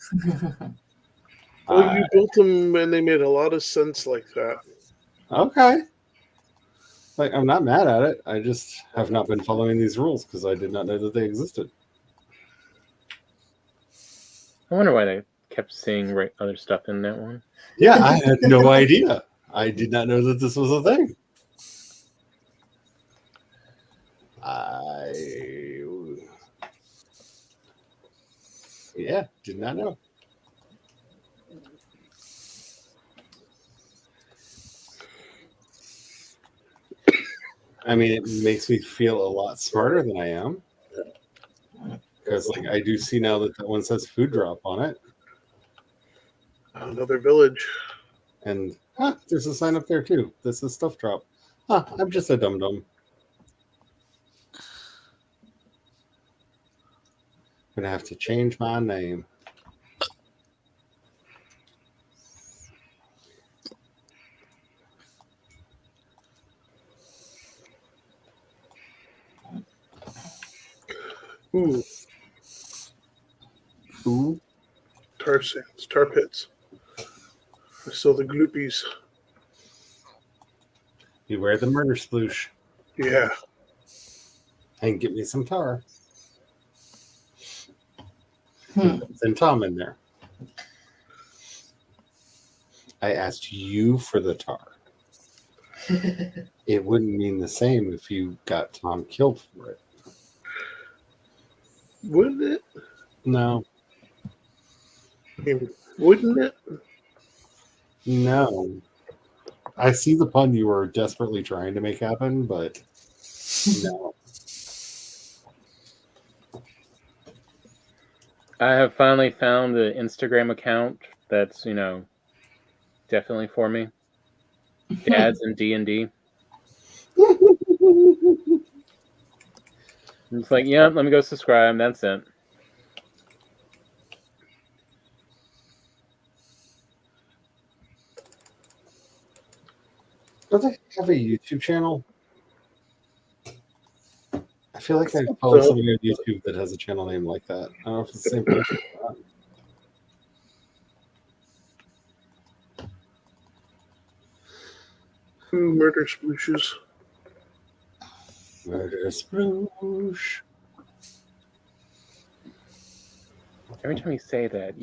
Well, you built them and they made a lot of sense like that. okay. Like, I'm not mad at it. I just have not been following these rules because I did not know that they existed. I wonder why they kept seeing other stuff in that one. Yeah, I had no idea. I did not know that this was a thing. Did not know. I mean, it makes me feel a lot smarter than I am. Because, like, I do see now that that one says food drop on it. Another village. And, there's a sign up there, too. This is stuff drop. I'm just a dum-dum. I'm going to have to change my name. Ooh, Ooh. tar sands, tar pits. I saw the gloopies. Beware the murder sploosh. Yeah. And get me some tar. Send Tom in there. I asked you for the tar. It wouldn't mean the same if you got Tom killed for it. Wouldn't it? No. I mean, wouldn't it? No. I see the pun you were desperately trying to make happen, but no. I have finally found the Instagram account that's, definitely for me. Dads and D&D. It's like, yeah, let me go subscribe. That's it. Don't they have a YouTube channel? I feel like I follow somebody on YouTube that has a channel name like that. I don't know if it's the same person or not. Murder splooshes. Murder Sploosh. Every time you say that,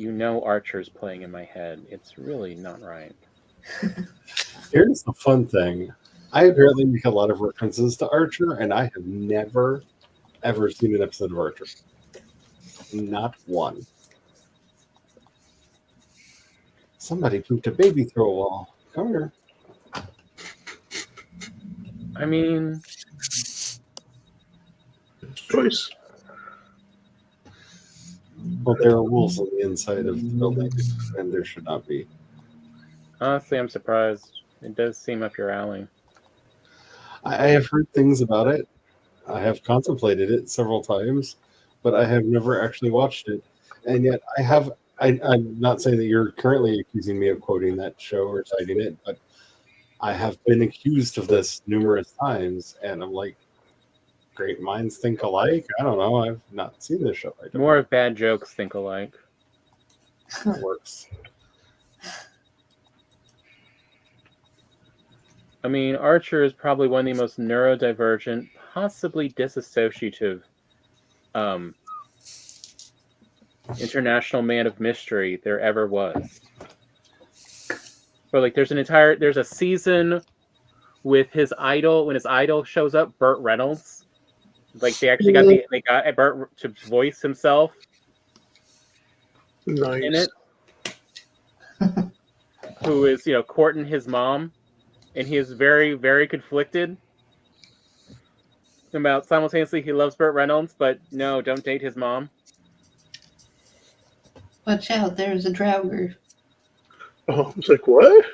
Archer's playing in my head. It's really not right. Here's the fun thing. I apparently make a lot of references to Archer, and I have never, ever seen an episode of Archer. Not one. Somebody pooped a baby through a wall. Come here. I mean, Choice. Well, there are wolves on the inside of the building, and there should not be. honestly, I'm surprised. It does seem up your alley. I have heard things about it. I have contemplated it several times, but I have never actually watched it. And yet I have. I'm not saying that you're currently accusing me of quoting that show or citing it, but I have been accused of this numerous times, and I'm like, great minds think alike? I don't know. I've not seen this show. I don't More of bad jokes think alike. know how it works. I mean, Archer is probably one of the most neurodivergent, possibly disassociative international man of mystery there ever was. But like there's a season with his idol, when his idol shows up, Burt Reynolds. Like they actually got Burt to voice himself Nice. in it. Who is, courting his mom, and he is very, very conflicted about simultaneously he loves Burt Reynolds, but no, don't date his mom. Watch out, there's a Draugr. Oh, I was like, what?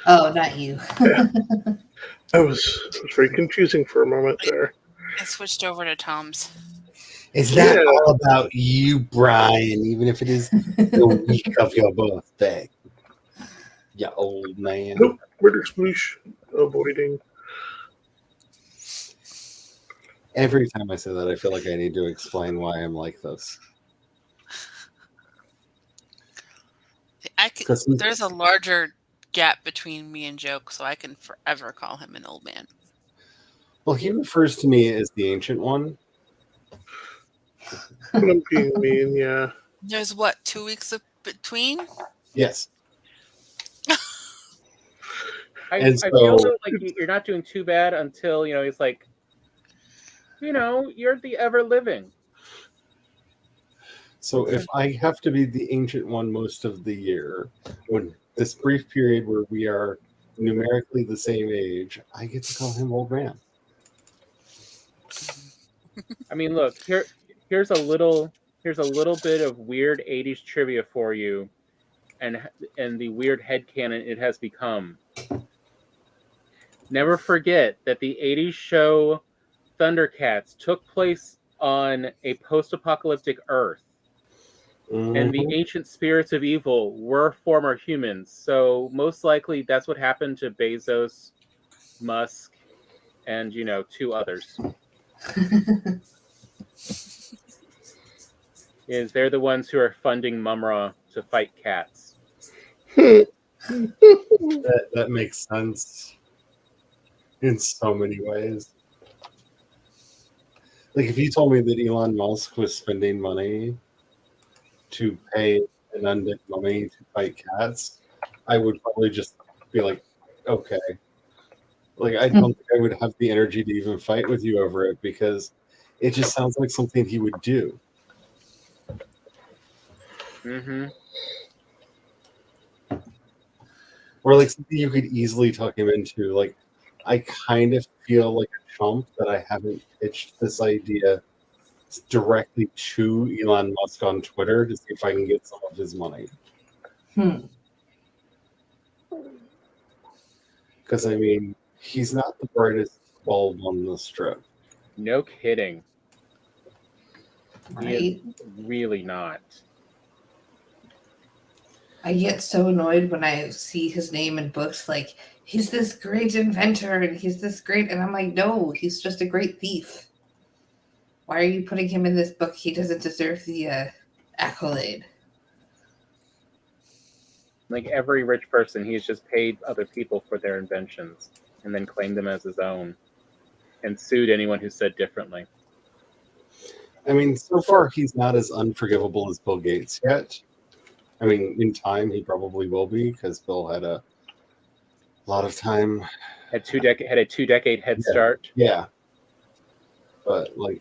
Oh, not you. It was very confusing for a moment there. I switched over to Tom's. It's not Yeah. all about you, Brian, even if it is the week of your birthday. You old man. Nope. Murder sploosh. Avoiding. Every time I say that, I feel like I need to explain why I'm like this. There's a larger gap between me and Joke, so I can forever call him an old man. Well, he refers to me as the Ancient One. When I'm being mean, yeah. There's what, 2 weeks between? Yes. I And feel so- like you're not doing too bad until, he's like, you're the ever living. So if I have to be the Ancient One most of the year, when this brief period where we are numerically the same age, I get to call him old man. I mean, look, here's a little bit of weird 80s trivia for you, and the weird headcanon it has become. Never forget that the 80s show Thundercats took place on a post-apocalyptic Earth, and the ancient spirits of evil were former humans. So most likely that's what happened to Bezos, Musk, and, 2 others. Is they're the ones who are funding Mumra to fight cats. That makes sense in so many ways. Like if you told me that Elon Musk was spending money to pay an undead mummy to fight cats, I would probably just be like, okay. Like I don't think I would have the energy to even fight with you over it because it just sounds like something he would do. Mm-hmm. or like something you could easily talk him into. Like, I kind of feel like a chump that I haven't pitched this idea directly to Elon Musk on Twitter to see if I can get some of his money. Because, I mean, he's not the brightest bulb on the strip. No kidding. He Right? is really not. I get so annoyed when I see his name in books like, he's this great inventor and he's this great. And I'm like, no, he's just a great thief. Why are you putting him in this book? He doesn't deserve the accolade. Like every rich person, he's just paid other people for their inventions and then claimed them as his own and sued anyone who said differently. I mean, so far he's not as unforgivable as Bill Gates yet. I mean, in time he probably will be, because Bill had a lot of time. Had a 2-decade head start. Yeah. But like,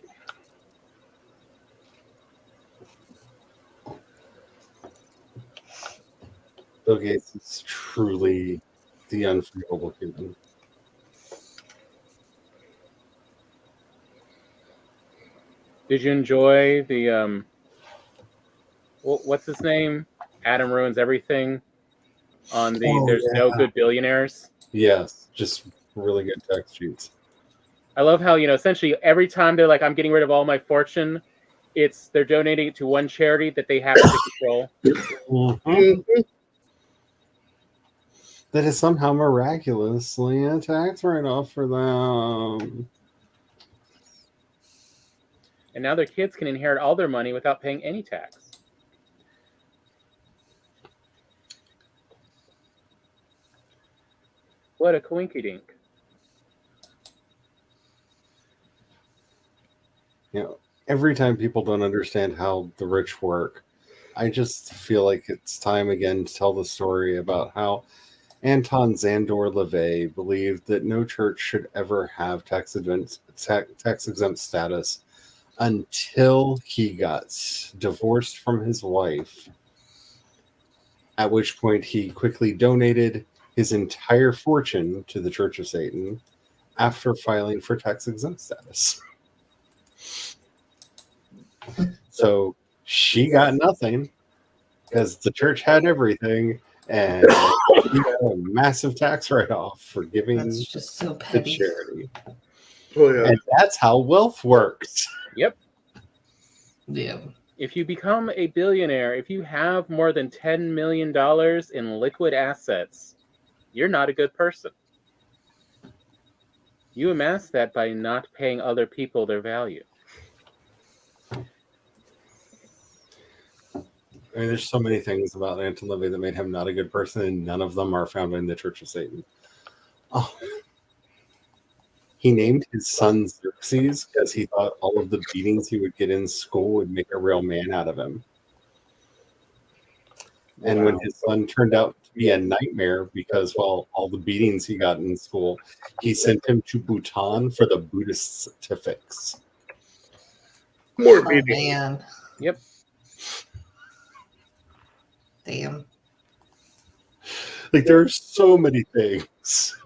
Bill Gates is truly the unforgivable human. Did you enjoy the what's his name? Adam Ruins Everything on the There's No Good Billionaires. Yes, just really good text sheets. I love how, essentially every time they're like, I'm getting rid of all my fortune, they're donating it to one charity that they happen to control. Mm-hmm. That is somehow miraculously a tax write-off for them. And now their kids can inherit all their money without paying any tax. What a coinkydink. Every time people don't understand how the rich work, I just feel like it's time again to tell the story about how Anton Szandor LaVey believed that no church should ever have tax-exempt status until he got divorced from his wife, at which point he quickly donated his entire fortune to the Church of Satan after filing for tax-exempt status. So she got nothing because the church had everything, and he got a massive tax write-off for giving That's just so the petty. charity. Oh yeah. And that's how wealth works. Yep. Yeah. If you become a billionaire, if you have more than $10 million in liquid assets, you're not a good person. You amass that by not paying other people their value. I mean, there's so many things about Anton LaVey that made him not a good person, and none of them are found in the Church of Satan. Oh. He named his son Xerxes because he thought all of the beatings he would get in school would make a real man out of him. And when his son turned out to be a nightmare because, well, all the beatings he got in school, he sent him to Bhutan for the Buddhists to fix. More Oh, beating. man. Yep. Damn. Like, there are so many things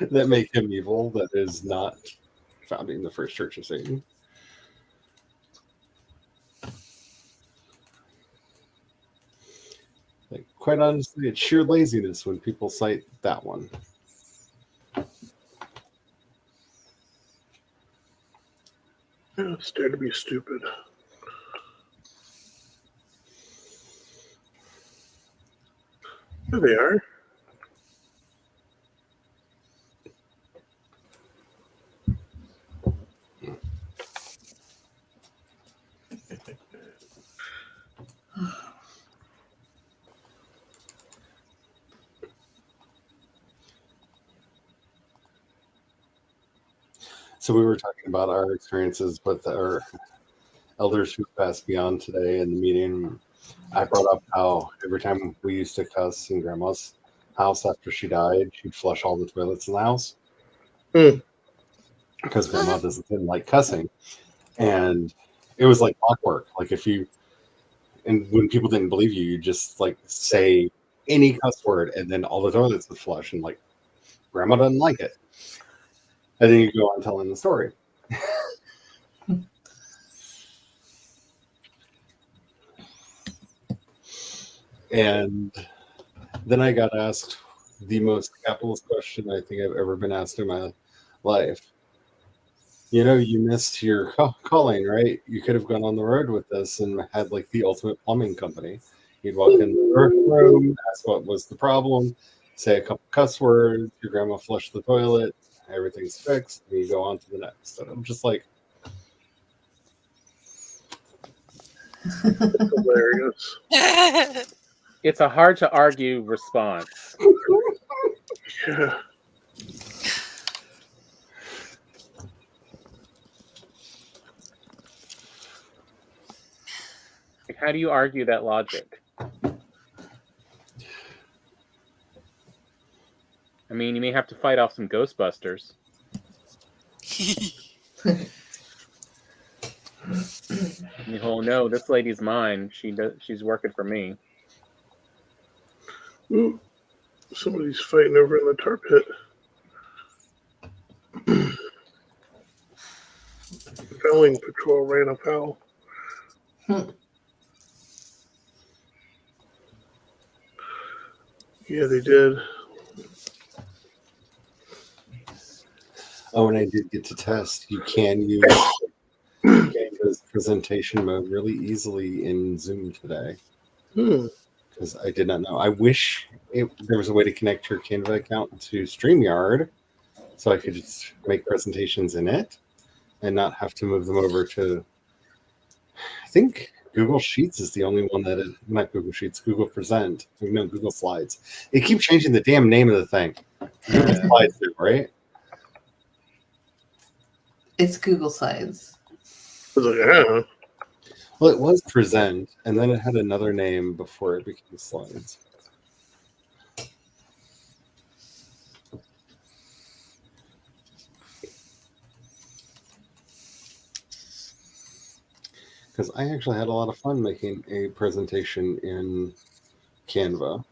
that make him evil that is not founding the first Church of Satan. Like, quite honestly, it's sheer laziness when people cite that one. It's dare to be stupid. There they are. So we were talking about our experiences with our elders who passed beyond today in the meeting. I brought up how every time we used to cuss in Grandma's house after she died, she'd flush all the toilets in the house. Because Grandma didn't like cussing. And it was like clockwork. Like, if you, and when people didn't believe you, you just like say any cuss word, and then all the toilets would flush, and like, grandma doesn't like it. And then you go on telling the story. And then I got asked the most capitalist question I think I've ever been asked in my life. You know, you missed your calling, right? You could have gone on the road with this and had like the ultimate plumbing company. You'd walk in the room, ask what was the problem, say a couple cuss words, your grandma flushed the toilet, everything's fixed, and you go on to the next. And I'm just like, Hilarious. It's a hard to argue response. Yeah. Like, how do you argue that logic? I mean, you may have to fight off some Ghostbusters. The whole, no, this lady's mine. She's working for me. Ooh, somebody's fighting over in the tar pit. Felling patrol ran afoul. Yeah, they did. oh, and I did get to test. You can use Canva's presentation mode really easily in Zoom today. Because I did not know. I wish there was a way to connect your Canva account to StreamYard so I could just make presentations in it and not have to move them over to, I think Google Sheets is the only one that is, not Google Sheets, Google Present. No, Google Slides. They keep changing the damn name of the thing. Google Slides, right? It's Google Slides. I was like, yeah. Well, it was Present, and then it had another name before it became Slides. Because I actually had a lot of fun making a presentation in Canva.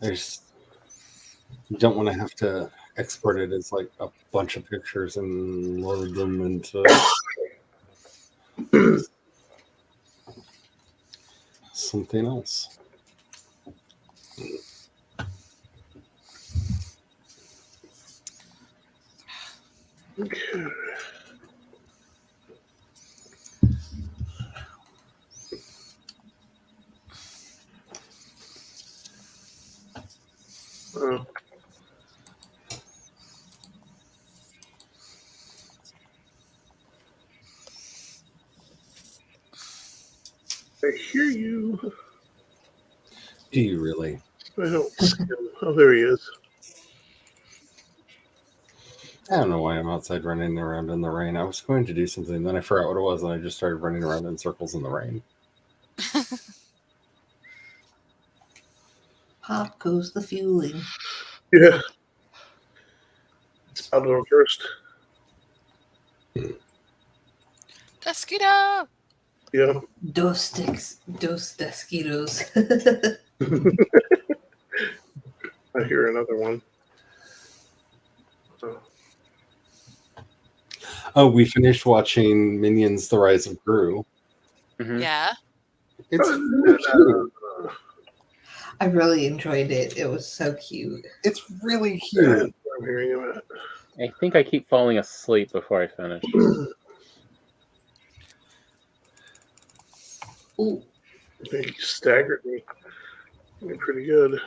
You don't want to have to export it as like a bunch of pictures and load them into something else. Okay. Oh. I hear you. Do you really? I don't see him. Oh, there he is. I don't know why I'm outside running around in the rain. I was going to do something, then I forgot what it was, and I just started running around in circles in the rain. Pop goes the fueling. Yeah. I'll go first. Mosquito. Yeah. Dos mosquitoes. I hear another one. Oh, we finished watching Minions: The Rise of Gru. Mhm. Yeah. It's really cute. I really enjoyed it. It was so cute. It's really cute. I'm hearing him at. I think I keep falling asleep before I finish. Ooh. He staggered me. You're pretty good.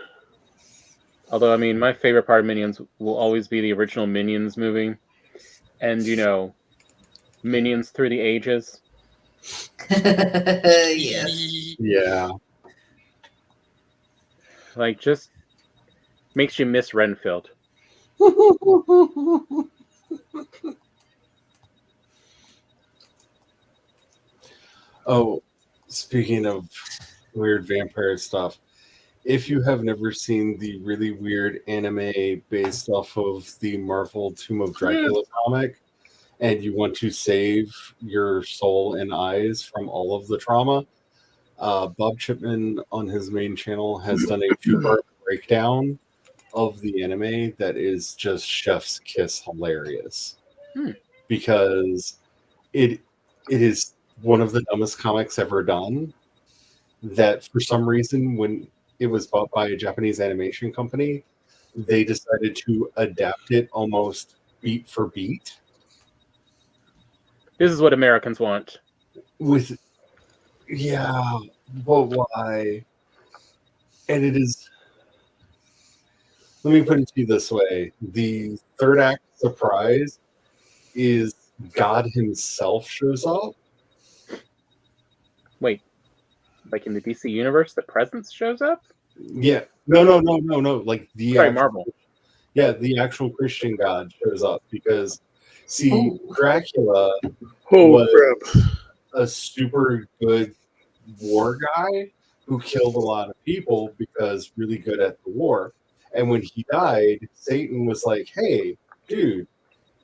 Although, I mean, my favorite part of Minions will always be the original Minions movie. And, you know, Minions through the ages. Yes. Yeah. Like, just makes you miss Renfield. Oh, speaking of weird vampire stuff, if you have never seen the really weird anime based off of the Marvel Tomb of Dracula comic, and you want to save your soul and eyes from all of the trauma, Bob Chipman on his main channel has done a 2-part breakdown of the anime that is just chef's kiss hilarious. Because it is one of the dumbest comics ever done, that for some reason when it was bought by a Japanese animation company, they decided to adapt it almost beat for beat. This is what Americans want. With but why? And it is, let me put it to you this way. The third act surprise is God himself shows up. Wait, like in the DC universe, the presence shows up? Yeah. No. Like the Sorry, actual, Marvel. yeah, the actual Christian God shows up because, see, Dracula was crap. a super good war guy who killed a lot of people because really good at the war. And when he died, Satan was like, "Hey, dude,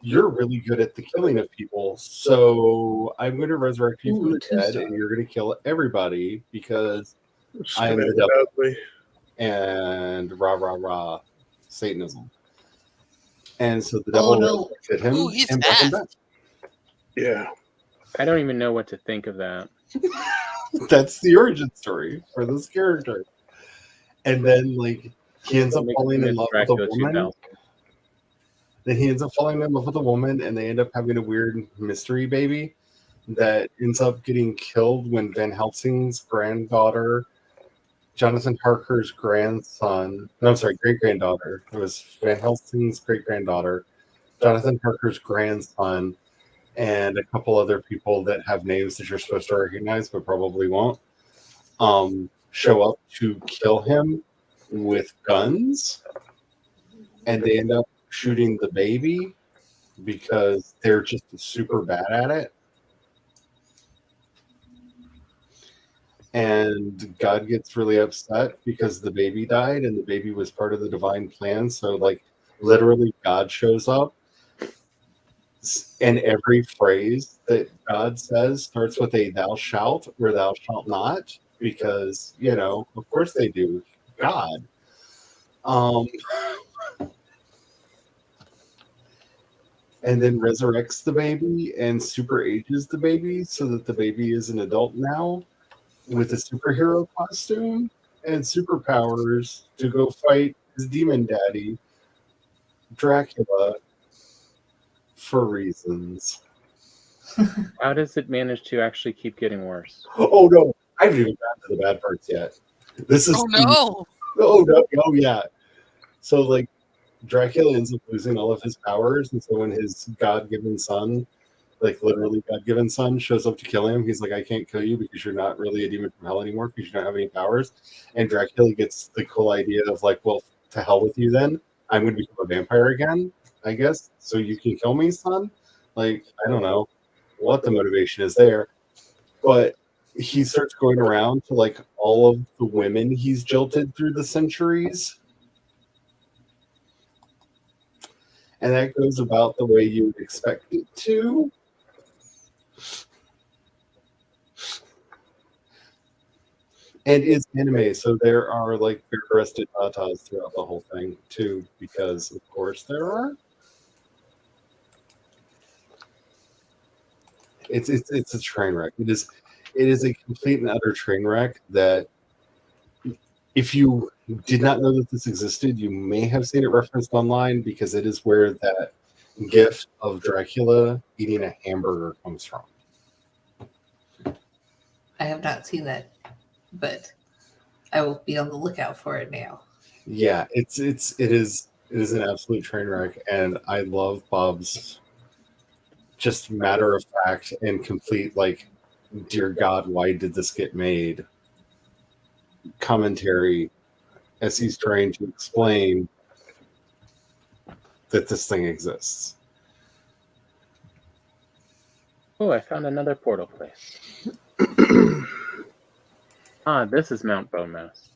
you're really good at the killing of people, so I'm going to resurrect you from the dead, and you're going to kill everybody because I am the devil." Badly. And rah rah rah, Satanism. And so the devil resurrected him Ooh, he's and brought him back. fast. Yeah. I don't even know what to think of that. That's the origin story for this character. And then, like, he ends up falling in love with a woman. Then he ends up falling in love with a woman, and they end up having a weird mystery baby that ends up getting killed when Van Helsing's granddaughter, Jonathan Harker's grandson, no, I'm sorry, great-granddaughter. It was Van Helsing's great-granddaughter, Jonathan Harker's grandson, and a couple other people that have names that you're supposed to recognize but probably won't, show up to kill him with guns, and they end up shooting the baby because they're just super bad at it. And God gets really upset because the baby died and the baby was part of the divine plan. So, like, literally, God shows up, and every phrase that God says starts with a "thou shalt" or "thou shalt not," because, you know, of course they do. God. And then resurrects the baby and super ages the baby so that the baby is an adult now with a superhero costume and superpowers to go fight his demon daddy, Dracula, for reasons. How does it manage to actually keep getting worse? Oh no, I haven't even gotten to the bad parts yet. This is Oh oh yeah. So, like, Dracula ends up losing all of his powers, and so when his God-given son, like literally God-given son, shows up to kill him, he's like, "I can't kill you because you're not really a demon from hell anymore because you don't have any powers." And Dracula gets the cool idea of like, "Well, to hell with you then. I'm going to become a vampire again, I guess, so you can kill me, son." Like, I don't know what the motivation is there, but he starts going around to like all of the women he's jilted through the centuries. And that goes about the way you would expect it to. And it's anime, so there are like bare-breasted tatas throughout the whole thing too, because of course there are. It's a train wreck. It is a complete and utter train wreck that if you did not know that this existed, you may have seen it referenced online because it is where that gif of Dracula eating a hamburger comes from. I have not seen that, but I will be on the lookout for it now. Yeah, it is an absolute train wreck, and I love Bob's just matter of fact and complete like, dear God, why did this get made? Commentary as he's trying to explain that this thing exists. Oh, I found another portal place. This is Mount Bone Mouse.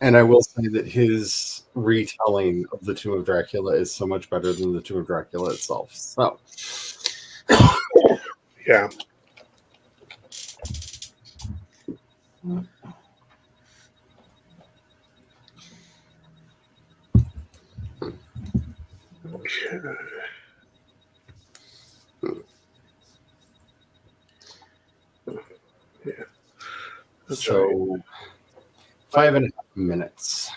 And I will say that his retelling of the Tomb of Dracula is so much better than the Tomb of Dracula itself. So, Yeah. Okay. Yeah. That's so 5.5 minutes.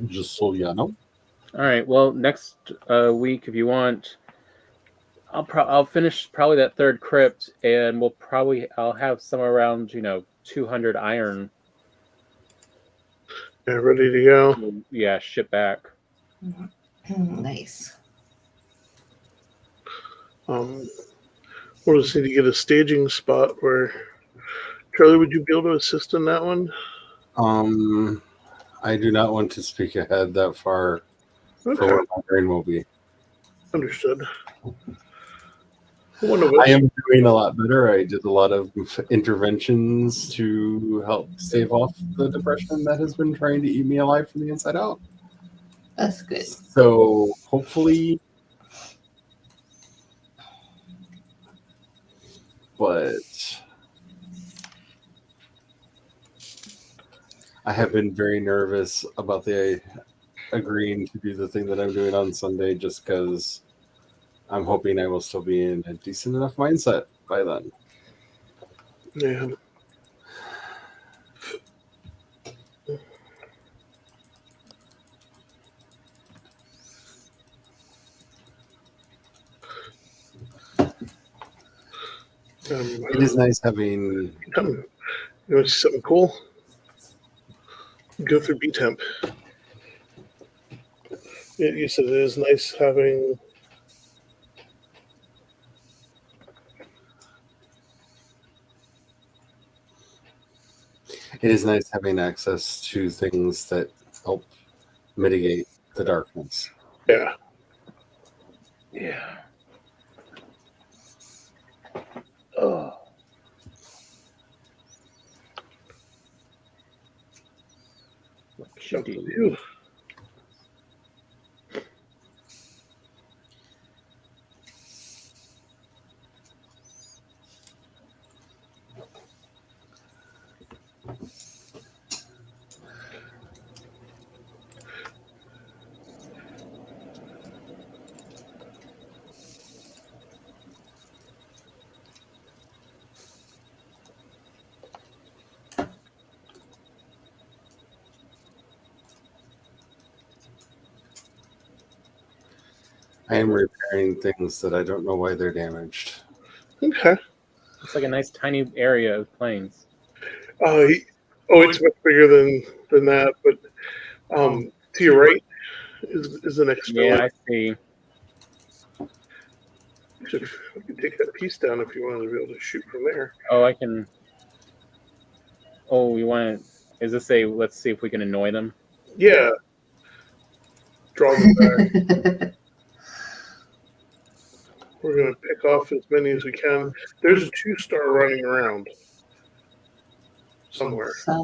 Just so you know. All right. Well, next week, if you want, I'll finish probably that third crypt, and I'll have somewhere around 200 iron. Yeah, ready to go. Yeah, ship back. Nice. We'll just need to get a staging spot where. Charlie, would you be able to assist in that one? I do not want to speak ahead that far for Okay, where my brain will be. understood. One of I us. am doing a lot better. I did a lot of interventions to help stave off the depression that has been trying to eat me alive from the inside out. That's good. So hopefully, but I have been very nervous about the agreeing to do the thing that I'm doing on Sunday just because I'm hoping I will still be in a decent enough mindset by then. Yeah. It is nice having. You want to see something cool? Go through B temp. You said it is nice having. It is nice having access to things that help mitigate the darkness. Yeah. Yeah. Oh. What should you do? Phew. I am repairing things that I don't know why they're damaged. Okay. It's like a nice tiny area of plains. It's much bigger than that, but to your right is the next Yeah, village. I see. Actually, we can take that piece down if you wanted to be able to shoot from there. Oh, I can. Oh, you want to? Is this a? Let's see if we can annoy them. Yeah. Draw them back. We're going to pick off as many as we can. There's a 2-star running around. Somewhere out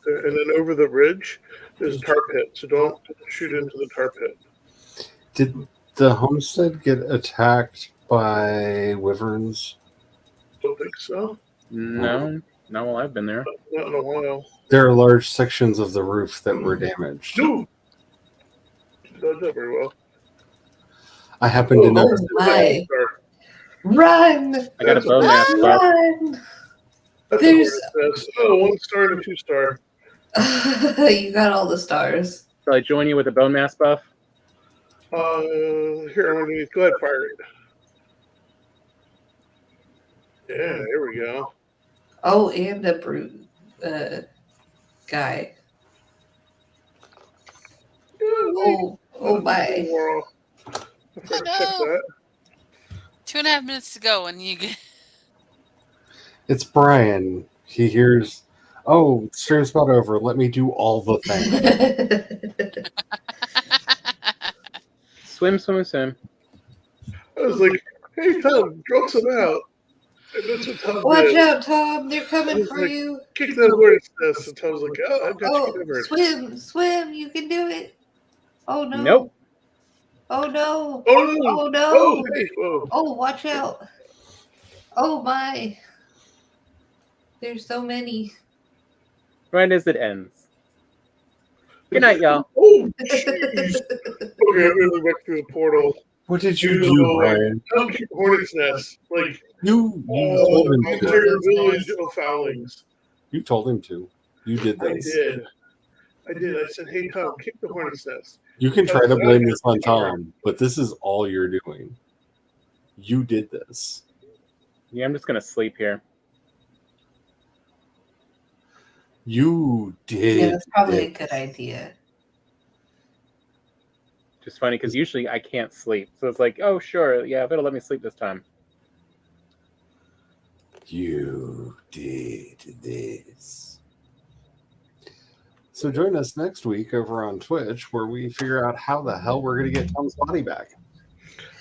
there. And then over the ridge, there's a tar pit. So don't shoot into the tar pit. Did the homestead get attacked by wyverns? Don't think so. No, not while I've been there. Not in a while. There are large sections of the roof that were damaged. No. Did that very well. I happen to know. My. Run! I got a bone mass buff. Run! There's 1 star and a 2-star. You got all the stars. Shall I join you with a bone mass buff? Here, I'm going to go ahead and fire it. Yeah, there we go. Oh, and a brute guy. Oh my. I forgot to check that. 2.5 minutes to go, and you get. It's Brian. He hears, "Oh, stream's about over. Let me do all the things." Swim. I was like, hey, Tom, draw some out. And that's what Tom Watch did. out, Tom! They're coming was for like, you. Kick that hornet's nest. And Tom's like, oh, I've got you Oh, covered. swim! You can do it. Oh no! Nope. Oh no! Oh, no. Oh no! Oh, hey. Whoa. Oh, watch out! Oh my! There's so many. Right as it ends. Good night, y'all. Oh, jeez. Okay, I'm going to look through the portal. What did you do, Brian? Don't kick the hornet's nest. Like, You told him the to. entire village of foulings. You told him to. You did I this. did. I said, hey, Tom, kick the hornet's nest. You can try to blame this on Tom, but this is all you're doing. You did this. Yeah, I'm just gonna sleep here. You did. Yeah, that's probably a this. good idea. Just funny because usually I can't sleep, so it's like, oh sure, yeah, it'll let me sleep this time. You did this. So join us next week over on Twitch, where we figure out how the hell we're going to get Tom's body back.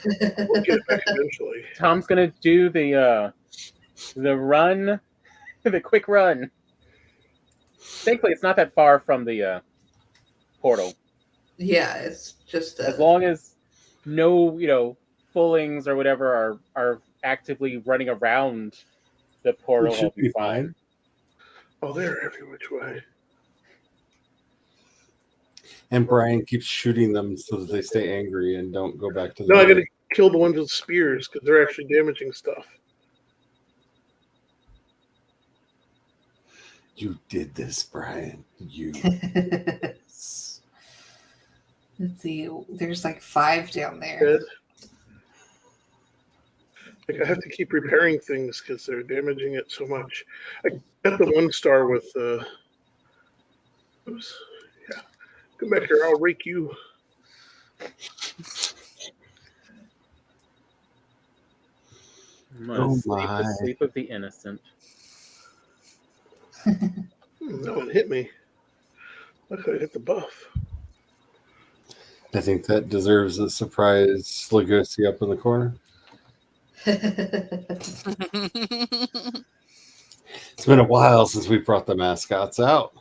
We'll get it back eventually. Tom's gonna do the run, the quick run. Thankfully, it's not that far from the portal. Yeah, it's just As long as no, Fullings or whatever are actively running around the portal, It should will be fine. Oh, they're every which way. And Brian keeps shooting them so that they stay angry and don't go back to the. No, I got to kill the ones with spears because they're actually damaging stuff. You did this, Brian. You. Let's see. There's like 5 down there. Dead. Like I have to keep repairing things because they're damaging it so much. I got the 1 star with. Oops. Yeah. Come back here. I'll rake you. Oh sleep my. the sleep of the innocent. No one hit me. Look, I hit the buff. I think that deserves a surprise Legacy up in the corner. It's been a while since we brought the mascots out.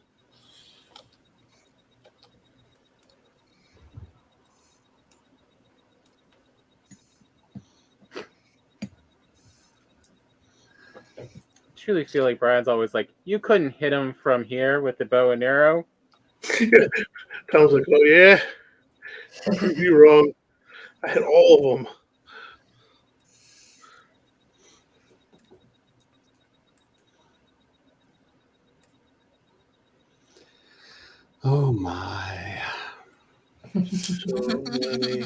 I truly feel like Brian's always like, you couldn't hit him from here with the bow and arrow. Tom's like, oh yeah, I proved you wrong. I hit all of them. Oh my. So many.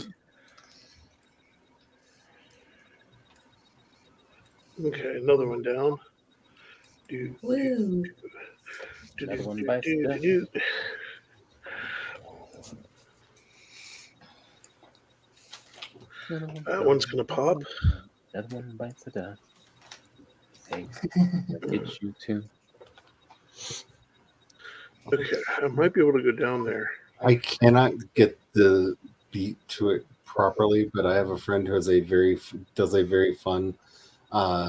Okay, another one down. Woo. Another one bites the dust. That one's gonna pop. Another one bites the dust. Hey, it's you too. Okay, I might be able to go down there. I cannot get the beat to it properly, but I have a friend who has does a very fun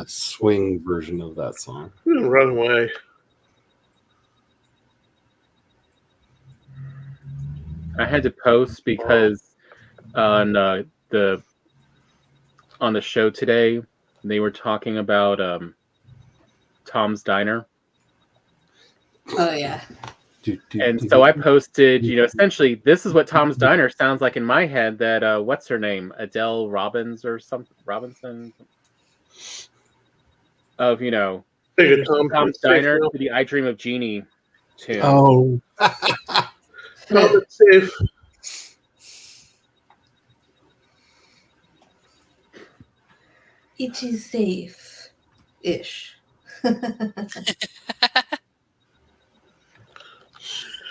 swing version of that song. I'm gonna run away. I had to post because on the show today they were talking about Tom's Diner. Oh yeah. And so I posted, essentially this is what Tom's Diner sounds like in my head. That what's her name, Adele Robbins or something, Robinson, of Tom's Diner to the I Dream of Jeannie tune. Oh. No, it's safe. It is safe-ish.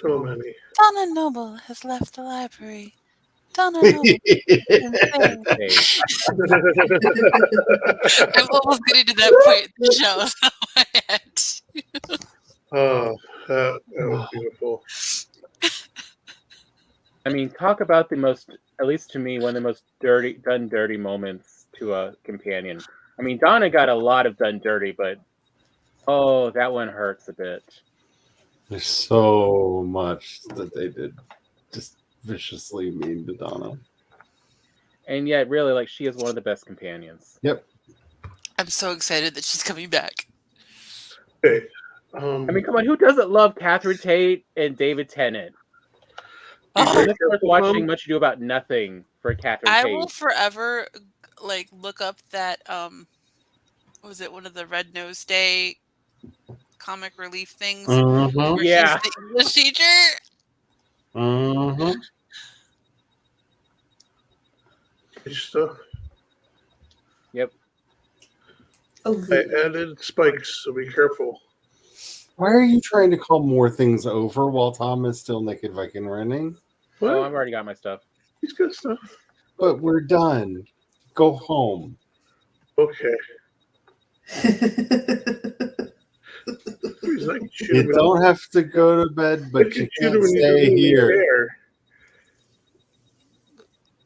So many. Donna Noble has left the library. Donna Noble. Hey, I'm almost getting to that point in the show. So my head. Oh, that was beautiful. I mean, talk about the most, at least to me, one of the most dirty moments to a companion. I mean, Donna got a lot of done dirty, but oh, that one hurts a bit. There's so much that they did just viciously mean to Donna. And yet, really, like, she is one of the best companions. Yep. I'm so excited that she's coming back. Okay. I mean, come on, who doesn't love Catherine Tate and David Tennant? Oh, This was watching Much Ado About Nothing for Catherine I Tate. will forever like look up that was it one of the Red Nose Day comic relief things? Where Yeah. he's the English teacher. Stuff. Yep. Oh, I added spikes, so be careful. Why are you trying to call more things over while Tom is still naked Viking running? Oh, I've already got my stuff. He's good stuff. But we're done. Go home. Okay. He's like, You don't have to go to bed, but you can't stay here. Care.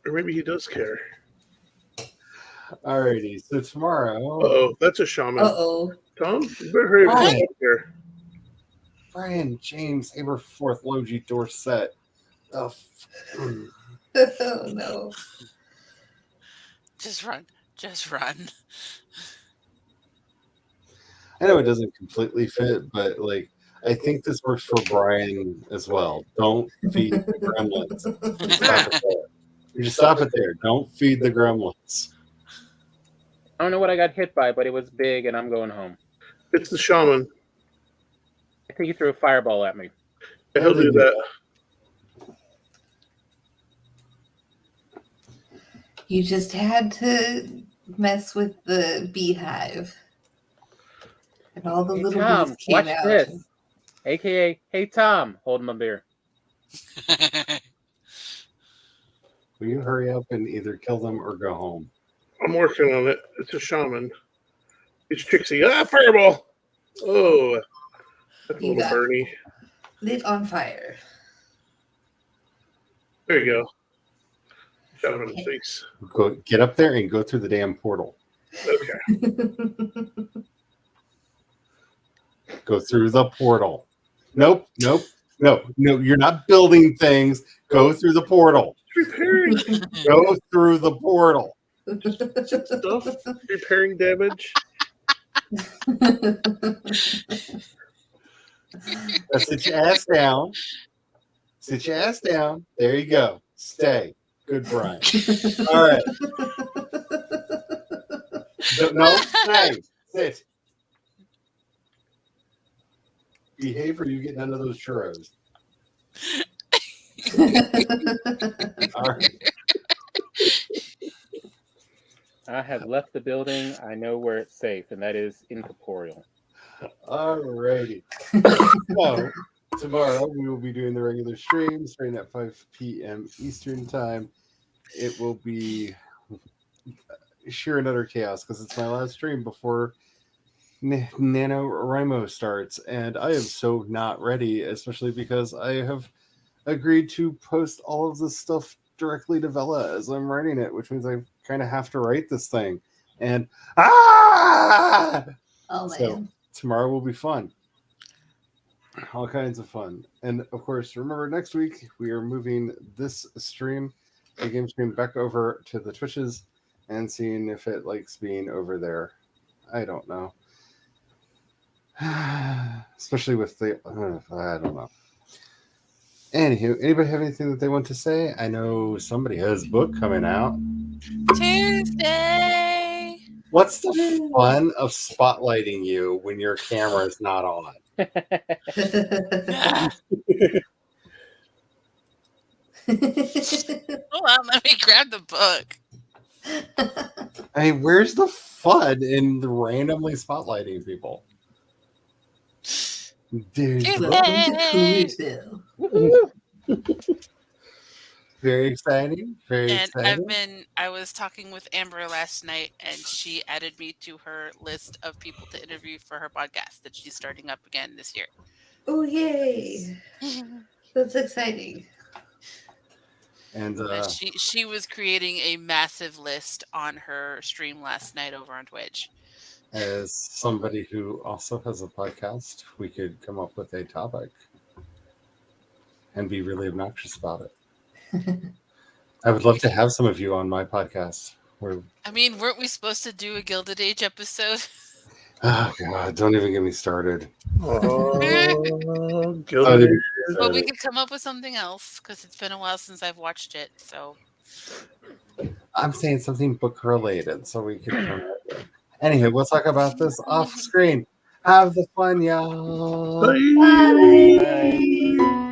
Or maybe he does care. Alrighty, so tomorrow. Oh, that's a shaman. Uh-oh. Tom, you better hurry up and get up here. Brian James Aberforth Logie Dorset. Oh no. Just run. Just run. I know it doesn't completely fit, but like I think this works for Brian as well. Don't feed the gremlins. Stop it there. You just stop it there. Don't feed the gremlins. I don't know what I got hit by, but it was big, and I'm going home. It's the shaman. I think he threw a fireball at me. Yeah, he'll do that. You just had to mess with the beehive. And all the Hey, little Tom, bees came watch out. this. AKA, hey, Tom, hold him a beer. Will you hurry up and either kill them or go home? I'm working on it. It's a shaman. It's Trixie. Ah, fireball! Oh, that's a You little got burny. Lit on fire. There you go. Shot him in the face. Go get up there and go through the damn portal. Okay. Go through the portal. Nope. No, you're not building things. Go through the portal. Repairing Go through the portal. stuff. Repairing damage. Now sit your ass down. Sit your ass down. There you go. Stay. Good, Brian. All right. No, stay. Sit. Behave or you get none of those churros. All right. I have left the building. I know where it's safe, and that is incorporeal. All righty. So, tomorrow we will be doing the regular stream starting at 5 p.m. Eastern Time. It will be sheer and utter chaos because it's my last stream before NaNoWriMo starts. And I am so not ready, especially because I have agreed to post all of this stuff directly to Vela as I'm writing it, which means I kind of have to write this thing. And Oh man. so tomorrow will be fun. All kinds of fun. And of course, remember next week we are moving this stream, the game stream, back over to the Twitches and seeing if it likes being over there. I don't know. Especially with the I don't know. Anywho, anybody have anything that they want to say? I know somebody has a book coming out. Tuesday. What's the fun of spotlighting you when your camera is not on? Hold on, let me grab the book. I mean, where's the fun in randomly spotlighting people? There's Welcome to Coolidgeville. very exciting. Very And exciting. I was talking with Amber last night, and she added me to her list of people to interview for her podcast that she's starting up again this year. Oh yay. That's exciting. And She was creating a massive list on her stream last night over on Twitch. as somebody who also has a podcast, we could come up with a topic and be really obnoxious about it. I would love to have some of you on my podcast. I mean, weren't we supposed to do a Gilded Age episode? Oh God, don't even get me started. Oh, Gilded. Well, we could come up with something else because it's been a while since I've watched it. So I'm saying something book related, so we could come up with. Anyway, we'll talk about this off screen. Have the fun, y'all. Bye. Bye.